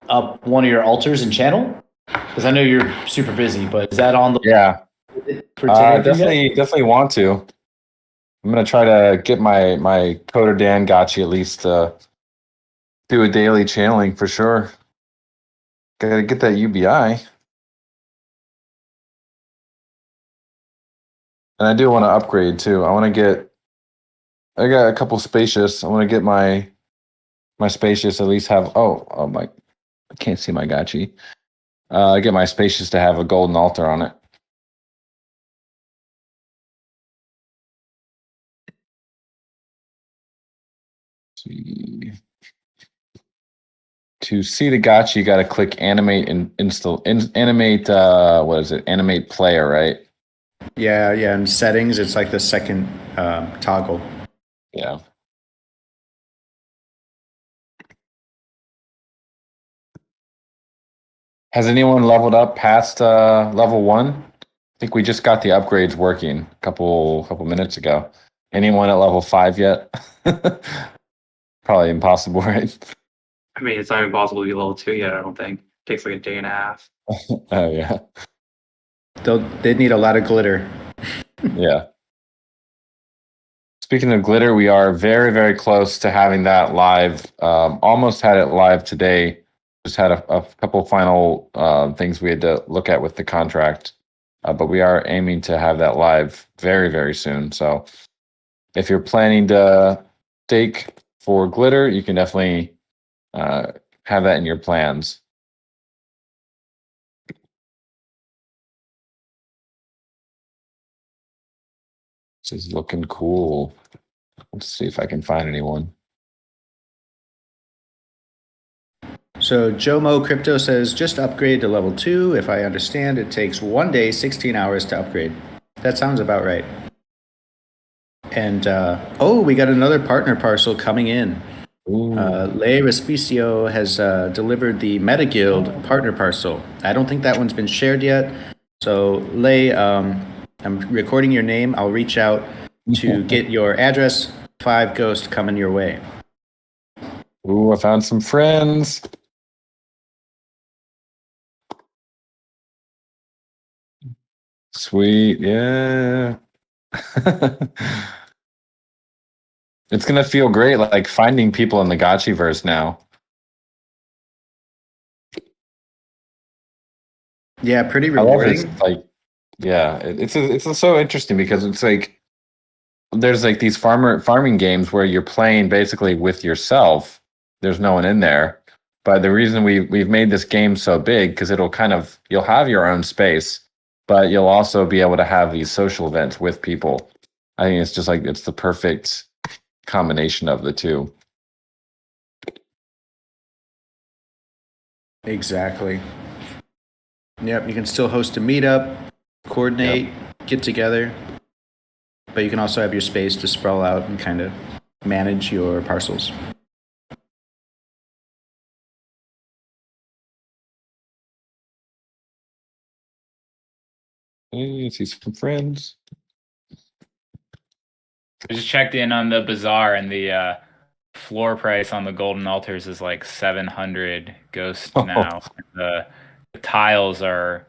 up one of your altars and channel? Because I know you're super busy, but is that on the definitely want to. I'm gonna try to get my Coder Dan Gotchi at least do a daily channeling for sure. Gotta get that UBI. And I do want to upgrade too. I got a couple spacious. I want to get my spacious at least have. Oh my! I can't see my Gotchi. Get my spacious to have a golden altar on it. See. To see the Gotchi, you got to click animate and animate. What is it? Animate player, right? Yeah. In settings, it's like the second toggle. Yeah. Has anyone leveled up past level 1? I think we just got the upgrades working a couple minutes ago. Anyone at level 5 yet? Probably impossible, right? I mean, it's not impossible to be level 2 yet. I don't think it takes like a day and a half. Oh yeah. They'd need a lot of glitter. Yeah. Speaking of glitter, we are very, very close to having that live. Almost had it live today. Just had a couple final things we had to look at with the contract. But we are aiming to have that live very, very soon. So if you're planning to stake for glitter, you can definitely have that in your plans. This is looking cool. Let's see if I can find anyone. So Jomo Crypto says, just upgrade to level 2. If I understand, it takes 1 day, 16 hours to upgrade. That sounds about right. And, we got another partner parcel coming in. Lay Respicio has delivered the Meta Guild partner parcel. I don't think that one's been shared yet. So Lay, I'm recording your name. I'll reach out to get your address. 5 Ghost coming your way. Ooh, I found some friends. Sweet, yeah. It's gonna feel great, like finding people in the Gotchiverse now. Yeah, pretty rewarding. It's so interesting because it's like there's like these farming games where you're playing basically with yourself. There's no one in there. But the reason we've made this game so big because you'll have your own space, but you'll also be able to have these social events with people. I think it's just like it's the perfect combination of the two. Exactly. Yep, you can still host a meetup, coordinate, get together, but you can also have your space to sprawl out and kind of manage your parcels. Hey, see some friends. I just checked in on the bazaar, and the floor price on the golden altars is like 700 ghost now. The tiles are,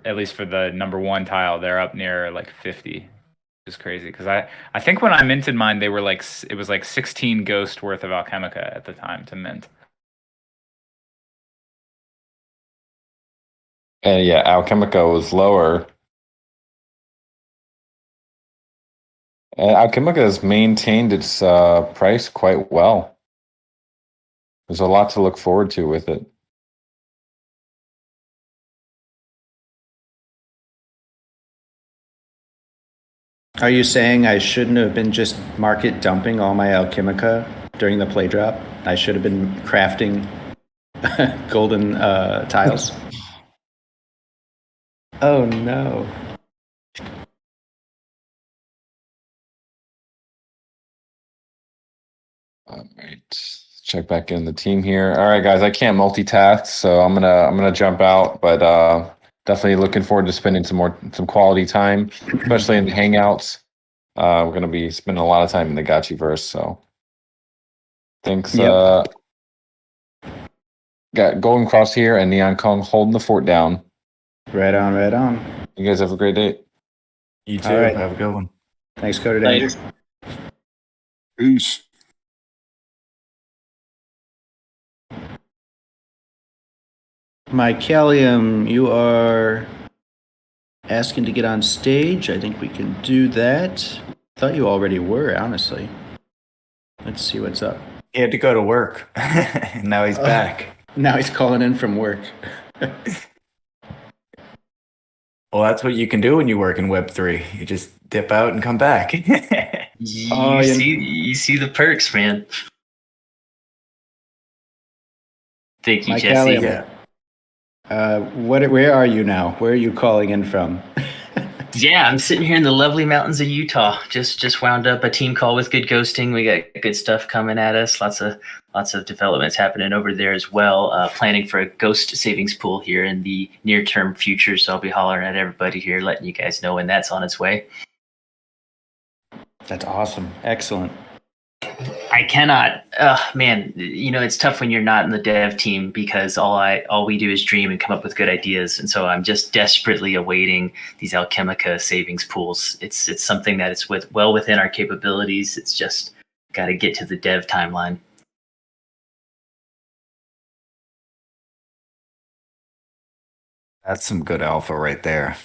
at least for the number 1 tile, they're up near like 50. Which is crazy because I think when I minted mine, it was like 16 ghost worth of Alchemica at the time to mint. And yeah, Alchemica was lower. And Alchemica has maintained its price quite well. There's a lot to look forward to with it. Are you saying I shouldn't have been just market dumping all my Alchemica during the play drop? I should have been crafting golden tiles? Oh no. All right. Check back in the team here. All right, guys, I can't multitask, so I'm gonna jump out, but definitely looking forward to spending some quality time, especially in the hangouts. We're gonna be spending a lot of time in the Gotchiverse, so thanks. Yep. Got Golden Cross here and Neon Kong holding the fort down. Right on, right on. You guys have a great day. You too. All right. Have a good one. Thanks, Coder. Later. Peace. Mycelium, you are asking to get on stage. I think we can do that. Thought you already were, honestly. Let's see what's up. He had to go to work. Now he's back. Now he's calling in from work. Well, that's what you can do when you work in Web3. You just dip out and come back. You see the perks, man. Thank you, Mike Jesse. Allen, where are you now? Where are you calling in from? Yeah, I'm sitting here in the lovely mountains of Utah. Just wound up a team call with Good Ghosting. We got good stuff coming at us. Lots of developments happening over there as well. Planning for a ghost savings pool here in the near term future. So I'll be hollering at everybody here, letting you guys know when that's on its way. That's awesome. Excellent. I cannot, man. You know, it's tough when you're not in the dev team because all we do is dream and come up with good ideas. And so I'm just desperately awaiting these Alchemica savings pools. It's something that is well within our capabilities. It's just got to get to the dev timeline. That's some good alpha right there.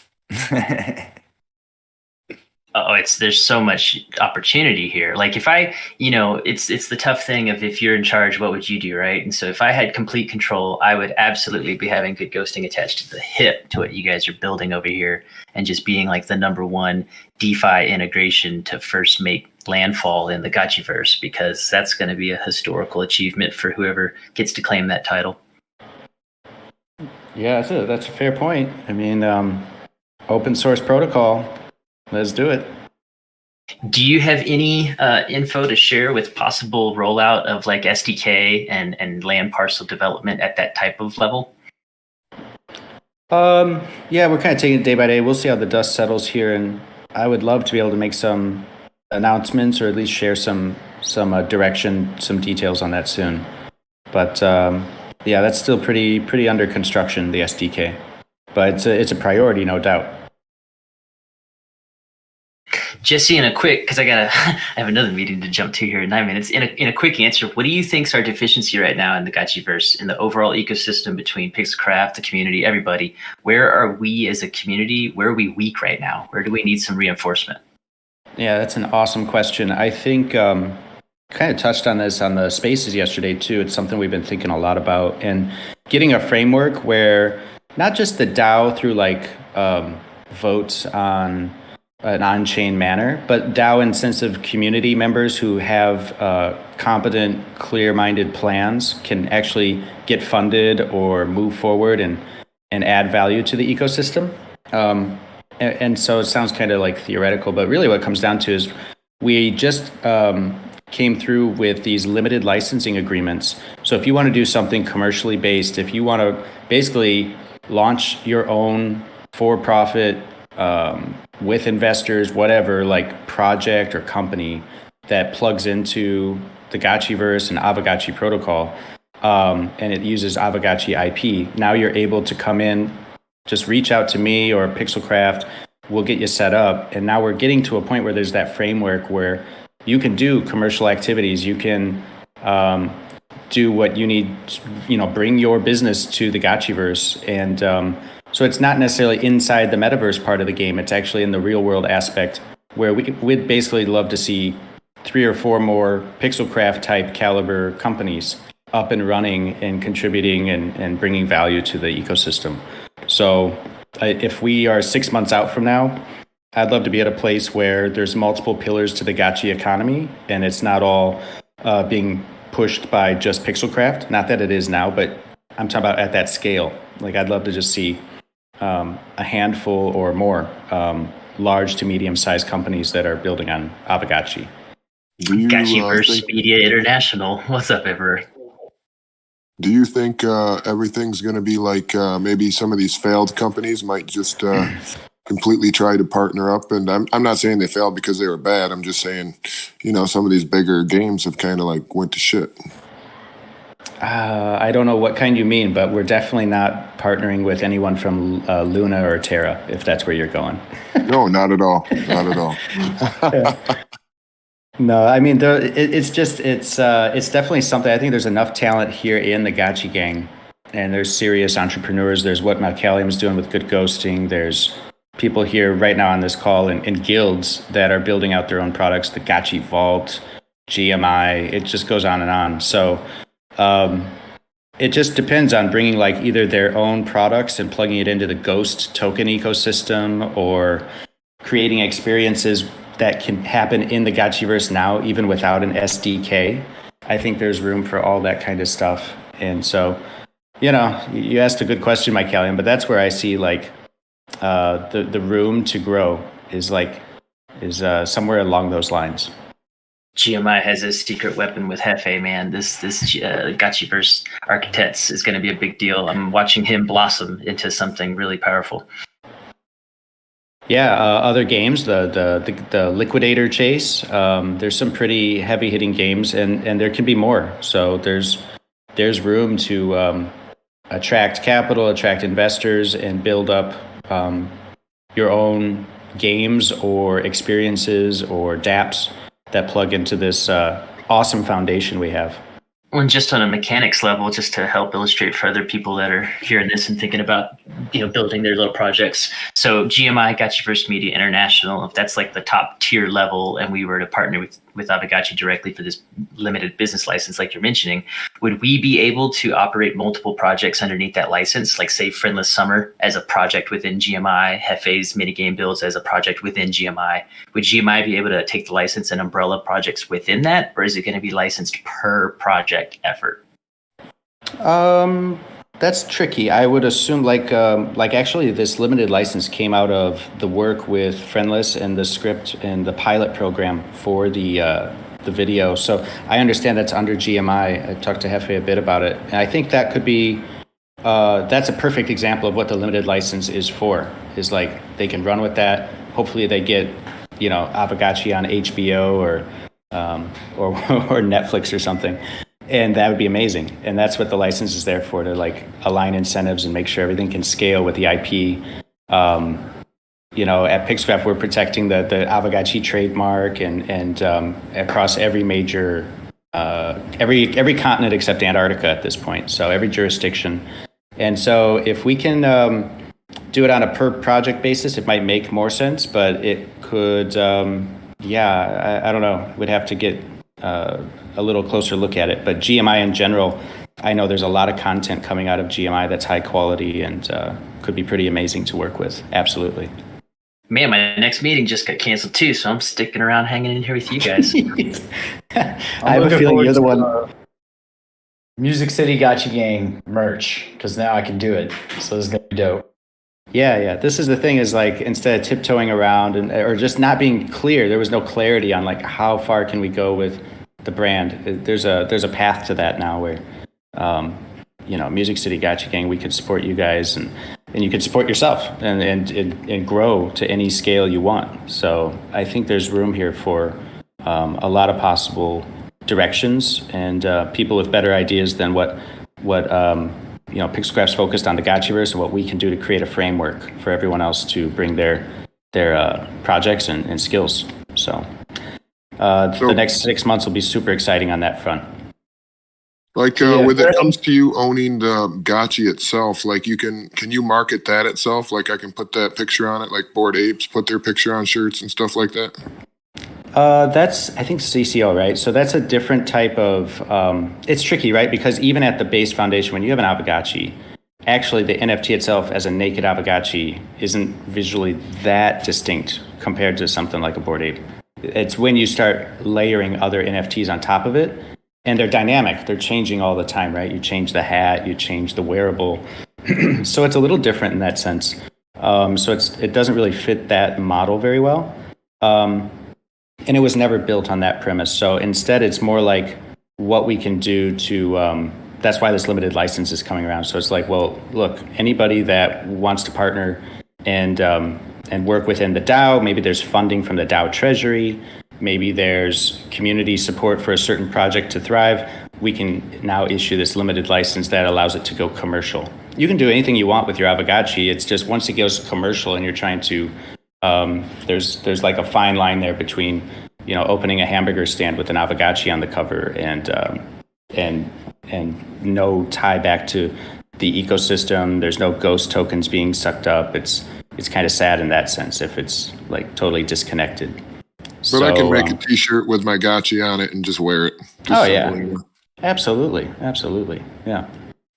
There's so much opportunity here. Like if it's the tough thing of if you're in charge, what would you do, right? And so if I had complete control, I would absolutely be having Good Ghosting attached to the hip to what you guys are building over here and just being like the number one DeFi integration to first make landfall in the Gotchiverse, because that's going to be a historical achievement for whoever gets to claim that title. Yeah, that's a fair point. I mean, open source protocol. Let's do it. Do you have any info to share with possible rollout of like SDK and land parcel development at that type of level? Yeah, we're kind of taking it day by day. We'll see how the dust settles here, and I would love to be able to make some announcements or at least share some direction, some details on that soon. But yeah, that's still pretty under construction, the SDK. But it's a priority, no doubt. Jesse, in a quick, because I have another meeting to jump to here in 9 minutes. In a quick answer, what do you think is our deficiency right now in the Gotchiverse, in the overall ecosystem between Pixelcraft, the community, everybody? Where are we as a community? Where are we weak right now? Where do we need some reinforcement? Yeah, that's an awesome question. I think kind of touched on this on the spaces yesterday too. It's something we've been thinking a lot about, and getting a framework where not just the DAO through like votes on an on-chain manner, but DAO in sense of community members who have competent, clear-minded plans can actually get funded or move forward and add value to the ecosystem. And so it sounds kind of like theoretical, but really what it comes down to is we just came through with these limited licensing agreements. So if you want to do something commercially based, if you want to basically launch your own for-profit with investors, whatever, like project or company that plugs into the Gotchiverse and Aavegotchi protocol, and it uses Aavegotchi IP. Now you're able to come in, just reach out to me or Pixelcraft, we'll get you set up. And now we're getting to a point where there's that framework where you can do commercial activities, you can do what you need, bring your business to the Gotchiverse. And so it's not necessarily inside the metaverse part of the game. It's actually in the real world aspect where we'd basically love to see 3 or 4 more Pixelcraft type caliber companies up and running and contributing and bringing value to the ecosystem. So if we are 6 months out from now, I'd love to be at a place where there's multiple pillars to the Gotchi economy and it's not all being pushed by just Pixelcraft. Not that it is now, but I'm talking about at that scale. Like I'd love to just see a handful or more large to medium-sized companies that are building on Aavegotchi. Gotchiverse Media International. What's up, Everett? Do you think everything's going to be like maybe some of these failed companies might just completely try to partner up? And I'm not saying they failed because they were bad. I'm just saying, some of these bigger games have kind of like went to shit. I don't know what kind you mean, but we're definitely not partnering with anyone from Luna or Terra, if that's where you're going. No, not at all. Not at all. No, I mean, it's definitely something. I think there's enough talent here in the Gotchi gang, and there's serious entrepreneurs. There's what Malcalium's doing with Good Ghosting. There's people here right now on this call in guilds that are building out their own products, the Gotchi Vault, GMI, it just goes on and on. So it just depends on bringing like either their own products and plugging it into the Ghost token ecosystem, or creating experiences that can happen in the Gotchiverse now, even without an SDK. I think there's room for all that kind of stuff. And so, you asked a good question, Mike Callion, but that's where I see like the room to grow is somewhere along those lines. GMI has a secret weapon with Hefe, man. This Gotchiverse Architects is going to be a big deal. I'm watching him blossom into something really powerful. Yeah, other games, the Liquidator Chase. There's some pretty heavy hitting games, and there can be more. So there's room to attract capital, attract investors, and build up your own games or experiences or dApps that plug into this awesome foundation we have. And just on a mechanics level, just to help illustrate for other people that are hearing this and thinking about, building their little projects. So GMI, Gotchiverse Media International, if that's like the top tier level, and we were to partner with Aavegotchi directly for this limited business license, like you're mentioning, would we be able to operate multiple projects underneath that license? Like say Friendless Summer as a project within GMI, Hefe's minigame builds as a project within GMI. Would GMI be able to take the license and umbrella projects within that, or is it going to be licensed per project effort? That's tricky. I would assume like actually this limited license came out of the work with Friendless and the script and the pilot program for the video. So I understand that's under GMI. I talked to Hefe a bit about it, and I think that could be that's a perfect example of what the limited license is for. Is like they can run with that. Hopefully they get Aavegotchi on HBO or Netflix or something. And that would be amazing. And that's what the license is there for, to like align incentives and make sure everything can scale with the IP. At Pixcraft, we're protecting the Aavegotchi trademark and across every major, every continent except Antarctica at this point. So every jurisdiction. And so if we can do it on a per project basis, it might make more sense, but it could, I don't know. We'd have to get a little closer look at it. But GMI in general, I know there's a lot of content coming out of GMI that's high quality and could be pretty amazing to work with. Absolutely. Man, my next meeting just got canceled too, so I'm sticking around hanging in here with you guys. I have a feeling you're the one. Music City Gotchi Gang merch, because now I can do it. So this is going to be dope. Yeah. This is the thing, is like, instead of tiptoeing around or just not being clear, there was no clarity on like how far can we go with the brand. There's a path to that now where, Music City Gotchi Gang, we could support you guys and you could support yourself and grow to any scale you want. So I think there's room here for a lot of possible directions and people with better ideas than what Pixelcraft's focused on the Gotchiverse and what we can do to create a framework for everyone else to bring their projects and skills. So the next 6 months will be super exciting on that front. Like when it comes to you owning the Gotchi itself, like can you market that itself? Like I can put that picture on it, like Bored Apes put their picture on shirts and stuff like that? That's, I think, CCO, right? So that's a different type of, it's tricky, right? Because even at the base foundation, when you have an Aavegotchi, actually the NFT itself as a naked Aavegotchi isn't visually that distinct compared to something like a Bored Ape. It's when you start layering other NFTs on top of it, and they're dynamic. They're changing all the time, right? You change the hat, you change the wearable. So it's a little different in that sense. So it doesn't really fit that model very well. And it was never built on that premise. So instead, it's more like what we can do to, that's why this limited license is coming around. So it's like, well, look, anybody that wants to partner and work within the DAO, maybe there's funding from the DAO treasury, maybe there's community support for a certain project to thrive, we can now issue this limited license that allows it to go commercial. You can do anything you want with your Aavegotchi. It's just once it goes commercial and you're trying to, there's like a fine line there between, opening a hamburger stand with an Aavegotchi on the cover and no tie back to the ecosystem. There's no ghost tokens being sucked up. it's kind of sad in that sense if it's like totally disconnected. But I can make a T-shirt with my Gotchi on it and just wear it. Oh yeah, absolutely, yeah.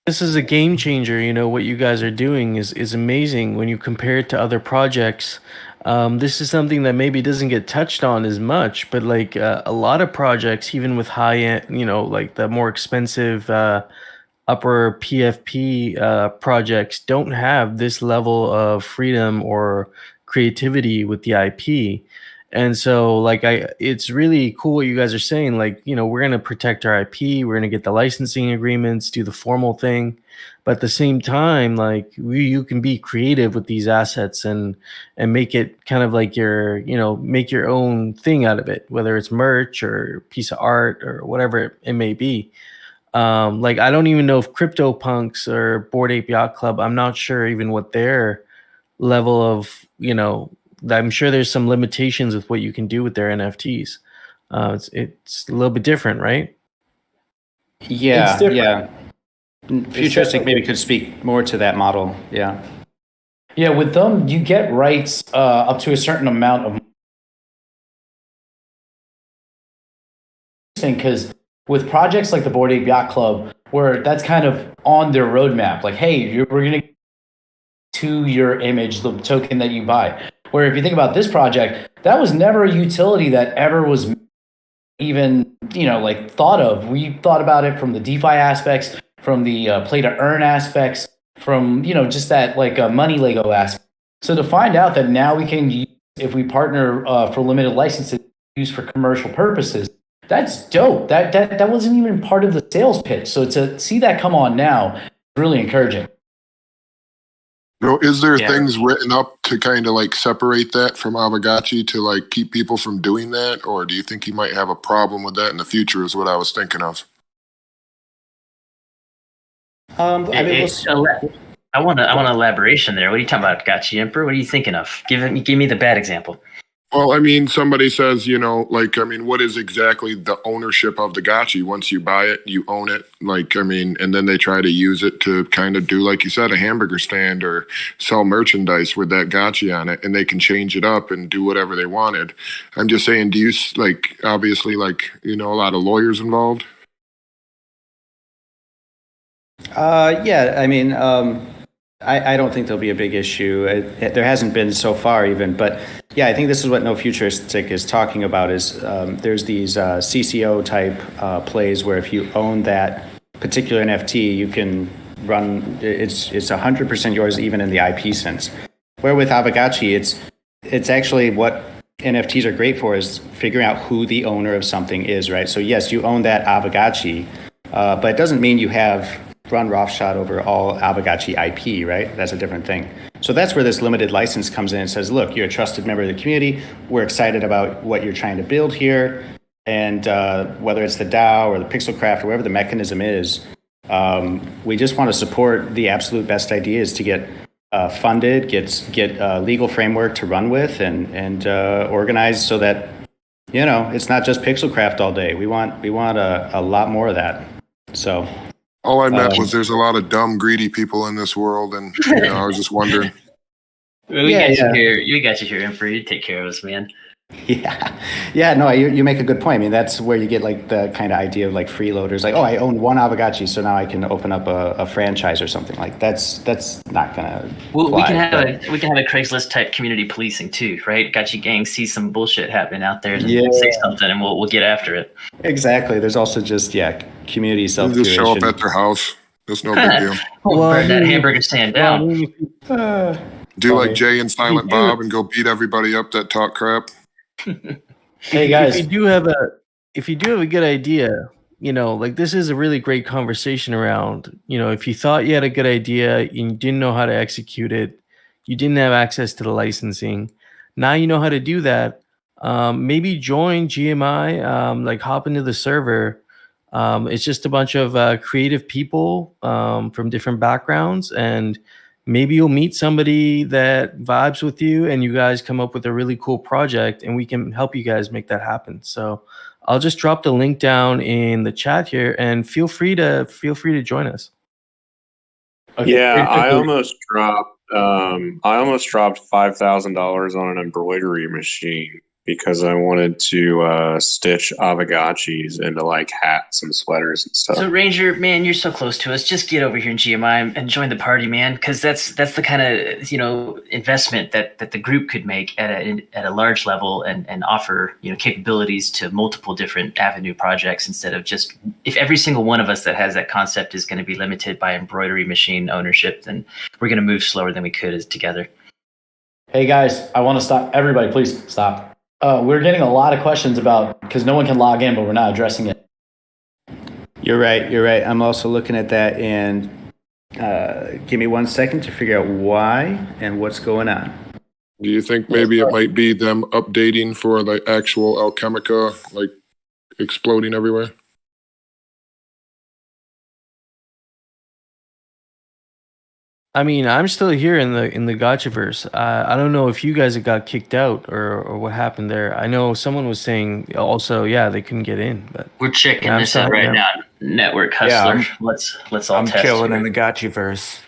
This is a game changer. You know, what you guys are doing is amazing when you compare it to other projects. This is something that maybe doesn't get touched on as much, but like a lot of projects, even with high end, you know, like the more expensive upper PFP projects, don't have this level of freedom or creativity with the IP. And so, like, it's really cool what you guys are saying. Like, you know, we're going to protect our IP. We're going to get the licensing agreements, do the formal thing. But at the same time, like, you can be creative with these assets and make it kind of like your, you know, make your own thing out of it, whether it's merch or piece of art or whatever it may be. Like, I don't even know if CryptoPunks or Bored Ape Yacht Club, I'm not sure even what their level of, you know, I'm sure there's some limitations with what you can do with their NFTs. It's a little bit different, right? Yeah, yeah. Futuristic maybe could speak more to that model. Yeah. Yeah, with them, you get rights up to a certain amount of. Because with projects like the Bored Ape Yacht Club, where that's kind of on their roadmap, like, hey, we're going to to your image, the token that you buy. Where if you think about this project, that was never a utility that ever was even, you know, like thought of. We thought about it from the DeFi aspects, from the play to earn aspects, from, you know, just that like money Lego aspect. So to find out that now we can use, if we partner for limited licenses, use for commercial purposes, that's dope. That wasn't even part of the sales pitch. So to see that come on now is really encouraging. No, is there things written up to kind of like separate that from Aavegotchi to like keep people from doing that? Or do you think you might have a problem with that in the future is what I was thinking of? I want an elaboration there. What are you talking about, Gotchi Emperor? What are you thinking of? Give me the bad example. Well, I mean, somebody says, you know, like, I mean, what is exactly the ownership of the Gotchi? Once you buy it, you own it. Like, I mean, and then they try to use it to kind of do, like you said, a hamburger stand or sell merchandise with that Gotchi on it, and they can change it up and do whatever they wanted. I'm just saying, do you, like, obviously, like, you know, a lot of lawyers involved? Yeah, I mean, I don't think there'll be a big issue. There hasn't been so far even, but yeah, I think this is what No Futuristic is talking about is there's these CCO type plays where if you own that particular NFT, you can run, it's 100% yours even in the IP sense. Where with Aavegotchi, it's actually what NFTs are great for is figuring out who the owner of something is, right? So yes, you own that Aavegotchi, but it doesn't mean you have run roughshod over all Aavegotchi IP, right? That's a different thing. So that's where this limited license comes in and says, look, you're a trusted member of the community. We're excited about what you're trying to build here. And whether it's the DAO or the Pixelcraft or whatever the mechanism is, we just want to support the absolute best ideas to get funded, get a legal framework to run with and organized so that, you know, it's not just Pixelcraft all day. We want a lot more of that. So all I meant was there's a lot of dumb, greedy people in this world, and you know, I was just wondering. We got you here. You got you here, Emperor. You take care of us, man. Yeah. No, you make a good point. I mean, that's where you get like the kind of idea of like freeloaders, like, oh, I own one Aavegotchi, so now I can open up a franchise or something. Like that's not gonna. Well, we can have a Craigslist type community policing too, right? Gotchi gang sees some bullshit happening out there, and say something, and we'll get after it. Exactly. There's also just community self-curation. Just show up at their house. That's no big deal. We'll burn that hamburger stand down. Do like Jay and Silent Bob and go beat everybody up that talk crap. Hey guys, if you do have a good idea, you know, like this is a really great conversation around, you know, if you thought you had a good idea and you didn't know how to execute it, you didn't have access to the licensing, now you know how to do that. Maybe join GMI, like hop into the server. It's just a bunch of creative people from different backgrounds, and maybe you'll meet somebody that vibes with you and you guys come up with a really cool project and we can help you guys make that happen. So I'll just drop the link down in the chat here and feel free to join us. Okay. Yeah, I almost dropped I almost dropped $5,000 on an embroidery machine because I wanted to stitch Aavegotchis into like hats and sweaters and stuff. So Ranger, man, you're so close to us. Just get over here in GMI and join the party, man. Because that's the kind of investment that the group could make at a large level and offer capabilities to multiple different avenue projects instead of just if every single one of us that has that concept is going to be limited by embroidery machine ownership, then we're going to move slower than we could as together. Hey guys, I want to stop. Everybody, please stop. We're getting a lot of questions about because no one can log in, but we're not addressing it. You're right. I'm also looking at that, and give me 1 second to figure out why and what's going on. Do you think maybe it might be them updating for the actual Alchemica, like exploding everywhere? I mean, I'm still here in the Gotchiverse. I don't know if you guys got kicked out or what happened there. I know someone was saying also, yeah, they couldn't get in. But we're checking this out right now. Network Hustler. Let's all I'm test. chilling in the Gotchiverse.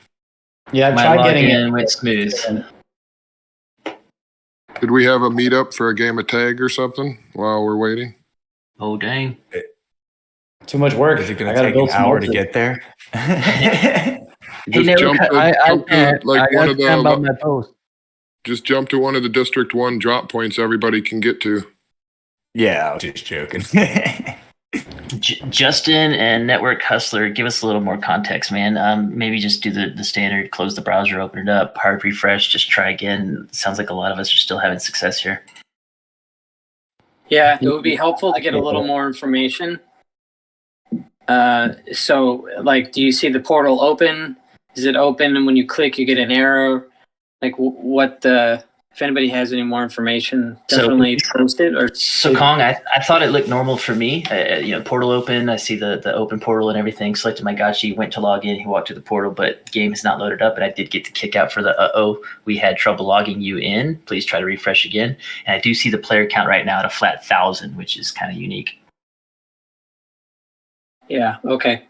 Yeah, My try getting in went smooth. Did we have a meetup for a game of tag or something while we're waiting? Oh dang! Too much work. Is it going to take an hour to get there? Just jump to one of the District 1 drop points everybody can get to. Yeah, I was just joking. Justin and Network Hustler, give us a little more context, man. Maybe just do the standard, close the browser, open it up, hard refresh, just try again. Sounds like a lot of us are still having success here. Yeah, it would be helpful to get a little more information. So, like, do you see the portal open? Is it open, and when you click, you get an arrow? Like, if anybody has any more information, definitely post it. Or so, Kong, I thought it looked normal for me. Portal open. I see the open portal and everything. Selected my Gotchi, went to log in. He walked to the portal, but game is not loaded up. And I did get the kick out for the we had trouble logging you in. Please try to refresh again. And I do see the player count right now at a flat 1,000, which is kind of unique. Yeah. Okay.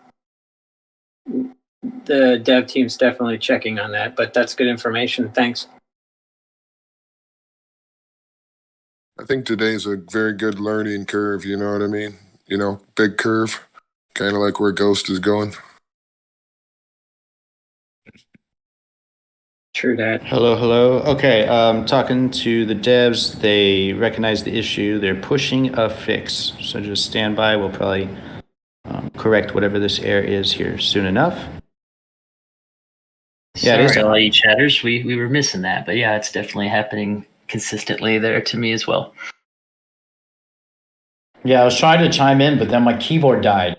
The dev team's definitely checking on that, but that's good information. Thanks. I think today's a very good learning curve, you know what I mean? Big curve, kind of like where Ghost is going. True that. Hello. Okay, talking to the devs. They recognize the issue. They're pushing a fix. So just stand by. We'll probably correct whatever this error is here soon enough. Yeah, sorry, all you chatters. We were missing that, but yeah, it's definitely happening consistently there to me as well. Yeah, I was trying to chime in, but then my keyboard died.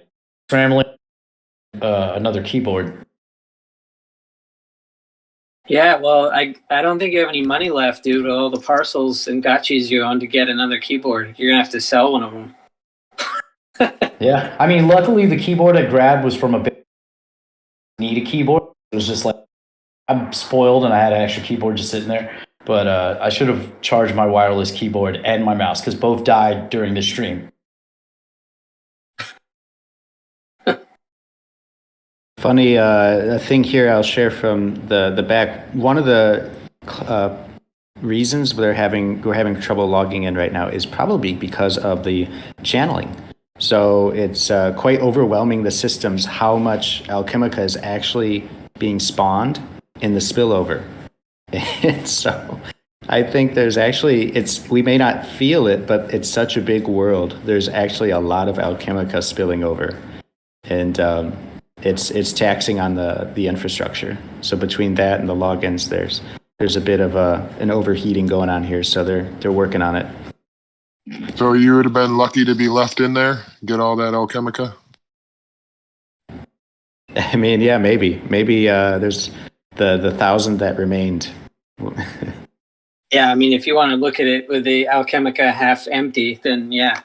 Scrambling another keyboard. Yeah, well, I don't think you have any money left, dude. All the parcels and gotchis you own to get another keyboard. You're gonna have to sell one of them. Yeah, I mean, luckily the keyboard I grabbed was from a big need a keyboard. It was just like I'm spoiled and I had an extra keyboard just sitting there. But I should have charged my wireless keyboard and my mouse because both died during the stream. Funny thing here I'll share from the back. One of the reasons we're having trouble logging in right now is probably because of the channeling. So it's quite overwhelming the systems how much Alchemica is actually being spawned in the spillover. And so I think there's actually, we may not feel it, but it's such a big world. There's actually a lot of Alchemica spilling over. And it's taxing on the infrastructure. So between that and the logins, there's a bit of an overheating going on here. So they're working on it. So you would have been lucky to be left in there, get all that Alchemica? I mean, yeah, maybe there's the 1,000 that remained. Yeah, I mean, if you want to look at it with the Alchemica half empty, then yeah.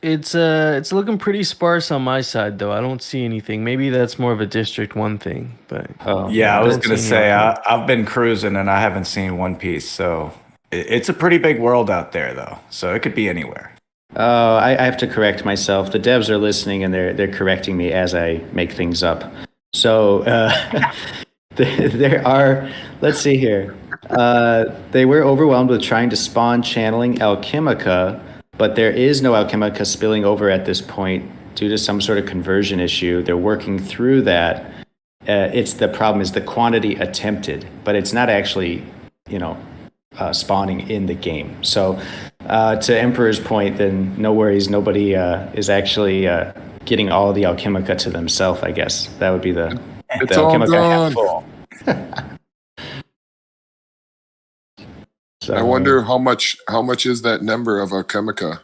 It's looking pretty sparse on my side, though. I don't see anything. Maybe that's more of a District 1 thing, but yeah, I was gonna say I've been cruising and I haven't seen one piece, so it's a pretty big world out there, though. So it could be anywhere. I have to correct myself. The devs are listening and they're correcting me as I make things up. So There are, let's see here. They were overwhelmed with trying to spawn channeling Alchemica, but there is no Alchemica spilling over at this point due to some sort of conversion issue. They're working through that. The problem is the quantity attempted, but it's not actually, spawning in the game. So to Emperor's point, then no worries. Nobody is actually getting all the Alchemica to themselves, I guess. That would be the Alchemica half full. So, I wonder how much is that number of Alchemica?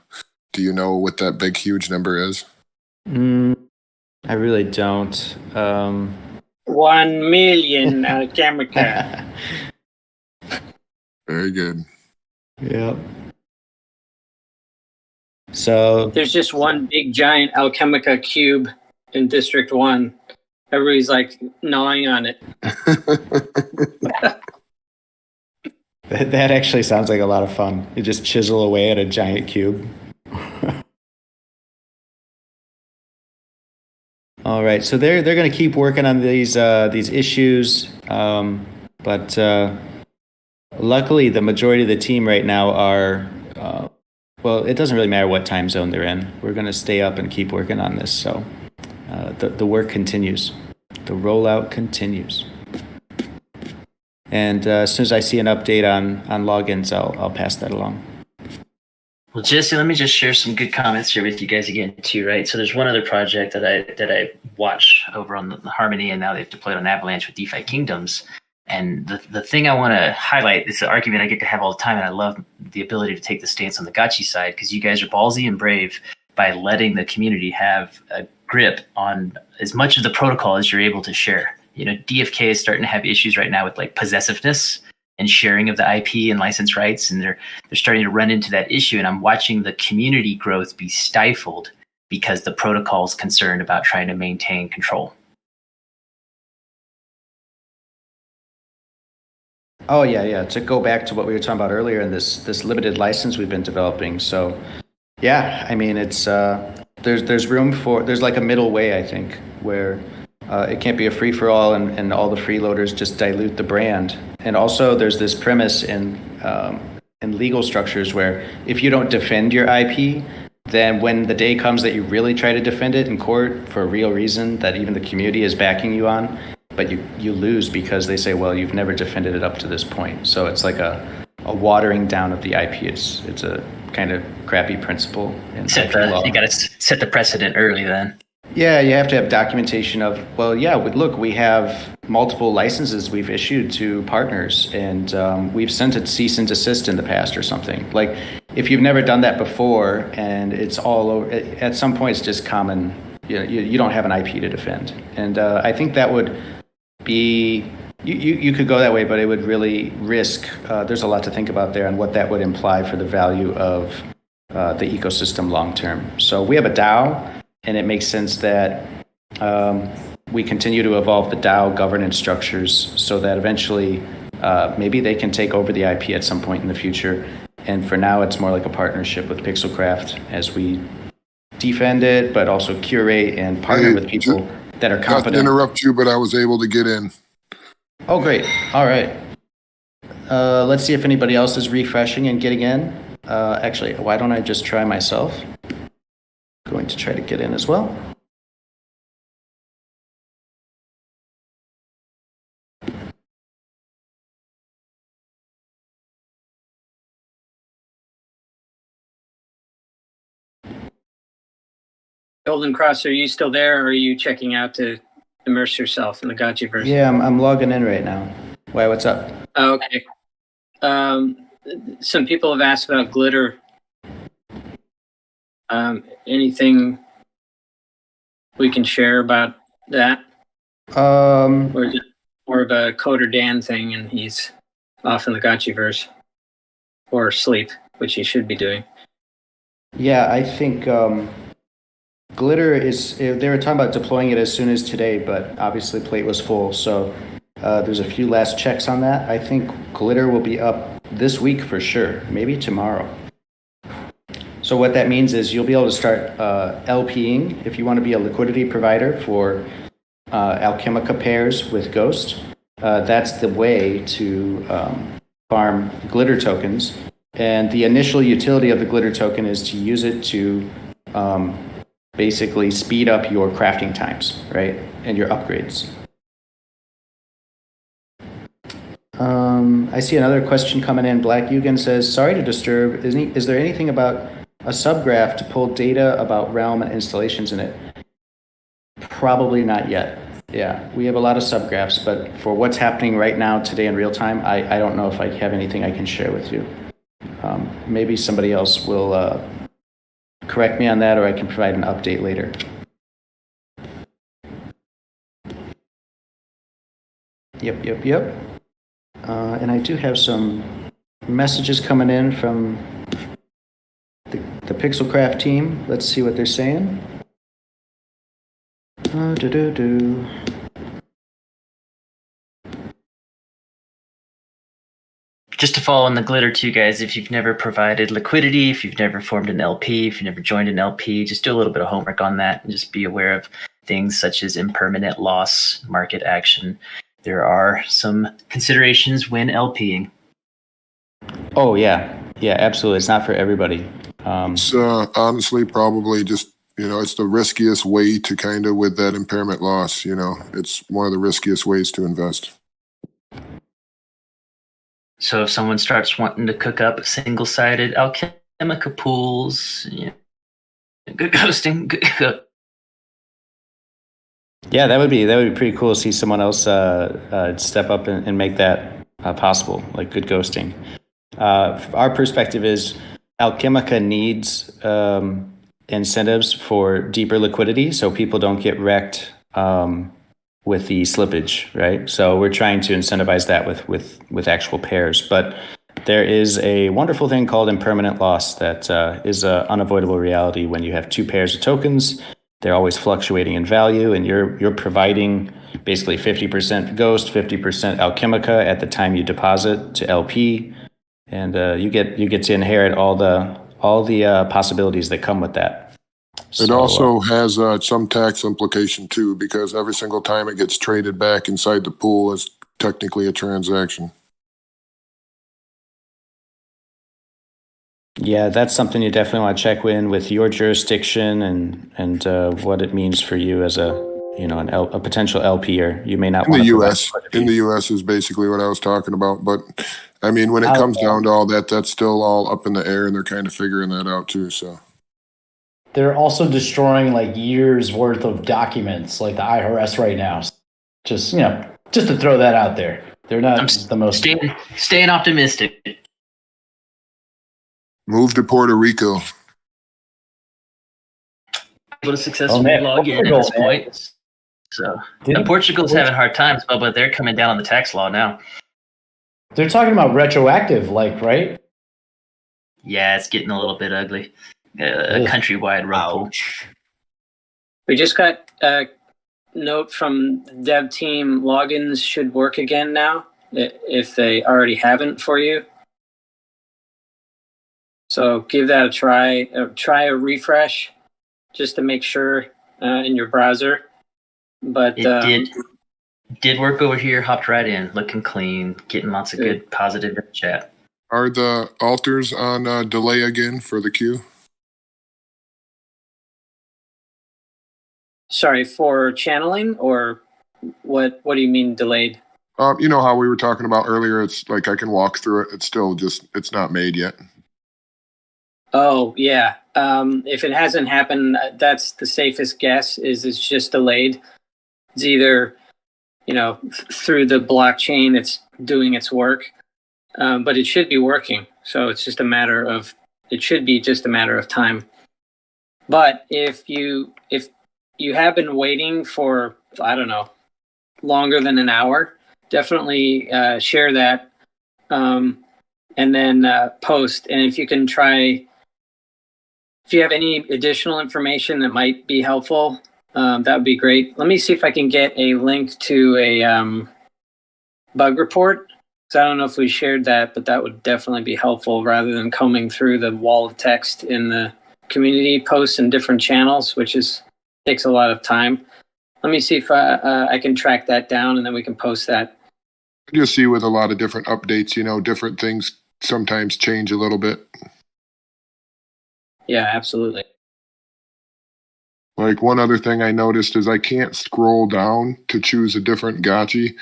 Do you know what that big, huge number is? I really don't. 1 million Alchemica. Very good. Yep. So there's just one big giant Alchemica cube in District 1. Everybody's like gnawing on it. That actually sounds like a lot of fun. You just chisel away at a giant cube. All right, so they're going to keep working on these issues, but luckily the majority of the team right now are. Well, it doesn't really matter what time zone they're in. We're going to stay up and keep working on this. So the work continues. The rollout continues. And as soon as I see an update on logins, I'll pass that along. Well, Jesse, let me just share some good comments here with you guys again too, right? So there's one other project that I watch over on the Harmony, and now they've deployed on Avalanche with DeFi Kingdoms. And the thing I want to highlight is the argument I get to have all the time, and I love the ability to take the stance on the Gotchi side, because you guys are ballsy and brave by letting the community have a grip on as much of the protocol as you're able to share. DFK is starting to have issues right now with like possessiveness and sharing of the IP and license rights, and they're starting to run into that issue. And I'm watching the community growth be stifled because the protocol is concerned about trying to maintain control. Oh yeah. To go back to what we were talking about earlier in this limited license we've been developing. So yeah, I mean it's there's room for there's like a middle way, I think, where it can't be a free for all and all the freeloaders just dilute the brand. And also there's this premise in legal structures where if you don't defend your IP, then when the day comes that you really try to defend it in court for a real reason that even the community is backing you on, but you lose because they say, well, you've never defended it up to this point. So it's like a watering down of the IP. It's a kind of crappy principle in IP law. You got to set the precedent early then. Yeah, you have to have documentation of, well, yeah, look, we have multiple licenses we've issued to partners, and we've sent a cease and desist in the past or something. Like, if you've never done that before and it's all over, at some point it's just common, you don't have an IP to defend. And I think that would be, you could go that way, but it would really risk, there's a lot to think about there on what that would imply for the value of the ecosystem long term. So we have a DAO, and it makes sense that we continue to evolve the DAO governance structures so that eventually maybe they can take over the IP at some point in the future. And for now, it's more like a partnership with Pixelcraft as we defend it, but also curate and partner with people that are competent. Not to interrupt you, but I was able to get in. Oh, great. All right. Let's see if anybody else is refreshing and getting in. Actually, why don't I just try myself? Going to try to get in as well. Golden Cross, are you still there, or are you checking out to immerse yourself in the Gotchiverse? Yeah, I'm logging in right now. Why, what's up? Oh, okay. Some people have asked about glitter. Anything we can share about that? Or is it more of a Coder Dan thing and he's off in the Gotchiverse? Or sleep, which he should be doing. Yeah, I think glitter is, they were talking about deploying it as soon as today, but obviously plate was full. So there's a few last checks on that. I think glitter will be up this week for sure, maybe tomorrow. So what that means is you'll be able to start LPing if you want to be a liquidity provider for Alchemica pairs with Ghost. that's the way to farm glitter tokens. And the initial utility of the glitter token is to use it to basically speed up your crafting times, right? And your upgrades. I see another question coming in. Black Yugen says, sorry to disturb. Is there anything about a subgraph to pull data about realm and installations in it? Probably not yet. Yeah, we have a lot of subgraphs, but for what's happening right now, today in real time, I don't know if I have anything I can share with you. Maybe somebody else will correct me on that, or I can provide an update later. Yep. And I do have some messages coming in from the Pixelcraft team. Let's see what they're saying. Just to follow on the glitter too, guys, if you've never provided liquidity, if you've never formed an LP, if you've never joined an LP, just do a little bit of homework on that and just be aware of things such as impermanent loss, market action. There are some considerations when LPing. Oh, yeah, absolutely. It's not for everybody. It's honestly probably just, it's the riskiest way to kind of with that impairment loss, it's one of the riskiest ways to invest. So if someone starts wanting to cook up single-sided alchemica pools, good ghosting, good. Yeah, that would be pretty cool to see someone else step up and make that possible, like good ghosting. Our perspective is Alchemica needs incentives for deeper liquidity so people don't get wrecked with the slippage, right? So we're trying to incentivize that with actual pairs. But there is a wonderful thing called impermanent loss that is an unavoidable reality when you have two pairs of tokens. They're always fluctuating in value, and you're providing basically 50% Ghost, 50% Alchemica at the time you deposit to LP, and you get to inherit all the possibilities that come with that. It also has some tax implication too, because every single time it gets traded back inside the pool is technically a transaction. Yeah, that's something you definitely want to check in with your jurisdiction and what it means for you as a potential LPer. You may not want to. In the U.S. is basically what I was talking about. But I mean, when it comes down to all that, that's still all up in the air, and they're kind of figuring that out too. So they're also destroying like years worth of documents, like the IRS right now. Just to throw that out there. They're not the most staying optimistic. Move to Puerto Rico. Able to successfully log in at this point. So Portugal's having hard times, but they're coming down on the tax law now. They're talking about retroactive, right? Yeah, it's getting a little bit ugly. A countrywide rug pull. We just got a note from the dev team. Logins should work again now, if they already haven't for you. So give that a try. Try a refresh just to make sure in your browser. But it did work over here. Hopped right in, looking clean, getting lots of good positive chat. Are the altars on delay again for the queue? Sorry, for channeling, or what do you mean delayed? You know how we were talking about earlier, it's like I can walk through it. It's still it's not made yet. Oh, yeah. If it hasn't happened, that's the safest guess, is it's just delayed. It's either, through the blockchain, it's doing its work, but it should be working. So it's just it should be just a matter of time. But if you have been waiting for, I don't know, longer than an hour, definitely share that and then post. And if you can try, if you have any additional information that might be helpful, that would be great. Let me see if I can get a link to a bug report. So I don't know if we shared that, but that would definitely be helpful rather than combing through the wall of text in the community posts in different channels, which takes a lot of time. Let me see if I can track that down, and then we can post that. You see with a lot of different updates, different things sometimes change a little bit. Yeah, absolutely. Like one other thing I noticed is I can't scroll down to choose a different gotchi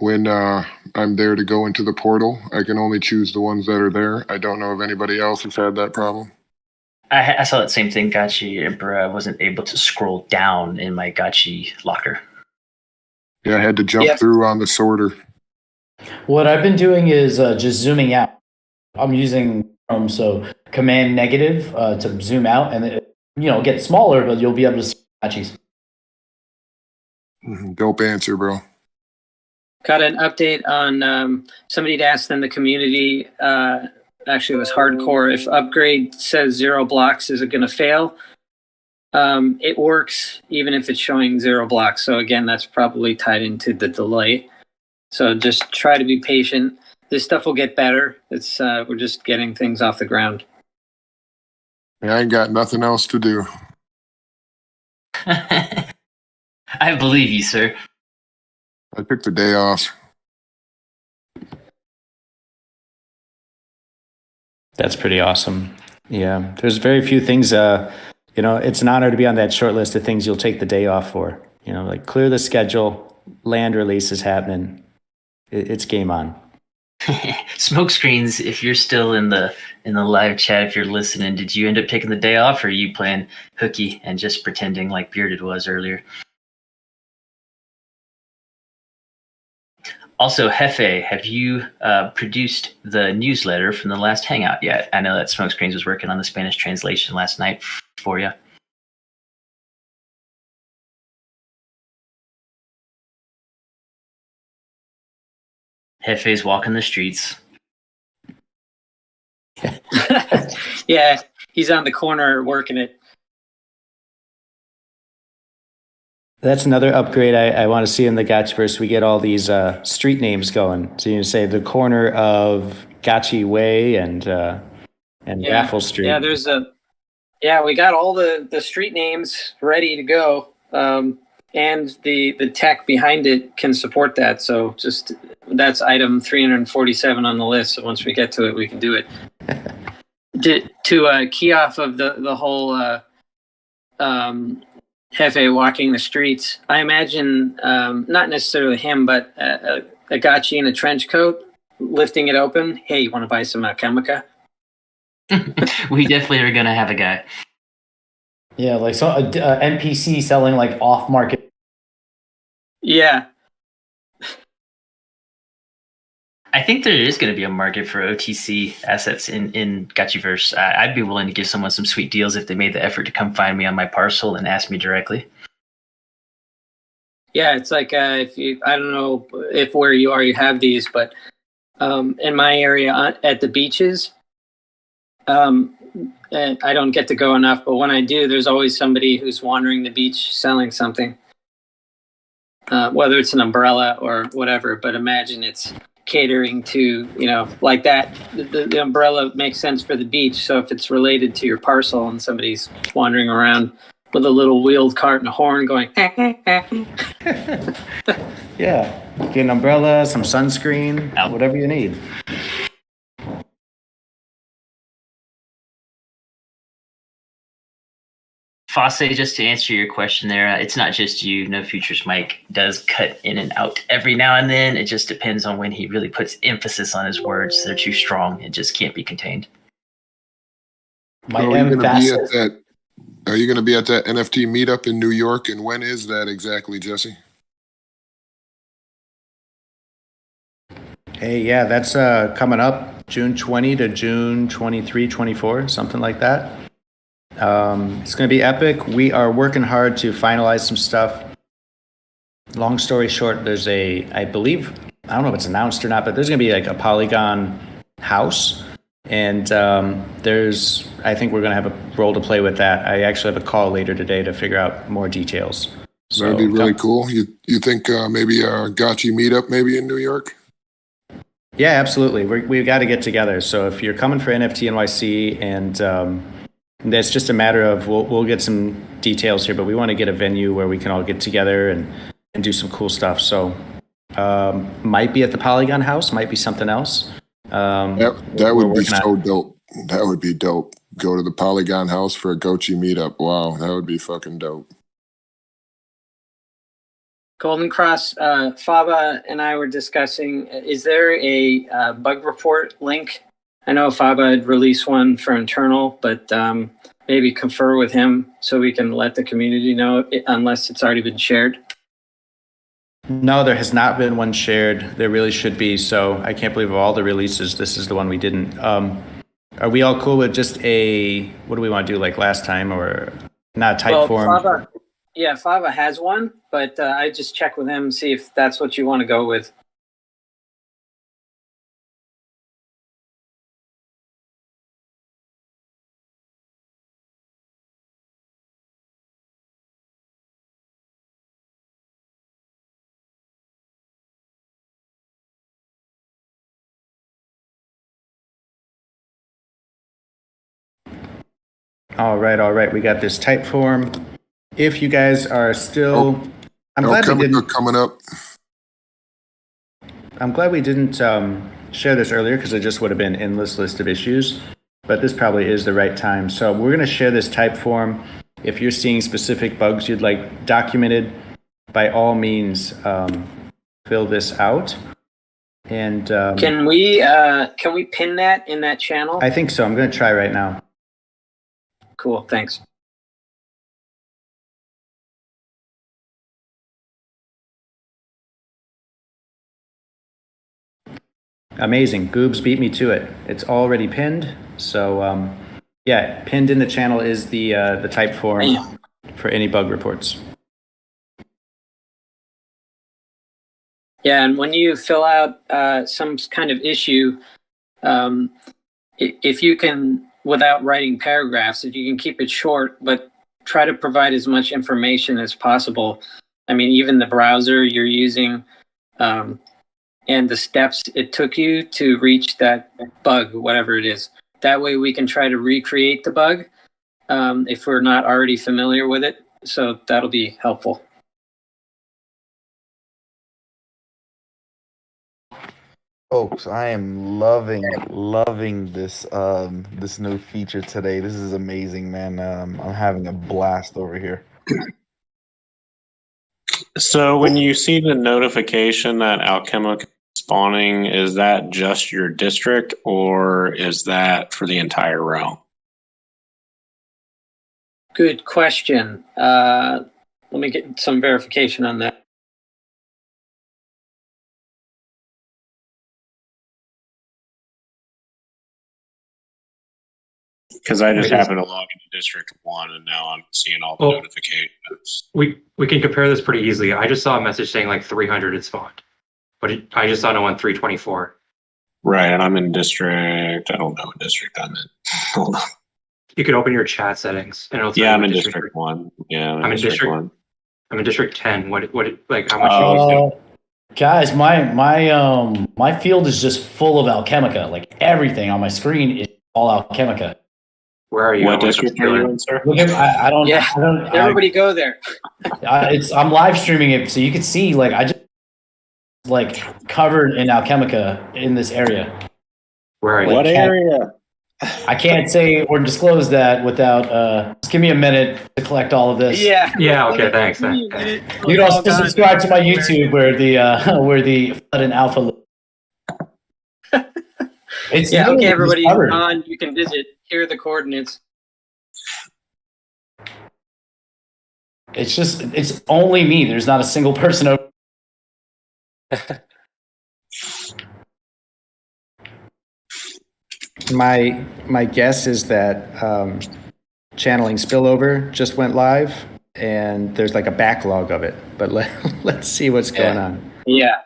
when I'm there to go into the portal. I can only choose the ones that are there. I don't know if anybody else has had that problem. I saw that same thing, Gotchi Emperor. I wasn't able to scroll down in my Gotchi locker. Yeah, I had to jump through on the sorter. What I've been doing is just zooming out. I'm using Chrome, so Command negative to zoom out, and it, get smaller, but you'll be able to see gotchis. Dope answer, bro. Got an update on somebody had asked in the community. Actually, it was hardcore. If upgrade says 0 blocks, is it going to fail? It works even if it's showing 0 blocks. So again, that's probably tied into the delay. So just try to be patient. This stuff will get better. It's we're just getting things off the ground. Yeah, I ain't got nothing else to do. I believe you, sir. I took the day off. That's pretty awesome. Yeah, there's very few things. It's an honor to be on that short list of things you'll take the day off for. Like clear the schedule, land release is happening. It's game on. Smoke screens. If you're still in the live chat, if you're listening, did you end up taking the day off, or are you playing hooky and just pretending like Bearded was earlier? Also, Jefe, have you produced the newsletter from the last hangout yet? I know that Smokescreens was working on the Spanish translation last night for you. Jefe's walking the streets. Yeah, he's on the corner working it. That's another upgrade I want to see in the Gotchiverse. We get all these street names going. So you say the corner of Gotchi Way and Raffle Street. Yeah, we got all the street names ready to go. And the tech behind it can support that. So just that's item 347 on the list. So once we get to it, we can do it. To key off of the whole Jefe walking the streets, I imagine not necessarily him, but a gotchi in a trench coat lifting it open. Hey, you want to buy some Chemica? We definitely are going to have a guy. Yeah, like so NPC selling like off market. Yeah. I think there is going to be a market for OTC assets in Gotchiverse. I'd be willing to give someone some sweet deals if they made the effort to come find me on my parcel and ask me directly. Yeah, it's like I don't know if where you are you have these, but in my area at the beaches, and I don't get to go enough, but when I do, there's always somebody who's wandering the beach selling something, whether it's an umbrella or whatever. But imagine it's catering to, like that. The umbrella makes sense for the beach. So if it's related to your parcel and somebody's wandering around with a little wheeled cart and a horn going, yeah, get an umbrella, some sunscreen, whatever you need. Fosse, just to answer your question there, it's not just you. No Futures Mike does cut in and out every now and then. It just depends on when he really puts emphasis on his words. They're too strong. It just can't be contained. Are you going to be at that NFT meetup in New York? And when is that exactly, Jesse? Hey, yeah, that's coming up June 20 to June 23, 24, something like that. It's going to be epic. We are working hard to finalize some stuff. Long story short, there's I believe, I don't know if it's announced or not, but there's going to be like a Polygon house. And I think we're going to have a role to play with that. I actually have a call later today to figure out more details. So that'd be really cool. You think maybe a Gotchi meetup maybe in New York? Yeah, absolutely. We've got to get together. So if you're coming for NFT NYC and it's just a matter of we'll get some details here, but we want to get a venue where we can all get together and do some cool stuff. So Might be at the Polygon House, might be something else. That would be so dope. That would be dope. Go to the Polygon House for a Gotchi meetup. Wow, that would be fucking dope. Golden Cross, Faba and I were discussing, is there a bug report link? I know Faba had released one for internal, but maybe confer with him so we can let the community know, unless it's already been shared. No, there has not been one shared. There really should be. So I can't believe of all the releases, this is the one we didn't. Are we all cool with just what do we want to do like last time, or not type form? Fava has one, but I just check with him, see if that's what you want to go with. All right. We got this type form. If you guys are still, I'm glad we didn't. Coming up. I'm glad we didn't share this earlier because it just would have been an endless list of issues. But this probably is the right time. So we're going to share this type form. If you're seeing specific bugs you'd like documented, by all means, fill this out. And can we pin that in that channel? I think so. I'm going to try right now. Cool. Thanks. Amazing. Goobs beat me to it. It's already pinned. So pinned in the channel is the type form for any bug reports. Yeah, and when you fill out some kind of issue, if you can, without writing paragraphs, if you can keep it short, but try to provide as much information as possible. I mean, even the browser you're using and the steps it took you to reach that bug, whatever it is. That way we can try to recreate the bug if we're not already familiar with it. So that'll be helpful. Folks, I am loving this this new feature today. This is amazing, man. I'm having a blast over here. So when you see the notification that Alchemic is spawning, is that just your district or is that for the entire realm? Good question. Let me get some verification on that. Because I just happened to log into District 1 and now I'm seeing all the notifications. We can compare this pretty easily. I just saw a message saying like 300 had spawned, but I just saw no one 324. Right, and I'm in District. I don't know what district I'm in. Hold on. You could open your chat settings and it'll tell Yeah, you I'm what in District 1. Yeah, I'm in District 1. I'm in District 10. What like how much you used Guys, my field is just full of Alchemica. Like everything on my screen is all Alchemica. Where are you? What district are you in, sir? Look at, I don't. Everybody go there. I'm live streaming it, so you can see. Like I just covered in Alchemica in this area. Where are you? What area? I can't say or disclose that without. Just give me a minute to collect all of this. Yeah. Yeah. Okay. Thanks. You can also subscribe to my YouTube where the Flood and Alpha live. It's okay. Everybody on. You can visit. Here are the coordinates. It's only me. There's not a single person over. My guess is that channeling spillover just went live, and there's like a backlog of it. But let's see what's going on. Yeah,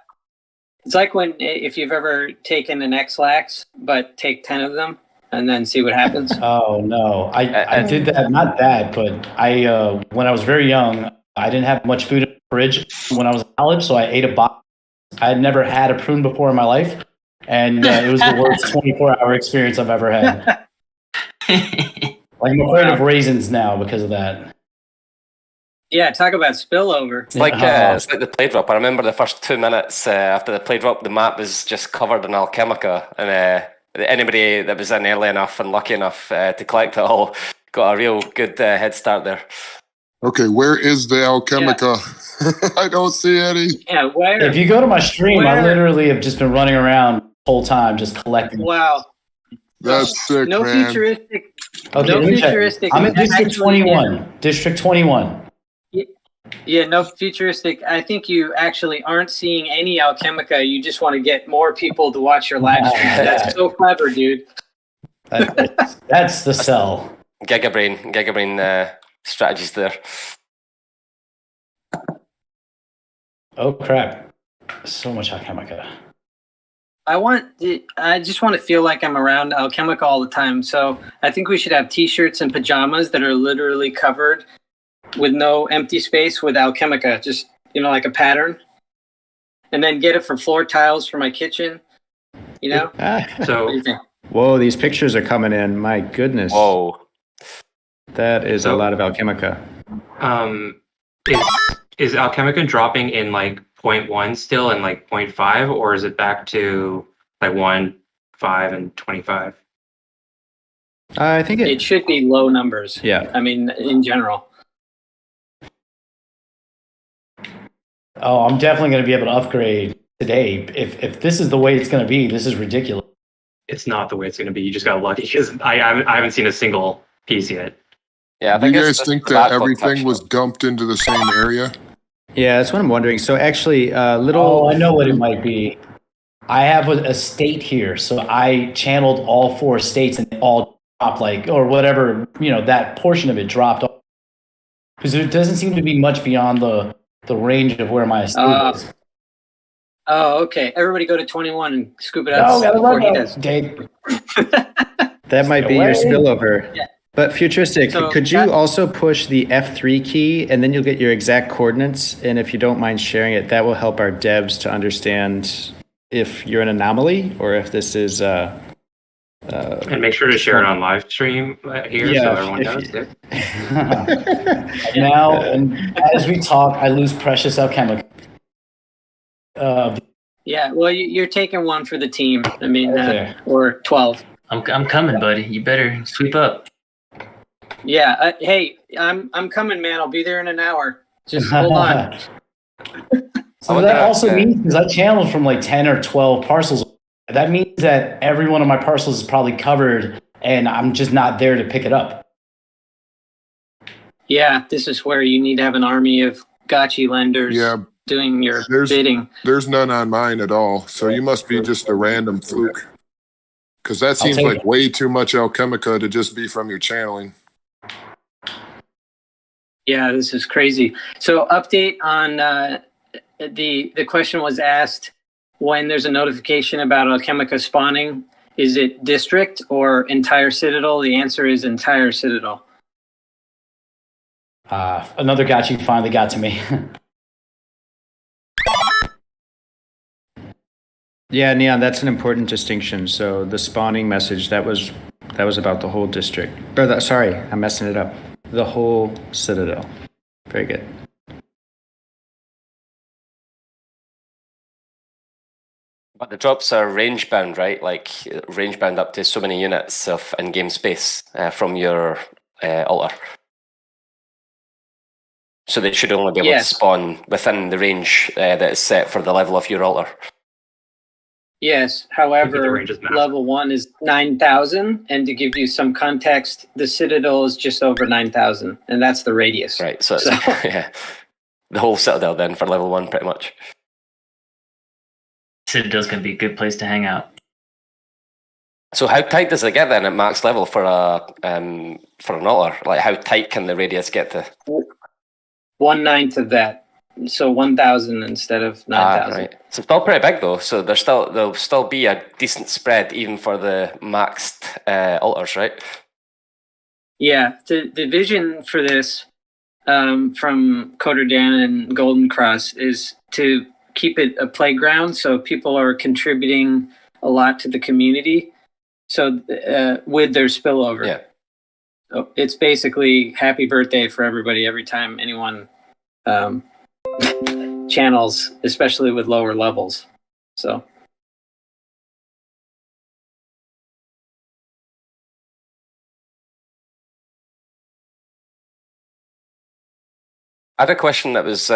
it's like if you've ever taken an X-Lax, but take 10 of them and then see what happens. Oh no, I did that. Not that, but I when I was very young, I didn't have much food in the fridge when I was in college, so I ate a box. I had never had a prune before in my life. And it was the worst 24-hour experience I've ever had. Like I'm afraid of raisins now because of that. Yeah, talk about spillover. It's like the play drop. I remember the first 2 minutes after the play drop, the map was just covered in Alchemica, and anybody that was in early enough and lucky enough to collect it all got a real good head start there. Okay, where is the Alchemica? Yeah. I don't see any. Yeah, where? If you go to my stream, I literally have just been running around the whole time just collecting. Wow. That's sick, no man. futuristic. Okay, no futuristic. I'm in District actually, 21. District 21. Yeah, no futuristic. I think you actually aren't seeing any Alchemica. You just want to get more people to watch your live stream. That's so clever, dude. That's the sell. Gigabrain strategies there. Oh crap! So much Alchemica. I just want to feel like I'm around Alchemica all the time. So I think we should have T-shirts and pajamas that are literally covered with no empty space with Alchemica, just like a pattern, and then get it for floor tiles for my kitchen. So, whoa, these pictures are coming in. My goodness. Whoa, that is a lot of Alchemica. Is Alchemica dropping in like 0.1 still and like 0.5, or is it back to like 1, 5, and 25? I think it should be low numbers. Yeah. I mean, in general. Oh, I'm definitely going to be able to upgrade today. If this is the way it's going to be, this is ridiculous. It's not the way it's going to be. You just got lucky because I haven't seen a single piece yet. Yeah, do you guys think that everything was dumped into the same area? Yeah, that's what I'm wondering. So actually, Oh, I know what it might be. I have a state here, so I channeled all 4 states and they all dropped or whatever, that portion of it dropped. Because it doesn't seem to be much beyond the range of where my estate is. Oh, okay. Everybody go to 21 and scoop it out before he does. That might be your spillover. Yeah. But Futuristic, So could you also push the F3 key and then you'll get your exact coordinates? And if you don't mind sharing it, that will help our devs to understand if you're an anomaly or if this is... and make sure to share it on live stream here so everyone knows it. Now, and as we talk, I lose precious Alchemica. Yeah, well, you're taking one for the team. I mean, or 12. I'm coming, buddy. You better sweep up. Yeah. Hey, I'm coming, man. I'll be there in an hour. Just hold on. So that also means, because I channeled from 10 or 12 parcels, that means that every one of my parcels is probably covered and I'm just not there to pick it up. Yeah, this is where you need to have an army of Gotchi lenders doing your bidding. There's none on mine at all. So you must be just a random fluke. Because that seems like way too much Alchemica to just be from your channeling. Yeah, this is crazy. So update on the question was asked when there's a notification about Alchemica spawning. Is it district or entire Citadel? The answer is entire Citadel. Another Gotchi finally got to me. Yeah, Neon, that's an important distinction. So the spawning message, that was about the whole district. Sorry, I'm messing it up. The whole Citadel. Very good. But the drops are range bound, right? Like range bound up to so many units of in-game space from your altar. So they should only be able to spawn within the range that is set for the level of your altar. Yes, however, level 1 is 9,000, and to give you some context, the Citadel is just over 9,000, and that's the radius. Right, so yeah, the whole Citadel then for level 1 pretty much. Citadel's going to be a good place to hang out. So how tight does it get then at max level for an altar? Like how tight can the radius get to? 1/9 of that. So 1,000 instead of 9,000. Right. So it's still pretty big though. So there'll still be a decent spread even for the maxed altars, right? Yeah. The vision for this from Coder Dan and Golden Cross is to keep it a playground, so people are contributing a lot to the community. So with their spillover. Yeah. So it's basically happy birthday for everybody every time anyone channels, especially with lower levels. So. I had a question that was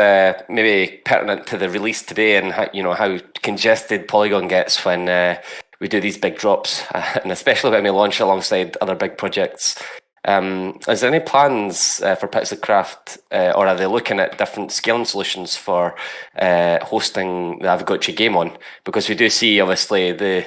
maybe pertinent to the release today, and how congested Polygon gets when we do these big drops, and especially when we launch alongside other big projects. Is there any plans for Pixelcraft, or are they looking at different scaling solutions for hosting the Aavegotchi game on? Because we do see, obviously, the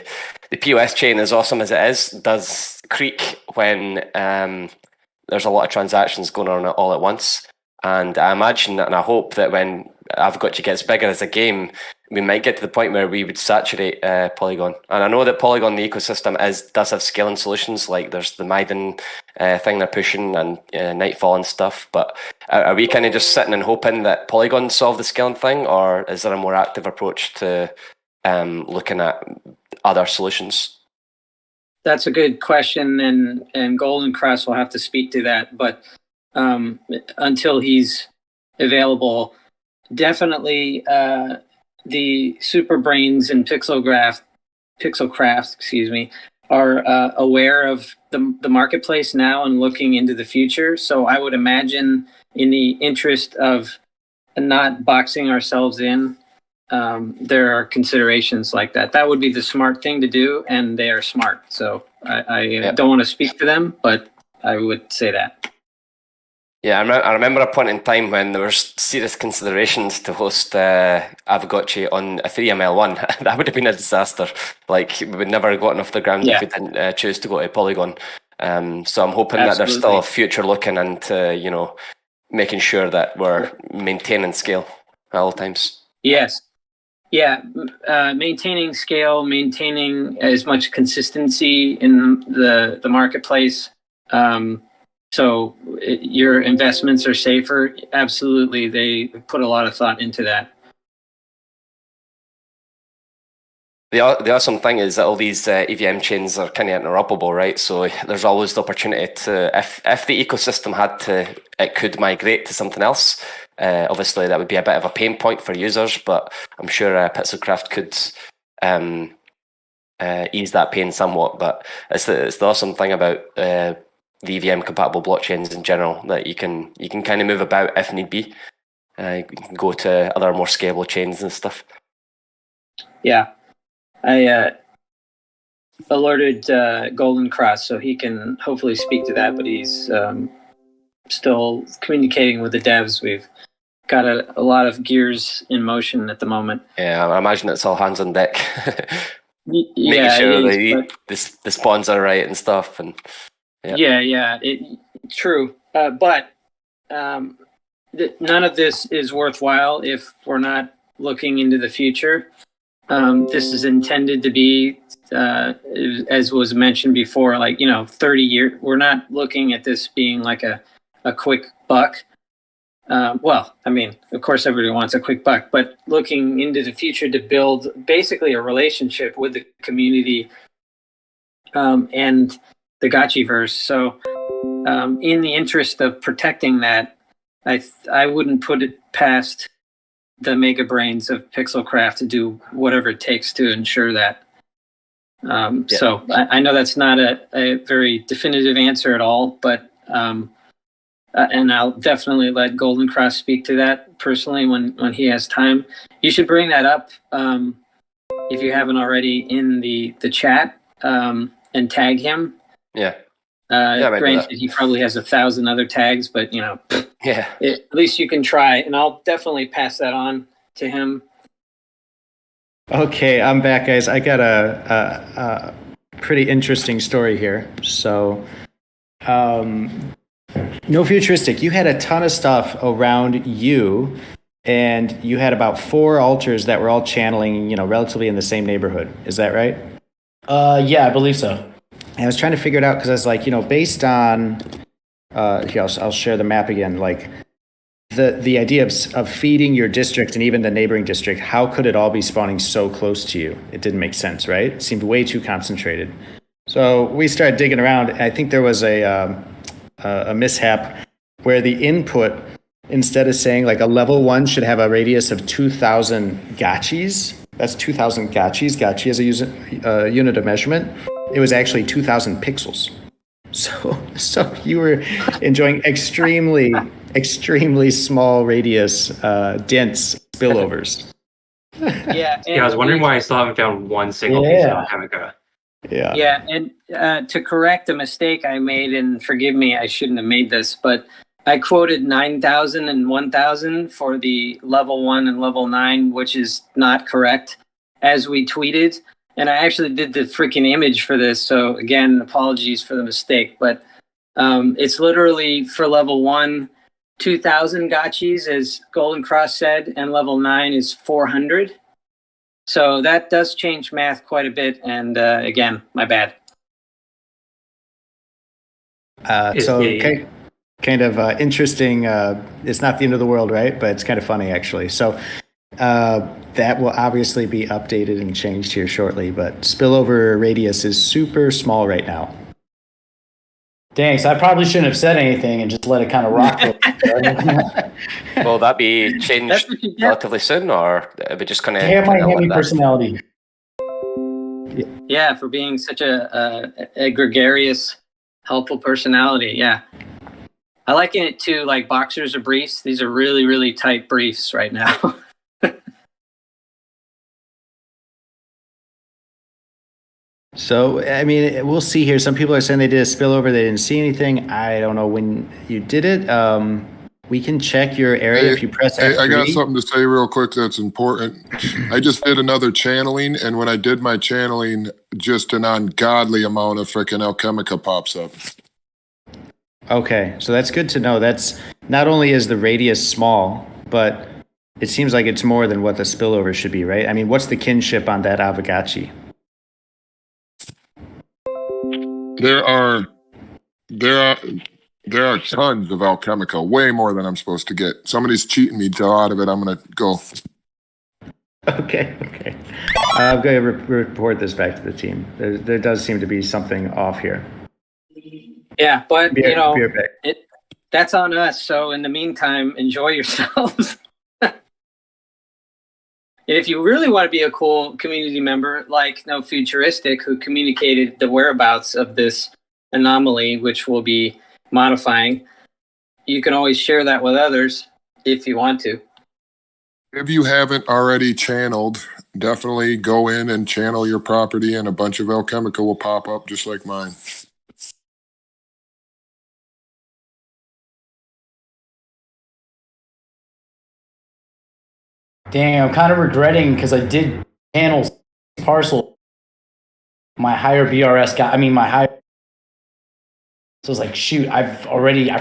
POS chain, as awesome as it is, does creak when there's a lot of transactions going on all at once. And I imagine and I hope that when Aavegotchi gets bigger as a game, we might get to the point where we would saturate Polygon. And I know that Polygon, the ecosystem, does have scaling solutions, like there's the Maiden thing they're pushing and Nightfall and stuff. But are we kind of just sitting and hoping that Polygon solve the scaling thing, or is there a more active approach to looking at other solutions? That's a good question, and Golden Cross will have to speak to that. But until he's available, definitely the Super Brains and Pixelcraft, are aware of the marketplace now and looking into the future. So I would imagine, in the interest of not boxing ourselves in, there are considerations like that. That would be the smart thing to do, and they are smart. So I don't want to speak for them, but I would say that. Yeah, I remember a point in time when there were serious considerations to host Aavegotchi on Ethereum L1. That would have been a disaster. Like, we would never have gotten off the ground if we didn't choose to go to Polygon. So I'm hoping that there's still a future looking into, making sure that we're maintaining scale at all times. Yes. Yeah, maintaining scale, maintaining as much consistency in the marketplace. So your investments are safer. Absolutely, they put a lot of thought into that. The awesome thing is that all these EVM chains are kind of interoperable, right? So there's always the opportunity to, if the ecosystem it could migrate to something else. Obviously, that would be a bit of a pain point for users, but I'm sure Pixelcraft could ease that pain somewhat. But it's the awesome thing about the EVM compatible blockchains in general, that you can kind of move about if need be. You can go to other more scalable chains and stuff. Yeah, I alerted Golden Cross, so he can hopefully speak to that, but he's still communicating with the devs. We've got a lot of gears in motion at the moment. Yeah, I imagine it's all hands on deck. Making sure the spawns are right and stuff. And true. But none of this is worthwhile if we're not looking into the future. This is intended to be, as was mentioned before, 30 years. We're not looking at this being like a quick buck. Well, I mean, of course, everybody wants a quick buck, but looking into the future to build basically a relationship with the community and the Gotchiverse. So in the interest of protecting that, I wouldn't put it past the mega brains of Pixelcraft to do whatever it takes to ensure that. So I know that's not a very definitive answer at all, but and I'll definitely let Golden Cross speak to that personally when he has time. You should bring that up if you haven't already in the chat and tag him. Yeah. Granted, he probably has 1,000 other tags, but at least you can try, and I'll definitely pass that on to him. Okay, I'm back, guys. I got a pretty interesting story here. So, No Futuristic, you had a ton of stuff around you, and you had about 4 altars that were all channeling, relatively in the same neighborhood. Is that right? Yeah, I believe so. I was trying to figure it out because I was like, based on, here, I'll share the map again. Like the idea of feeding your district and even the neighboring district, how could it all be spawning so close to you? It didn't make sense, right? It seemed way too concentrated. So we started digging around. I think there was a mishap where the input instead of saying like a level 1 should have a radius of 2,000 gotchis. That's 2,000 gotchis. Gotchi is a unit of measurement. It was actually 2,000 pixels. So you were enjoying extremely small radius, dense spillovers. Yeah. Yeah, I was wondering why I still haven't found one single piece of Aavegotchi. Yeah. Yeah, and to correct a mistake I made, and forgive me, I shouldn't have made this, but I quoted 9,000 and 1,000 for the level 1 and level 9, which is not correct, as we tweeted. And I actually did the freaking image for this, so again, apologies for the mistake. But it's literally for level 1, 2,000 gotchis, as Golden Cross said, and level 9 is 400. So that does change math quite a bit, and again, my bad. Kind of interesting. It's not the end of the world, right? But it's kind of funny, actually. So that will obviously be updated and changed here shortly. But spillover radius is super small right now. Dang, so I probably shouldn't have said anything and just let it kind of rock. Will that be changed relatively soon, or are we just kind of? Damn my hammy personality. Yeah, for being such a gregarious, helpful personality. Yeah. I liken it to like boxers or briefs. These are really, really tight briefs right now. So, I mean, we'll see here. Some people are saying they did a spillover. They didn't see anything. I don't know when you did it. We can check your area if you press F3. I got something to say real quick that's important. I just did another channeling, and when I did my channeling, just an ungodly amount of freaking alchemica pops up. Okay, so that's good to know. That's not only is the radius small, but it seems like it's more than what the spillover should be, right? I mean, what's the kinship on that Aavegotchi? There are tons of alchemica, way more than I'm supposed to get. Somebody's cheating me out of it. I'm gonna go. Okay. I'm going to report this back to the team. There does seem to be something off here. Yeah, but that's on us. So in the meantime, enjoy yourselves. And if you really want to be a cool community member, like No Futuristic, who communicated the whereabouts of this anomaly, which we'll be modifying, you can always share that with others if you want to. If you haven't already channeled, definitely go in and channel your property, and a bunch of alchemica will pop up just like mine. Dang, I'm kind of regretting because I did channel parcel. My higher BRS my higher. So I was like, shoot, I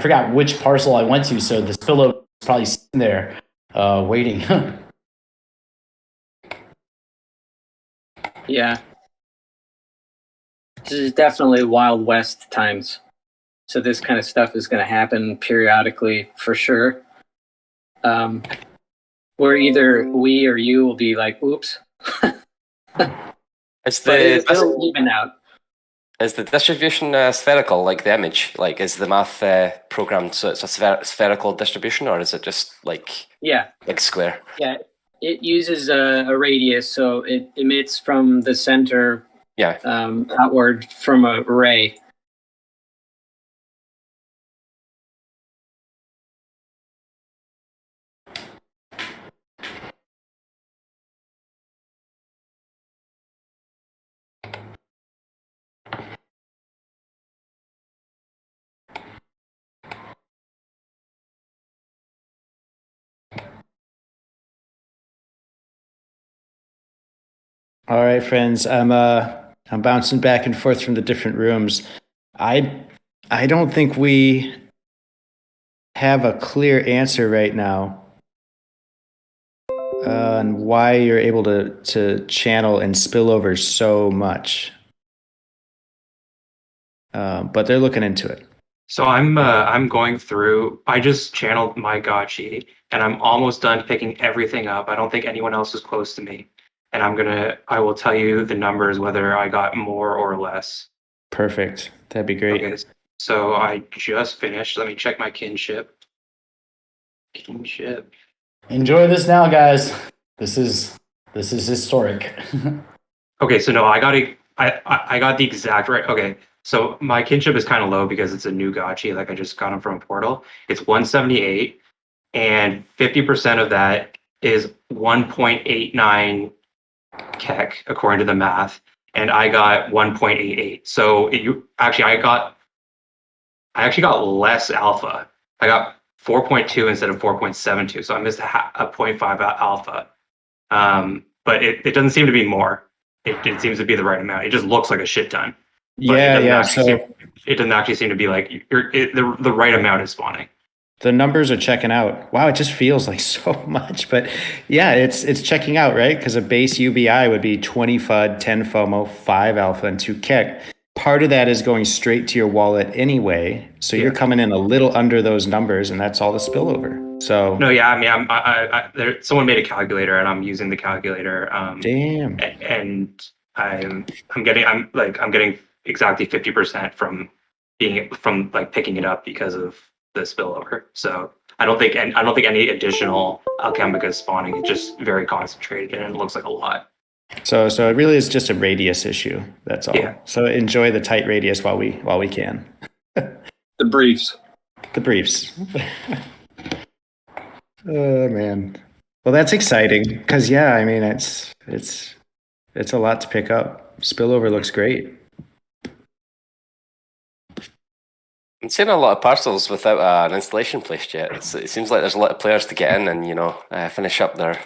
forgot which parcel I went to. So the spillover is probably sitting there waiting. Yeah. This is definitely Wild West times. So this kind of stuff is going to happen periodically for sure. Where either we or you will be like, oops. It'll even out. Is the distribution spherical, like the image? Like, is the math programmed so it's a spherical distribution, or is it just like square? Yeah, it uses a radius, so it emits from the center outward from a ray. All right, friends. I'm bouncing back and forth from the different rooms. I don't think we have a clear answer right now on why you're able to channel and spill over so much. But they're looking into it. So I'm going through. I just channeled my Gotchi, and I'm almost done picking everything up. I don't think anyone else is close to me, and I will tell you the numbers whether I got more or less. Perfect. That'd be great. Okay, so I just finished. Let me check my kinship. Shit. Enjoy this now, guys. This is historic. Okay, so no, I got the exact right. Okay, so my kinship is kind of low because it's a new Gotchi. Like I just got him from a portal. It's 178, and 50% of that is 1.89 Keck according to the math, and I got 1.88. So I actually got less alpha. I got 4.2 instead of 4.72. So I missed a 0.5 alpha. But it doesn't seem to be more. It seems to be the right amount. It just looks like a shit ton. But it doesn't actually seem to be like the right amount is spawning. The numbers are checking out. Wow, it just feels like so much, but yeah, it's checking out, right? Because a base UBI would be 20 FUD, 10 FOMO, 5 alpha, and 2 Keck. Part of that is going straight to your wallet anyway, so you're coming in a little under those numbers, and that's all the spillover. So no, yeah, I mean, someone made a calculator, and I'm using the calculator. Damn. And I'm getting exactly 50% from picking it up because of the spillover. So I don't think any additional alchemica is spawning. It's just very concentrated, and it looks like a lot. So it really is just a radius issue. That's all. Yeah. So enjoy the tight radius while we can. The briefs. The briefs. Oh man. Well, that's exciting because I mean it's a lot to pick up. Spillover looks great. I'm seeing a lot of parcels without an installation placed yet. It seems like there's a lot of players to get in and finish up their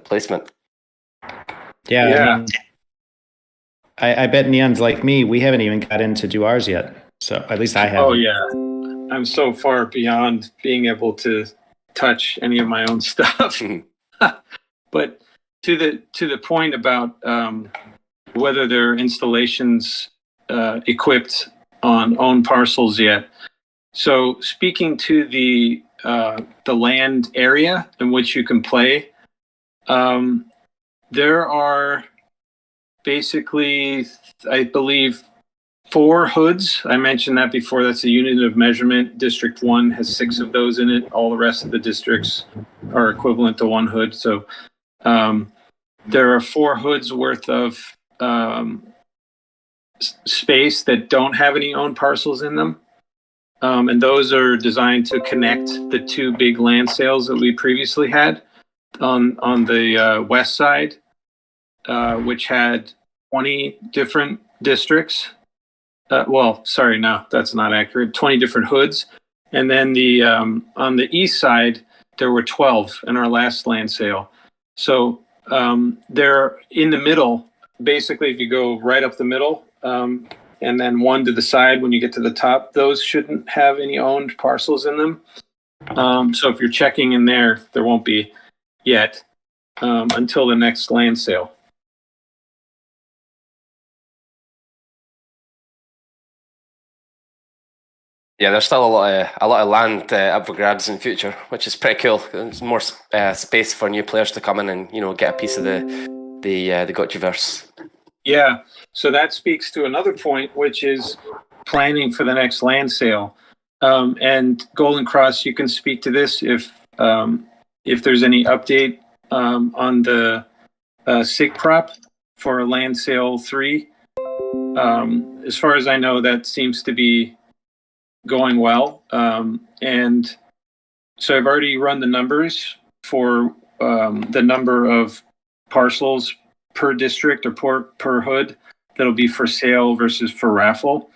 placement. Yeah. I bet Neon's like me. We haven't even got in to do ours yet. So at least I haven't. Oh yeah, I'm so far beyond being able to touch any of my own stuff. But to the point about whether there are installations equipped on own parcels yet. So speaking to the land area in which you can play, there are basically, I believe, 4 hoods. I mentioned that before. That's a unit of measurement. District 1 has 6 of those in it. All the rest of the districts are equivalent to 1 hood. So there are 4 hoods worth of space that don't have any owned parcels in them. And those are designed to connect the 2 big land sales that we previously had on the west side, which had 20 different districts. No, that's not accurate. 20 different hoods. And then on the east side, there were 12 in our last land sale. So they're in the middle. Basically, if you go right up the middle, and then 1 to the side when you get to the top, those shouldn't have any owned parcels in them. So if you're checking in there won't be yet until the next land sale. Yeah, there's still a lot of land up for grabs in the future, which is pretty cool. There's more space for new players to come in and get a piece of the Gotchiverse. Yeah, so that speaks to another point, which is planning for the next land sale. And Golden Cross, you can speak to this if there's any update on the SIG prop for land sale 3. As far as I know, that seems to be going well. And so I've already run the numbers for the number of parcels per district or per hood that'll be for sale versus for raffle.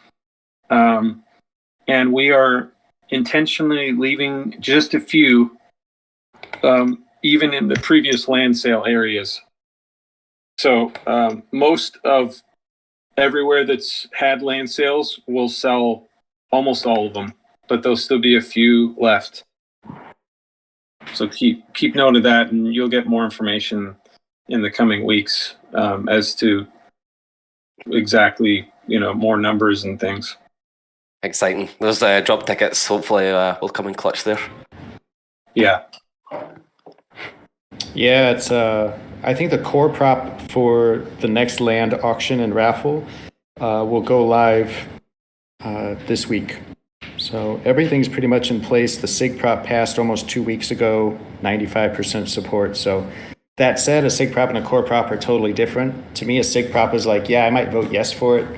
And we are intentionally leaving just a few, even in the previous land sale areas. So most of everywhere that's had land sales will sell almost all of them, but there'll still be a few left. So keep note of that, and you'll get more information in the coming weeks as to exactly, more numbers and things. Exciting. Those drop tickets hopefully will come in clutch there. Yeah. Yeah, it's I think the core prop for the next land auction and raffle will go live this week. So everything's pretty much in place. The SIG prop passed almost 2 weeks ago, 95% support. So that said, a SIG prop and a core prop are totally different. To me, a SIG prop is like, yeah, I might vote yes for it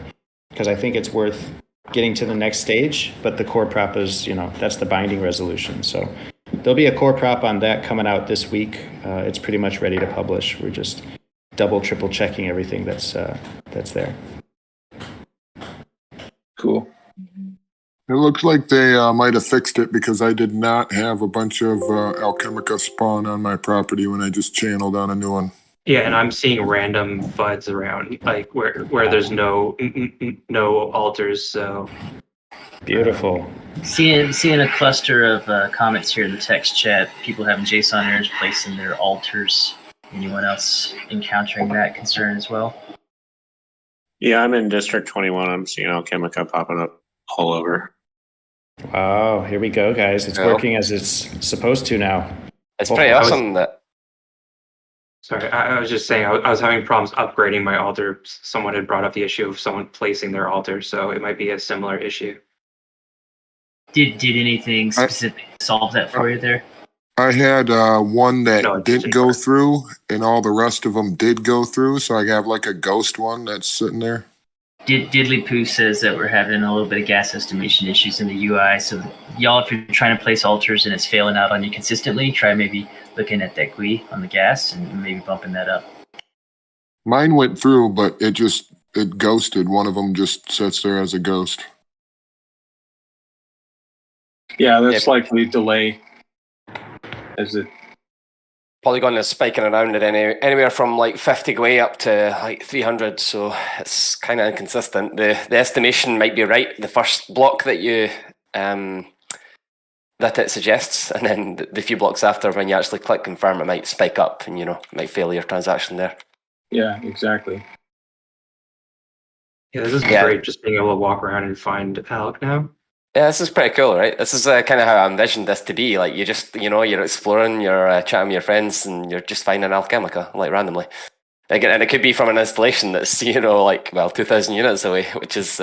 because I think it's worth getting to the next stage. But the core prop is, that's the binding resolution. So there'll be a core prop on that coming out this week. It's pretty much ready to publish. We're just double, triple checking everything that's there. Cool. It looks like they might have fixed it because I did not have a bunch of Alchemica spawn on my property when I just channeled on a new one. Yeah, and I'm seeing random FUDs around, like where there's no altars. So beautiful. Seeing a cluster of comments here in the text chat. People having JSON errors placing their altars. Anyone else encountering that concern as well? Yeah, I'm in District 21. I'm seeing Alchemica popping up all over. Wow, here we go, guys. It's working as it's supposed to now. It's pretty awesome that. Sorry, I was just saying I was having problems upgrading my altar. Someone had brought up the issue of someone placing their altar, so it might be a similar issue. Did anything specific solve that for you there? I had one that didn't go through, and all the rest of them did go through, so I have like a ghost one that's sitting there. Diddly Poo says that we're having a little bit of gas estimation issues in the UI. So y'all, if you're trying to place altars and it's failing out on you consistently, try maybe looking at that GUI on the gas and maybe bumping that up. Mine went through, but it ghosted. One of them just sits there as a ghost. Yeah, that's likely delay. Is it? Polygon is spiking around at anywhere from like 50 GUI up to like 300, so it's kind of inconsistent. The estimation might be right, the first block that you that it suggests, and then the few blocks after, when you actually click confirm, it might spike up and might fail your transaction there. Yeah, exactly. Yeah, this is great, just being able to walk around and find Alec now. Yeah, this is pretty cool, right? This is kind of how I envisioned this to be. Like, you just, you're exploring, you're chatting with your friends, and you're just finding Alchemica, like, randomly. And it could be from an installation that's, 2,000 units away, which is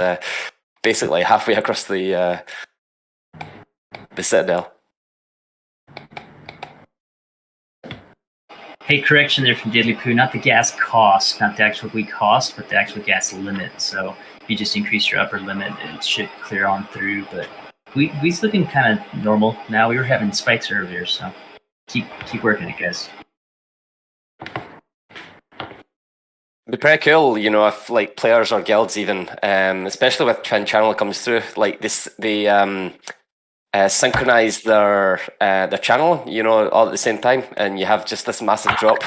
basically halfway across the Citadel. Hey, correction there from Diddly Poo. Not the gas cost, not the actual week cost, but the actual gas limit. So if you just increase your upper limit, it should clear on through. But we's looking kind of normal now. We were having spikes earlier, so keep working it, guys. It'd be pretty cool, if like players or guilds even, especially with when channel comes through, like this, they synchronize their channel, all at the same time, and you have just this massive drop,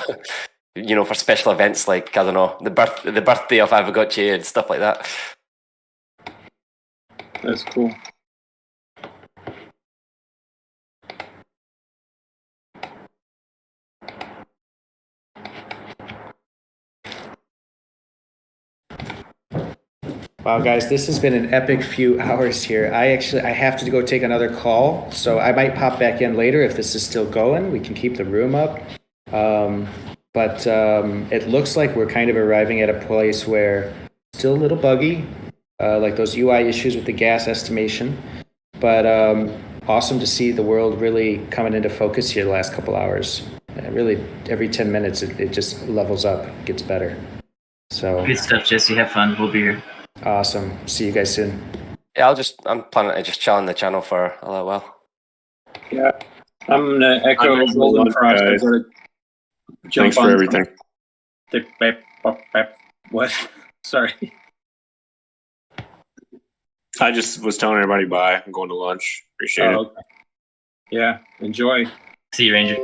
for special events like, I don't know, the birthday of Aavegotchi and stuff like that. That's cool. Wow, guys, this has been an epic few hours here. I have to go take another call, so I might pop back in later if this is still going. We can keep the room up. But it looks like we're kind of arriving at a place where still a little buggy, like those UI issues with the gas estimation. But awesome to see the world really coming into focus here the last couple hours. Really, every 10 minutes, it just levels up, gets better. So good stuff, Jesse. Have fun. We'll be here. Awesome. See you guys soon. Yeah, I'm planning to just chill on the channel for a little while. Yeah, I'm gonna echo Golden Frost. Thanks for everything. What? Sorry. I just was telling everybody bye. I'm going to lunch. Appreciate it. Okay. Yeah, enjoy. See you, Ranger.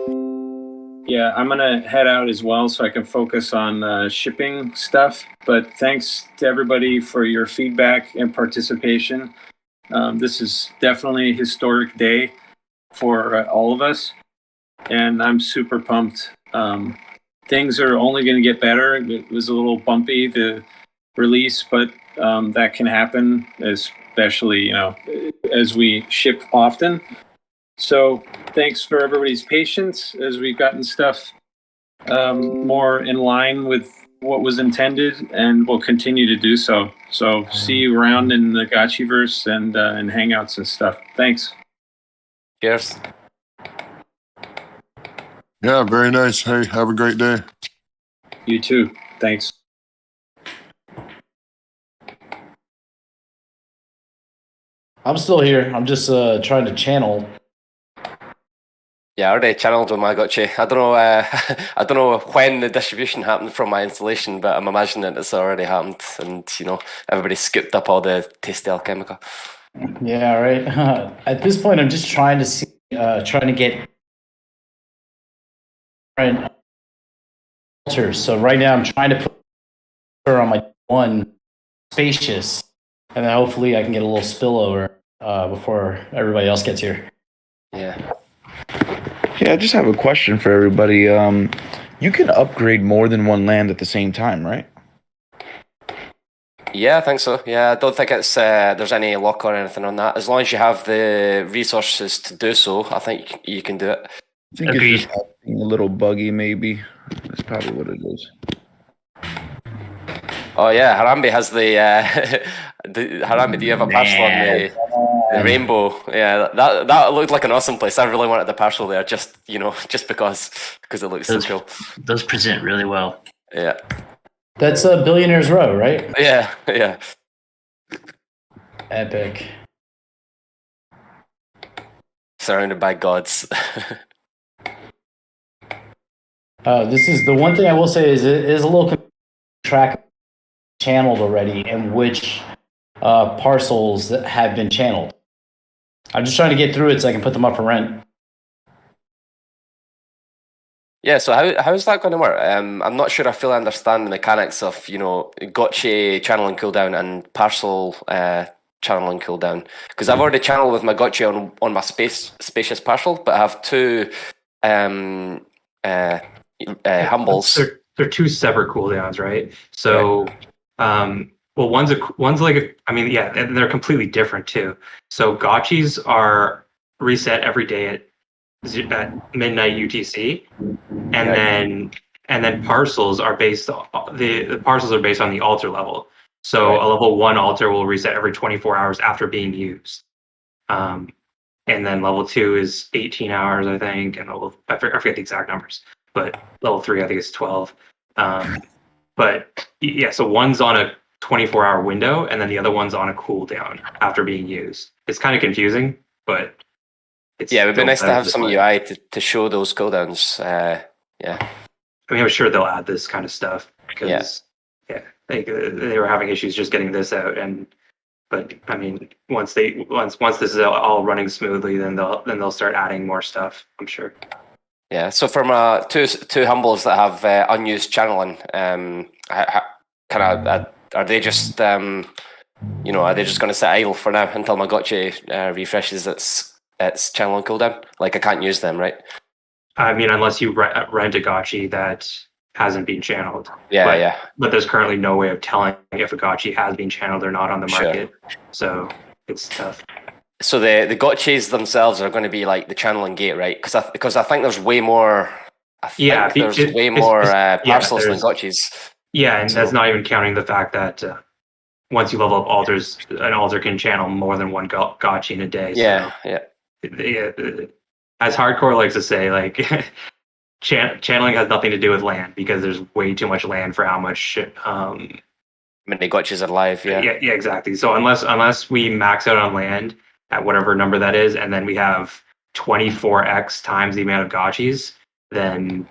Yeah, I'm going to head out as well so I can focus on shipping stuff. But thanks to everybody for your feedback and participation. This is definitely a historic day for all of us. And I'm super pumped. Things are only going to get better. It was a little bumpy, the release, but that can happen, especially, as we ship often. So thanks for everybody's patience as we've gotten stuff more in line with what was intended, and we'll continue to do so. So see you around in the Gotchiverse and Hangouts and stuff. Thanks. Cheers. Yeah, very nice. Hey, have a great day. You too. Thanks. I'm still here. I'm just trying to channel. Yeah, I already channeled with my Gotchi. I don't know. I don't know when the distribution happened from my installation, but I'm imagining it's already happened, and everybody scooped up all the tasty alchemica. Yeah, right. At this point, I'm just trying to see, trying to get different altars. So right now, I'm trying to put her on my one spacious, and then hopefully I can get a little spillover before everybody else gets here. Yeah. Yeah, I just have a question for everybody. You can upgrade more than one land at the same time, right? Yeah, I think so. Yeah, I don't think it's there's any lock or anything on that. As long as you have the resources to do so, I think you can do it. I think it's just being a little buggy, maybe. That's probably what it is. Oh yeah, Harambe has the Harambe. Do you have a parcel on the rainbow? Yeah, that looked like an awesome place. I really wanted the parcel there, just because it looks so cool. Those present really well. Yeah. That's a Billionaire's Row, right? Yeah, yeah. Epic. Surrounded by gods. This is the one thing I will say is it is a little track channeled already and which parcels that have been channeled. I'm just trying to get through it so I can put them up for rent. Yeah, so how is that going to work? I'm not sure I fully understand the mechanics of Gotchi channeling cooldown and parcel channeling cooldown, because I've already channeled with my Gotchi on my spacious parcel, but I have two humbles. They're two separate cooldowns, right? So, well, one's and they're completely different too. So Gotchis are reset every day at midnight UTC, and then parcels are based on the parcels are based on the altar level. So a level 1 altar will reset every 24 hours after being used. And then level 2 is 18 hours, I think, and I forget the exact numbers, but level 3 I think is 12. But yeah, so one's on a 24-hour window, and then the other one's on a cooldown after being used. It's kind of confusing, but it would be nice to have some UI to show those cooldowns. Yeah. I mean, I'm sure they'll add this kind of stuff because they were having issues just getting this out, but I mean, once this is all running smoothly, then they'll start adding more stuff, I'm sure. Yeah. So from two humbles that have unused channeling, are they just are they just going to sit idle for now until my Gotchi refreshes its channeling cooldown? Like, I can't use them, right? I mean, unless you rent a Gotchi that hasn't been channeled. Yeah, But there's currently no way of telling if a Gotchi has been channeled or not on the market. Sure. So it's tough. So the Gotchis themselves are going to be like the channeling gate, right? Because I think there's way more. There's way more parcels than Gotchis. Yeah, and that's not even counting the fact that once you level up altars, an altar can channel more than one Gotchi in a day. Yeah. As Hardcore likes to say, like channeling has nothing to do with land because there's way too much land for how much many Gotchis are live. Yeah, exactly. So unless we max out on land at whatever number that is, and then we have 24x times the amount of Gotchis, then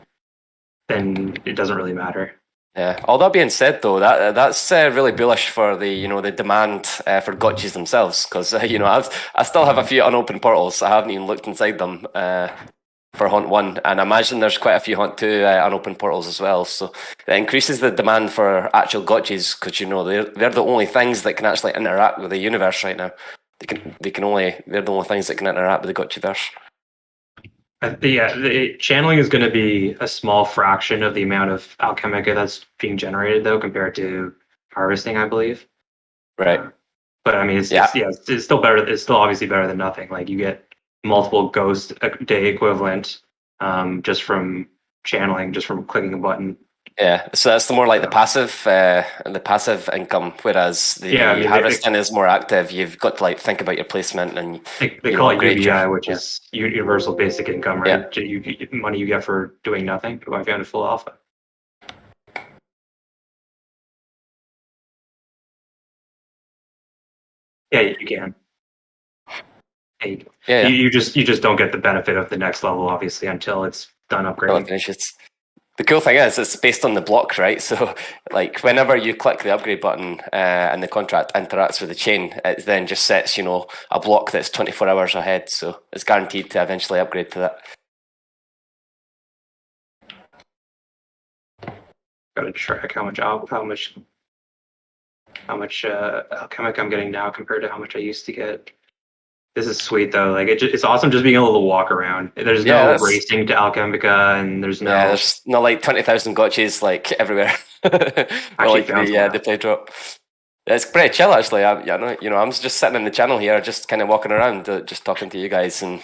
it doesn't really matter. Yeah. All that being said, though, that's really bullish for the demand for Gotchis themselves, because I still have a few unopened portals. I haven't even looked inside them for Hunt 1, and I imagine there's quite a few Hunt 2 unopened portals as well. So it increases the demand for actual Gotchis, because they're the only things that can actually interact with the universe right now. They're the only things that can interact with the Gotchiverse. The channeling is going to be a small fraction of the amount of alchemica that's being generated, though, compared to harvesting, I believe. Right. But I mean, it's still better. It's still obviously better than nothing. Like, you get multiple ghost a day equivalent just from channeling, just from clicking a button Yeah, so that's the more like the passive income, whereas the harvesting is more active. You've got to like think about your placement and they call it UBI, which is universal basic income, right? Yeah. Money you get for doing nothing. If you're in full alpha. Yeah, you can. You just don't get the benefit of the next level, obviously, until it's done upgrading. The cool thing is it's based on the block, right? So like whenever you click the upgrade button and the contract interacts with the chain, it then just sets, a block that's 24 hours ahead. So it's guaranteed to eventually upgrade to that. Got to track how much alchemic I'm getting now compared to how much I used to get. This is sweet though. Like it's awesome just being able to walk around. There's no racing to Alchemica, and there's not like 20,000 gotchis like everywhere. Like the play drop. It's pretty chill actually. I'm just sitting in the channel here, just kind of walking around, just talking to you guys and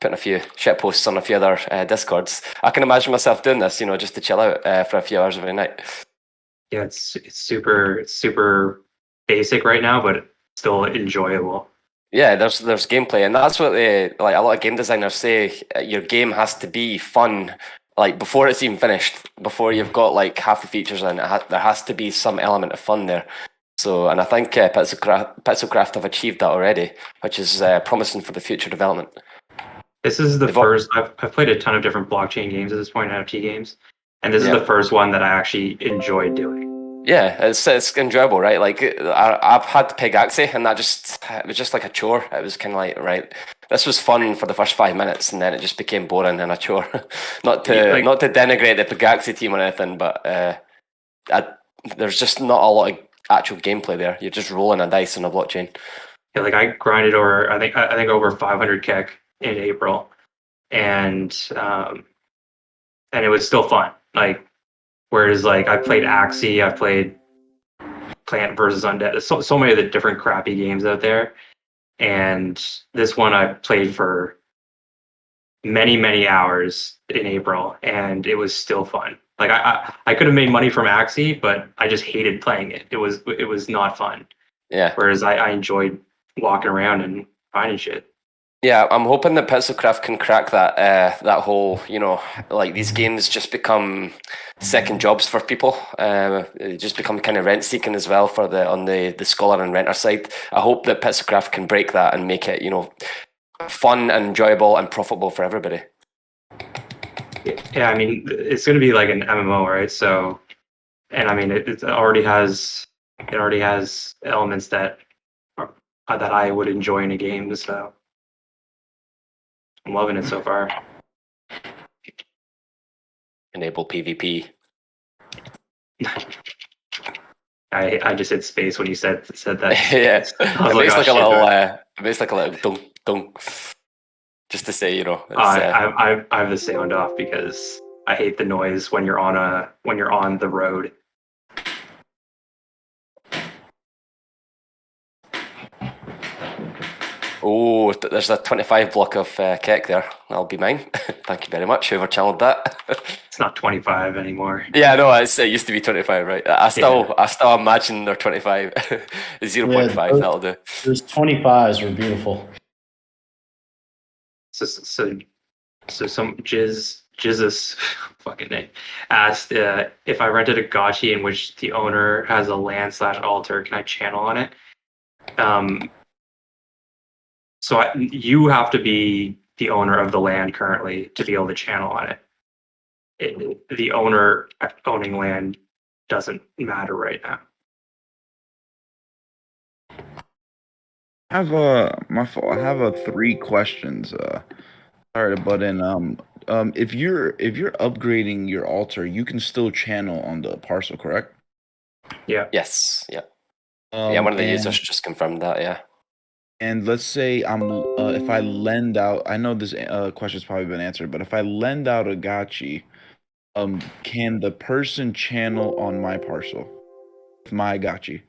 putting a few shit posts on a few other Discords. I can imagine myself doing this, just to chill out for a few hours every night. Yeah, it's super basic right now, but still enjoyable. Yeah, there's gameplay, and that's what a lot of game designers say. Your game has to be fun, like before it's even finished, before you've got like half the features in. There has to be some element of fun there. So, and I think Pixelcraft have achieved that already, which is promising for the future development. This is the first. I've played a ton of different blockchain games at this point, NFT games, and this is the first one that I actually enjoyed doing. Yeah, it's enjoyable, right? Like I've had to peg Axie, and it was just like a chore. It was kind of like, right, this was fun for the first 5 minutes, and then it just became boring and a chore. not to denigrate the Pagaxi team or anything, but there's just not a lot of actual gameplay there. You're just rolling a dice on a blockchain. Yeah, like I grinded over, I think over 500 kek in April, and it was still fun. Like. Whereas, like, I played Axie, I played Plant vs. Undead. There's so many of the different crappy games out there. And this one I played for many, many hours in April, and it was still fun. Like, I could have made money from Axie, but I just hated playing it. It was not fun. Yeah. Whereas I enjoyed walking around and finding shit. Yeah, I'm hoping that Pixelcraft can crack that whole, like these games just become second jobs for people. They just become kind of rent seeking as well on the scholar and renter side. I hope that Pixelcraft can break that and make it, fun and enjoyable and profitable for everybody. Yeah, I mean, it's going to be like an MMO, right? So, and I mean, it already has elements that I would enjoy in a game. So. I'm loving it so far. Enable PvP. I just hit space when you said that. Yeah, it makes like a little dunk dunk, just to say, I have the sound off because I hate the noise when you're on the road. Oh, there's a 25 block of kek there. That'll be mine. Thank you very much, whoever channeled that. It's not 25 anymore. Yeah, no, it used to be 25, right? I still imagine they're 25. 0.5, that'll do. Those 25s were beautiful. So some Jesus fucking name asked if I rented a gotchi in which the owner has a land/altar, can I channel on it? So you have to be the owner of the land currently to be able to channel on it. The owner owning land doesn't matter right now. I have 3 questions. Sorry to butt in. If you're upgrading your altar, you can still channel on the parcel, correct? Yeah. Yes. Yeah. One of the users just confirmed that. Yeah. And let's say if I lend out, I know this question's probably been answered, but if I lend out a gotchi, can the person channel on my parcel? My gotchi?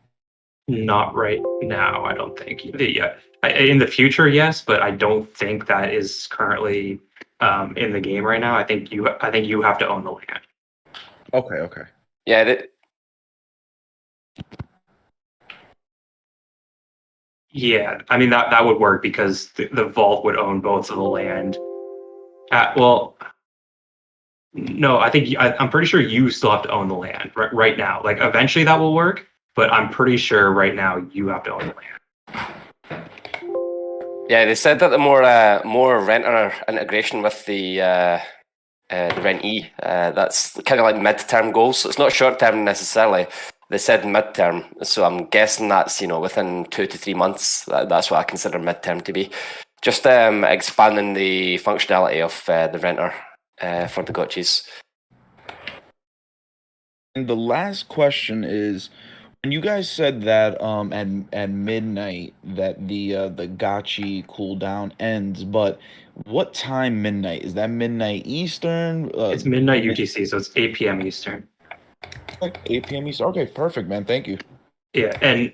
Not right now, I don't think. Yeah, in the future, yes, but I don't think that is currently in the game right now. I think you have to own the land. Okay. Yeah, Yeah, I mean that would work because the vault would own both of the land. Well, no, I'm pretty sure you still have to own the land right now. Like eventually that will work, but I'm pretty sure right now you have to own the land. Yeah, they said that the more renter integration with the rentee, that's kind of like mid-term goals. So it's not short-term necessarily. They said mid-term, so I'm guessing that's within 2 to 3 months. That's what I consider mid-term to be. Just expanding the functionality of the renter for the gotchis. And the last question is, when you guys said that at midnight that the gotchi cooldown ends, but what time midnight? Is that midnight Eastern? It's midnight UTC, so it's 8 p.m. Eastern. Like 8 p.m. Eastern. Okay, perfect, man. Thank you. Yeah, and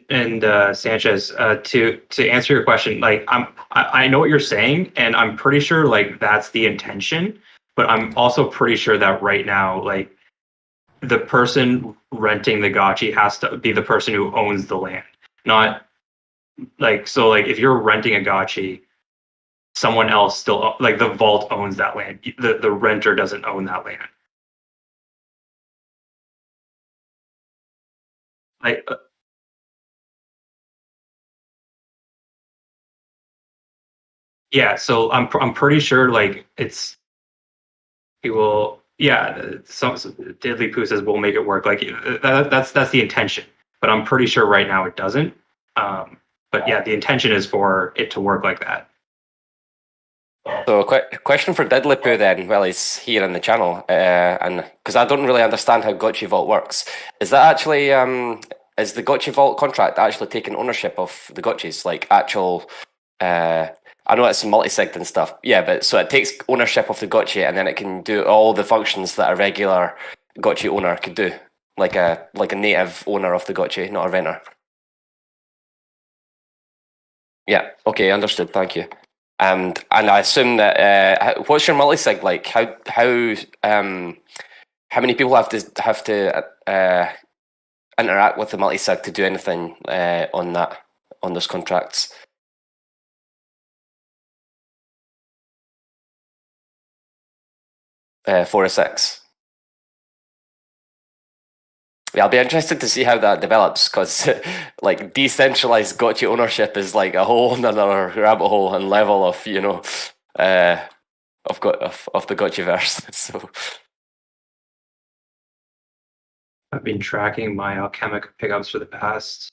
Sanchez, to answer your question, like I know what you're saying, and I'm pretty sure like that's the intention, but I'm also pretty sure that right now, like the person renting the gotchi has to be the person who owns the land, not like so like if you're renting a gotchi, someone else still like the vault owns that land. The renter doesn't own that land. Like yeah, so I'm pretty sure like it will some Deadly Poo says we'll make it work. Like that's the intention, but I'm pretty sure right now it doesn't. But yeah, the intention is for it to work like that. So, question for Diddly Poo then, while he's here on the channel, and because I don't really understand how Gotchi Vault works, is that actually is the Gotchi Vault contract actually taking ownership of the gotchis, like actual? I know it's multi-sigged and stuff, yeah, but so it takes ownership of the gotchi, and then it can do all the functions that a regular gotchi owner could do, like a native owner of the gotchi, not a renter. Yeah. Okay. Understood. Thank you. And I assume that what's your multi-sig like? How many people have to interact with the multi-sig to do anything on those contracts? Four or six. Yeah, I'll be interested to see how that develops because, like, decentralized gotcha ownership is like a whole another rabbit hole and level of of the Gotchiverse. So I've been tracking my alchemic pickups for the past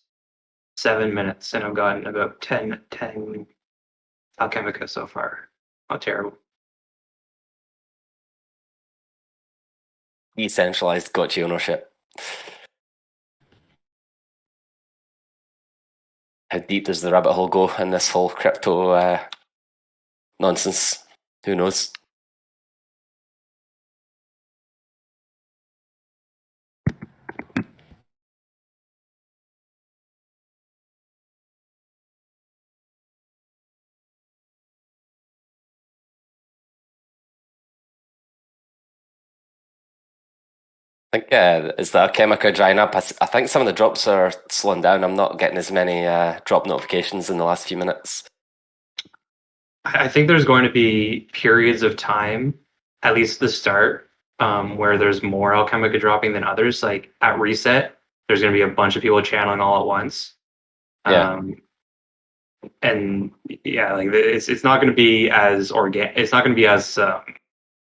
7 minutes, and I've gotten about 10 alchemica so far. Not terrible. Decentralized gotcha ownership. How deep does the rabbit hole go in this whole crypto nonsense? Who knows? I think is the Alchemica drying up? I think some of the drops are slowing down. I'm not getting as many drop notifications in the last few minutes. I think there's going to be periods of time, at least the start, where there's more Alchemica dropping than others. Like at reset, there's going to be a bunch of people channeling all at once. Yeah. And yeah, like it's not going to be as It's not going to be as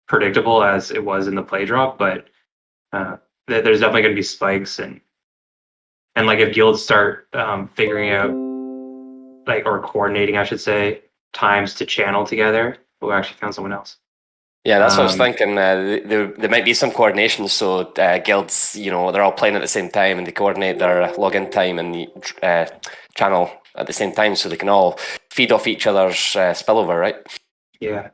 predictable as it was in the play drop, but there's definitely going to be spikes and like if guilds start figuring out like or coordinating, I should say, times to channel together. Oh, I actually found someone else. Yeah, that's what I was thinking. There might be some coordination, so guilds, they're all playing at the same time, and they coordinate their login time and the channel at the same time, so they can all feed off each other's spillover, right? Yeah.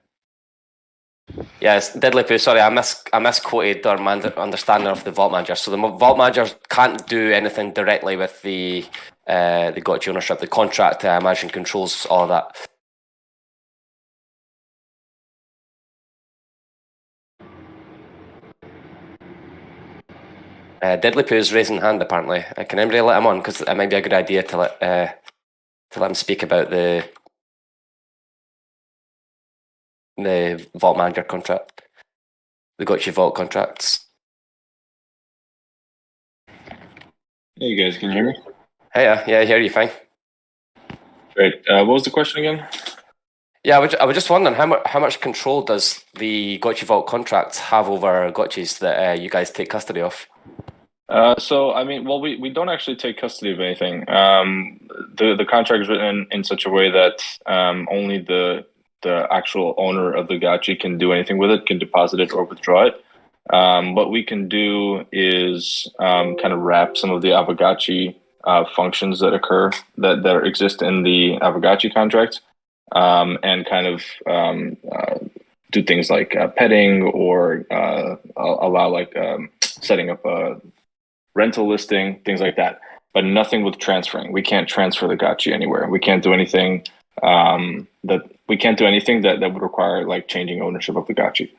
Yes, Deadly Poo. Sorry, I misquoted our understanding of the Vault Manager. So the Vault Manager can't do anything directly with the Gotchi ownership. The contract, I imagine, controls all of that. Deadly Pooh's raising hand apparently. Can anybody let him on? Because it might be a good idea to let him speak about the Vault Manager contract, the Gotchi Vault contracts. Hey, you guys, can you hear me? Hey, yeah, I hear you fine. Great. What was the question again? Yeah, I was just wondering how much control does the Gotchi Vault contracts have over Gotchis that you guys take custody of? So I mean, well, we don't actually take custody of anything. The contract is written in such a way that only the actual owner of the Gotchi can do anything with it, can deposit it or withdraw it. What we can do is kind of wrap some of the Aavegotchi functions that occur that exist in the Aavegotchi contract, and kind of do things like petting or allow like setting up a rental listing, things like that, but nothing with transferring. We can't transfer the Gotchi anywhere. We can't do anything that would require like changing ownership of the Gotchi.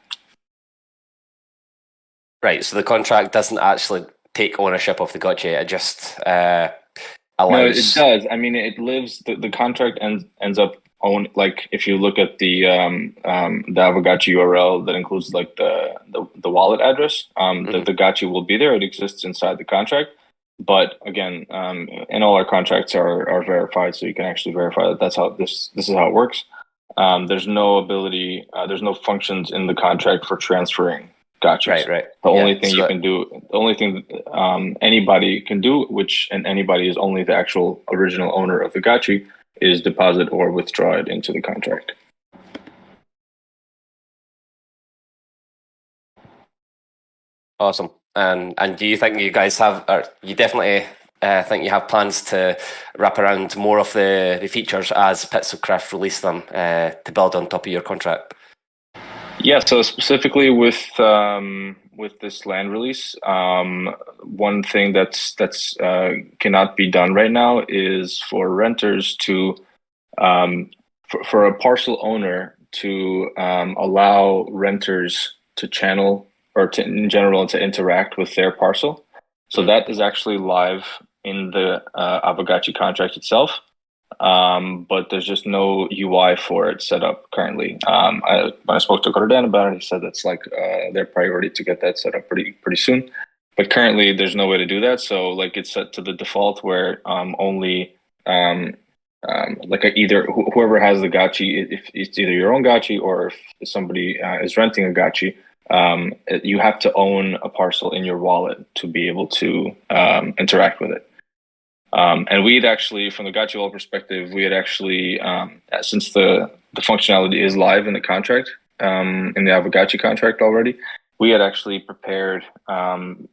Right. So the contract doesn't actually take ownership of the Gotchi. It just allows. No, it does. I mean, it lives. The contract ends up own. Like if you look at the Aavegotchi URL that includes like the wallet address, the Gotchi will be there. It exists inside the contract. But again, and all our contracts are verified, so you can actually verify that that's how this is how it works. There's no ability. There's no functions in the contract for transferring Gotchas. Right. The only thing you can do, the only thing anybody can do, and anybody is only the actual original owner of the Gotchi, is deposit or withdraw it into the contract. Awesome. And do you think you guys have, or you definitely think you have plans to wrap around more of the features as Pixelcraft release them to build on top of your contract? Yeah, so specifically with this land release, one thing that's cannot be done right now is for renters to for a parcel owner to allow renters to channel or in general to interact with their parcel. So that is actually live in the Aavegotchi contract itself. But there's just no UI for it set up currently. When I spoke to Gordon about it, he said that's like their priority to get that set up pretty soon. But currently, there's no way to do that. So like it's set to the default where only like either whoever has the Gotchi, if it's either your own Gotchi or if somebody is renting a Gotchi, you have to own a parcel in your wallet to be able to interact with it. And we had actually, from the Gotchi wallet perspective, we had actually, since the functionality is live in the contract, in the Aavegotchi contract already, we had actually prepared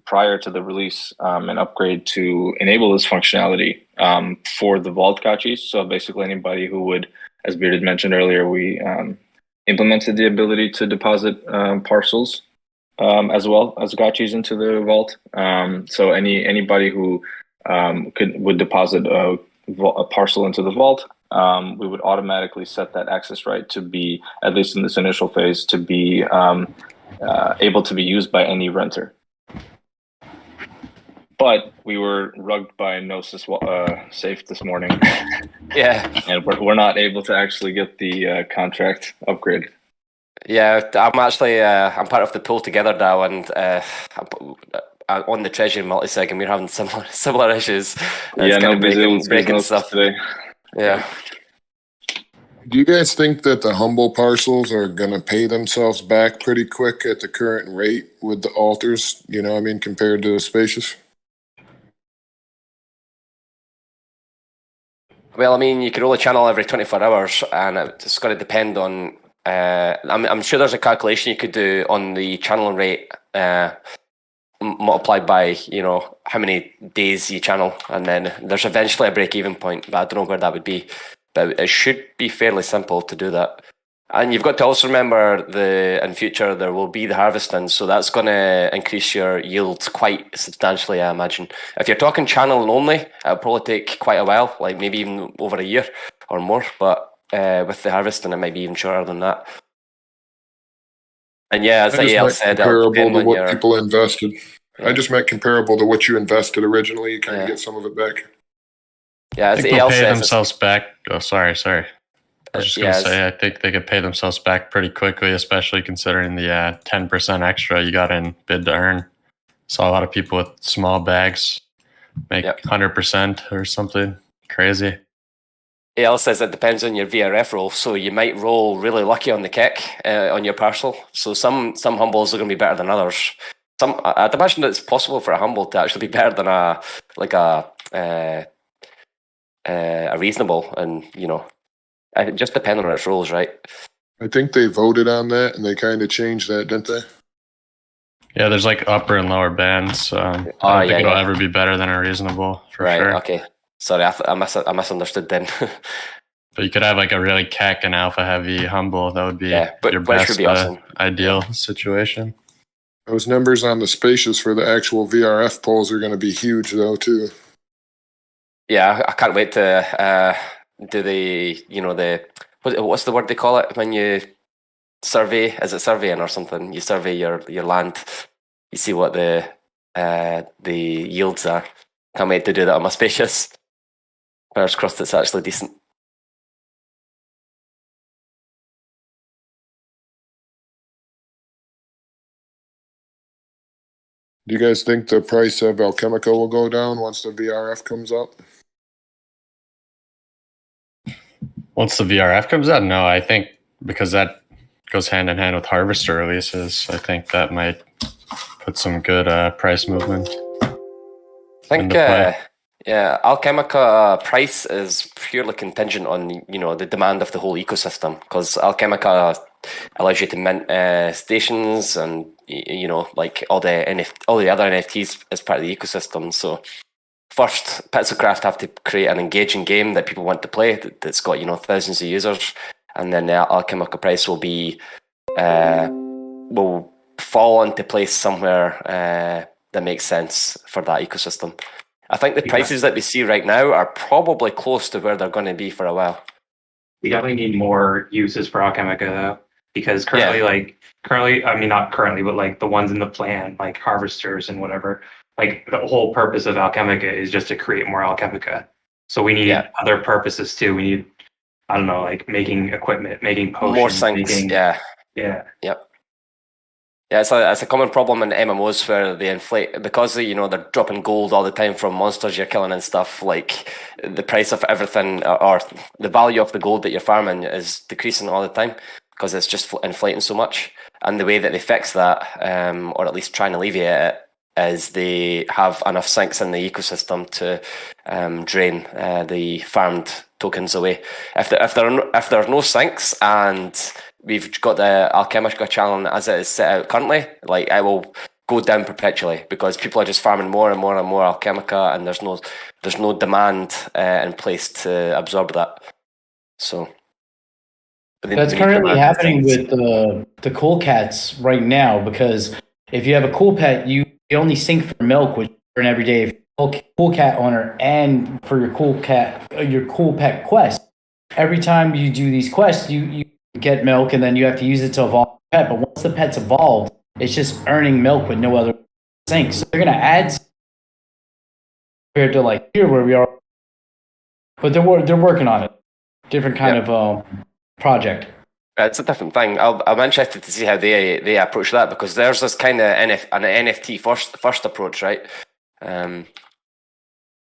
prior to the release an upgrade to enable this functionality for the Vault Gotchis. So basically anybody who would, as Bearded mentioned earlier, we implemented the ability to deposit parcels as well as Gotchis into the Vault. So anybody who would deposit a parcel into the Vault, we would automatically set that access right to be, at least in this initial phase, to be able to be used by any renter. But we were rugged by Gnosis Safe this morning. Yeah. And we're not able to actually get the contract upgraded. Yeah, I'm actually I'm part of the Pull Together DAO, and on the Treasury multisig, and we're having similar issues. Yeah, no, breaking stuff today. Yeah. Do you guys think that the humble parcels are going to pay themselves back pretty quick at the current rate with the alters, you know what I mean, compared to the spacious? Well, I mean, you can only channel every 24 hours, and it's going to depend on... I'm sure there's a calculation you could do on the channeling rate multiplied by, you know, how many days you channel, and then there's eventually a break-even point, but I don't know where that would be. But it should be fairly simple to do that. And you've got to also remember in future there will be the harvesting, so that's going to increase your yields quite substantially, I imagine. If you're talking channeling only, it'll probably take quite a while, like maybe even over a year or more, but with the harvesting it might be even shorter than that. And yeah, as AL said, it'll depend comparable to on what people invested. I just meant comparable to what you invested originally. You kind of get some of it back. Yeah, I as think they'll AL pay says, themselves back. Oh, sorry. I was just going to say, I think they could pay themselves back pretty quickly, especially considering the 10% extra you got in bid to earn. Saw a lot of people with small bags make 100% or something crazy. AL says it depends on your VRF roll, so you might roll really lucky on the kick on your parcel. So some humbles are going to be better than others. I'd imagine that it's possible for a humble to actually be better than a reasonable, and it just depends on its rolls, right? I think they voted on that and they kind of changed that, didn't they? Yeah, there's like upper and lower bands. I don't think it'll ever be better than a reasonable, for sure. Okay. Sorry, I misunderstood then. But you could have like a really keck and alpha heavy humble. That would be your best would be awesome. Ideal situation. Those numbers on the spaces for the actual VRF polls are going to be huge, though, too. Yeah, I can't wait to do what's the word they call it when you survey? Is it surveying or something? You survey your land. You see what the yields are. Can't wait to do that on my spacious. Fingers crossed it's actually decent. Do you guys think the price of Alchemica will go down once the VRF comes up? Once the VRF comes out? No, I think because that goes hand in hand with harvester releases, I think that might put some good price movement. I think, Alchemica price is purely contingent on the demand of the whole ecosystem, because Alchemica allows you to mint stations and like all the other NFTs as part of the ecosystem. So first, Pixelcraft have to create an engaging game that people want to play that's got thousands of users, and then the Alchemica price will be will fall into place somewhere that makes sense for that ecosystem. I think the prices that we see right now are probably close to where they're going to be for a while. We definitely need more uses for Alchemica though, because currently, I mean not currently, but like the ones in the plan, like harvesters and whatever, like the whole purpose of Alchemica is just to create more Alchemica. So we need other purposes too. We need, I don't know, like making equipment, making potions, more sinks. Yep. Yeah, it's a common problem in MMOs where they inflate because they're dropping gold all the time from monsters you're killing and stuff. Like the price of everything or the value of the gold that you're farming is decreasing all the time because it's just inflating so much. And the way that they fix that, or at least try and alleviate it, is they have enough sinks in the ecosystem to drain the farmed tokens away. If there are no sinks and we've got the Alchemica challenge as it is set out currently, like I will go down perpetually because people are just farming more and more and more Alchemica, and there's no demand in place to absorb that. So that's currently happening with the cool cats right now, because if you have a cool pet, you only sink for milk, which you earn every day. If you're a cool cat owner and for your cool pet quest, every time you do these quests, you get milk, and then you have to use it to evolve the pet. But once the pet's evolved, it's just earning milk with no other sinks. So they're going to add compared to like here where we are, but they're working on it. Different kind of project. It's a different thing. I'm interested to see how they approach that, because there's this kind of an NFT first approach, right? I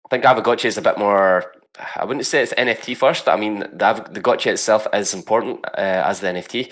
think Aavegotchi is a bit more. I wouldn't say it's NFT first. I mean, the Gotchi itself is important as the NFT,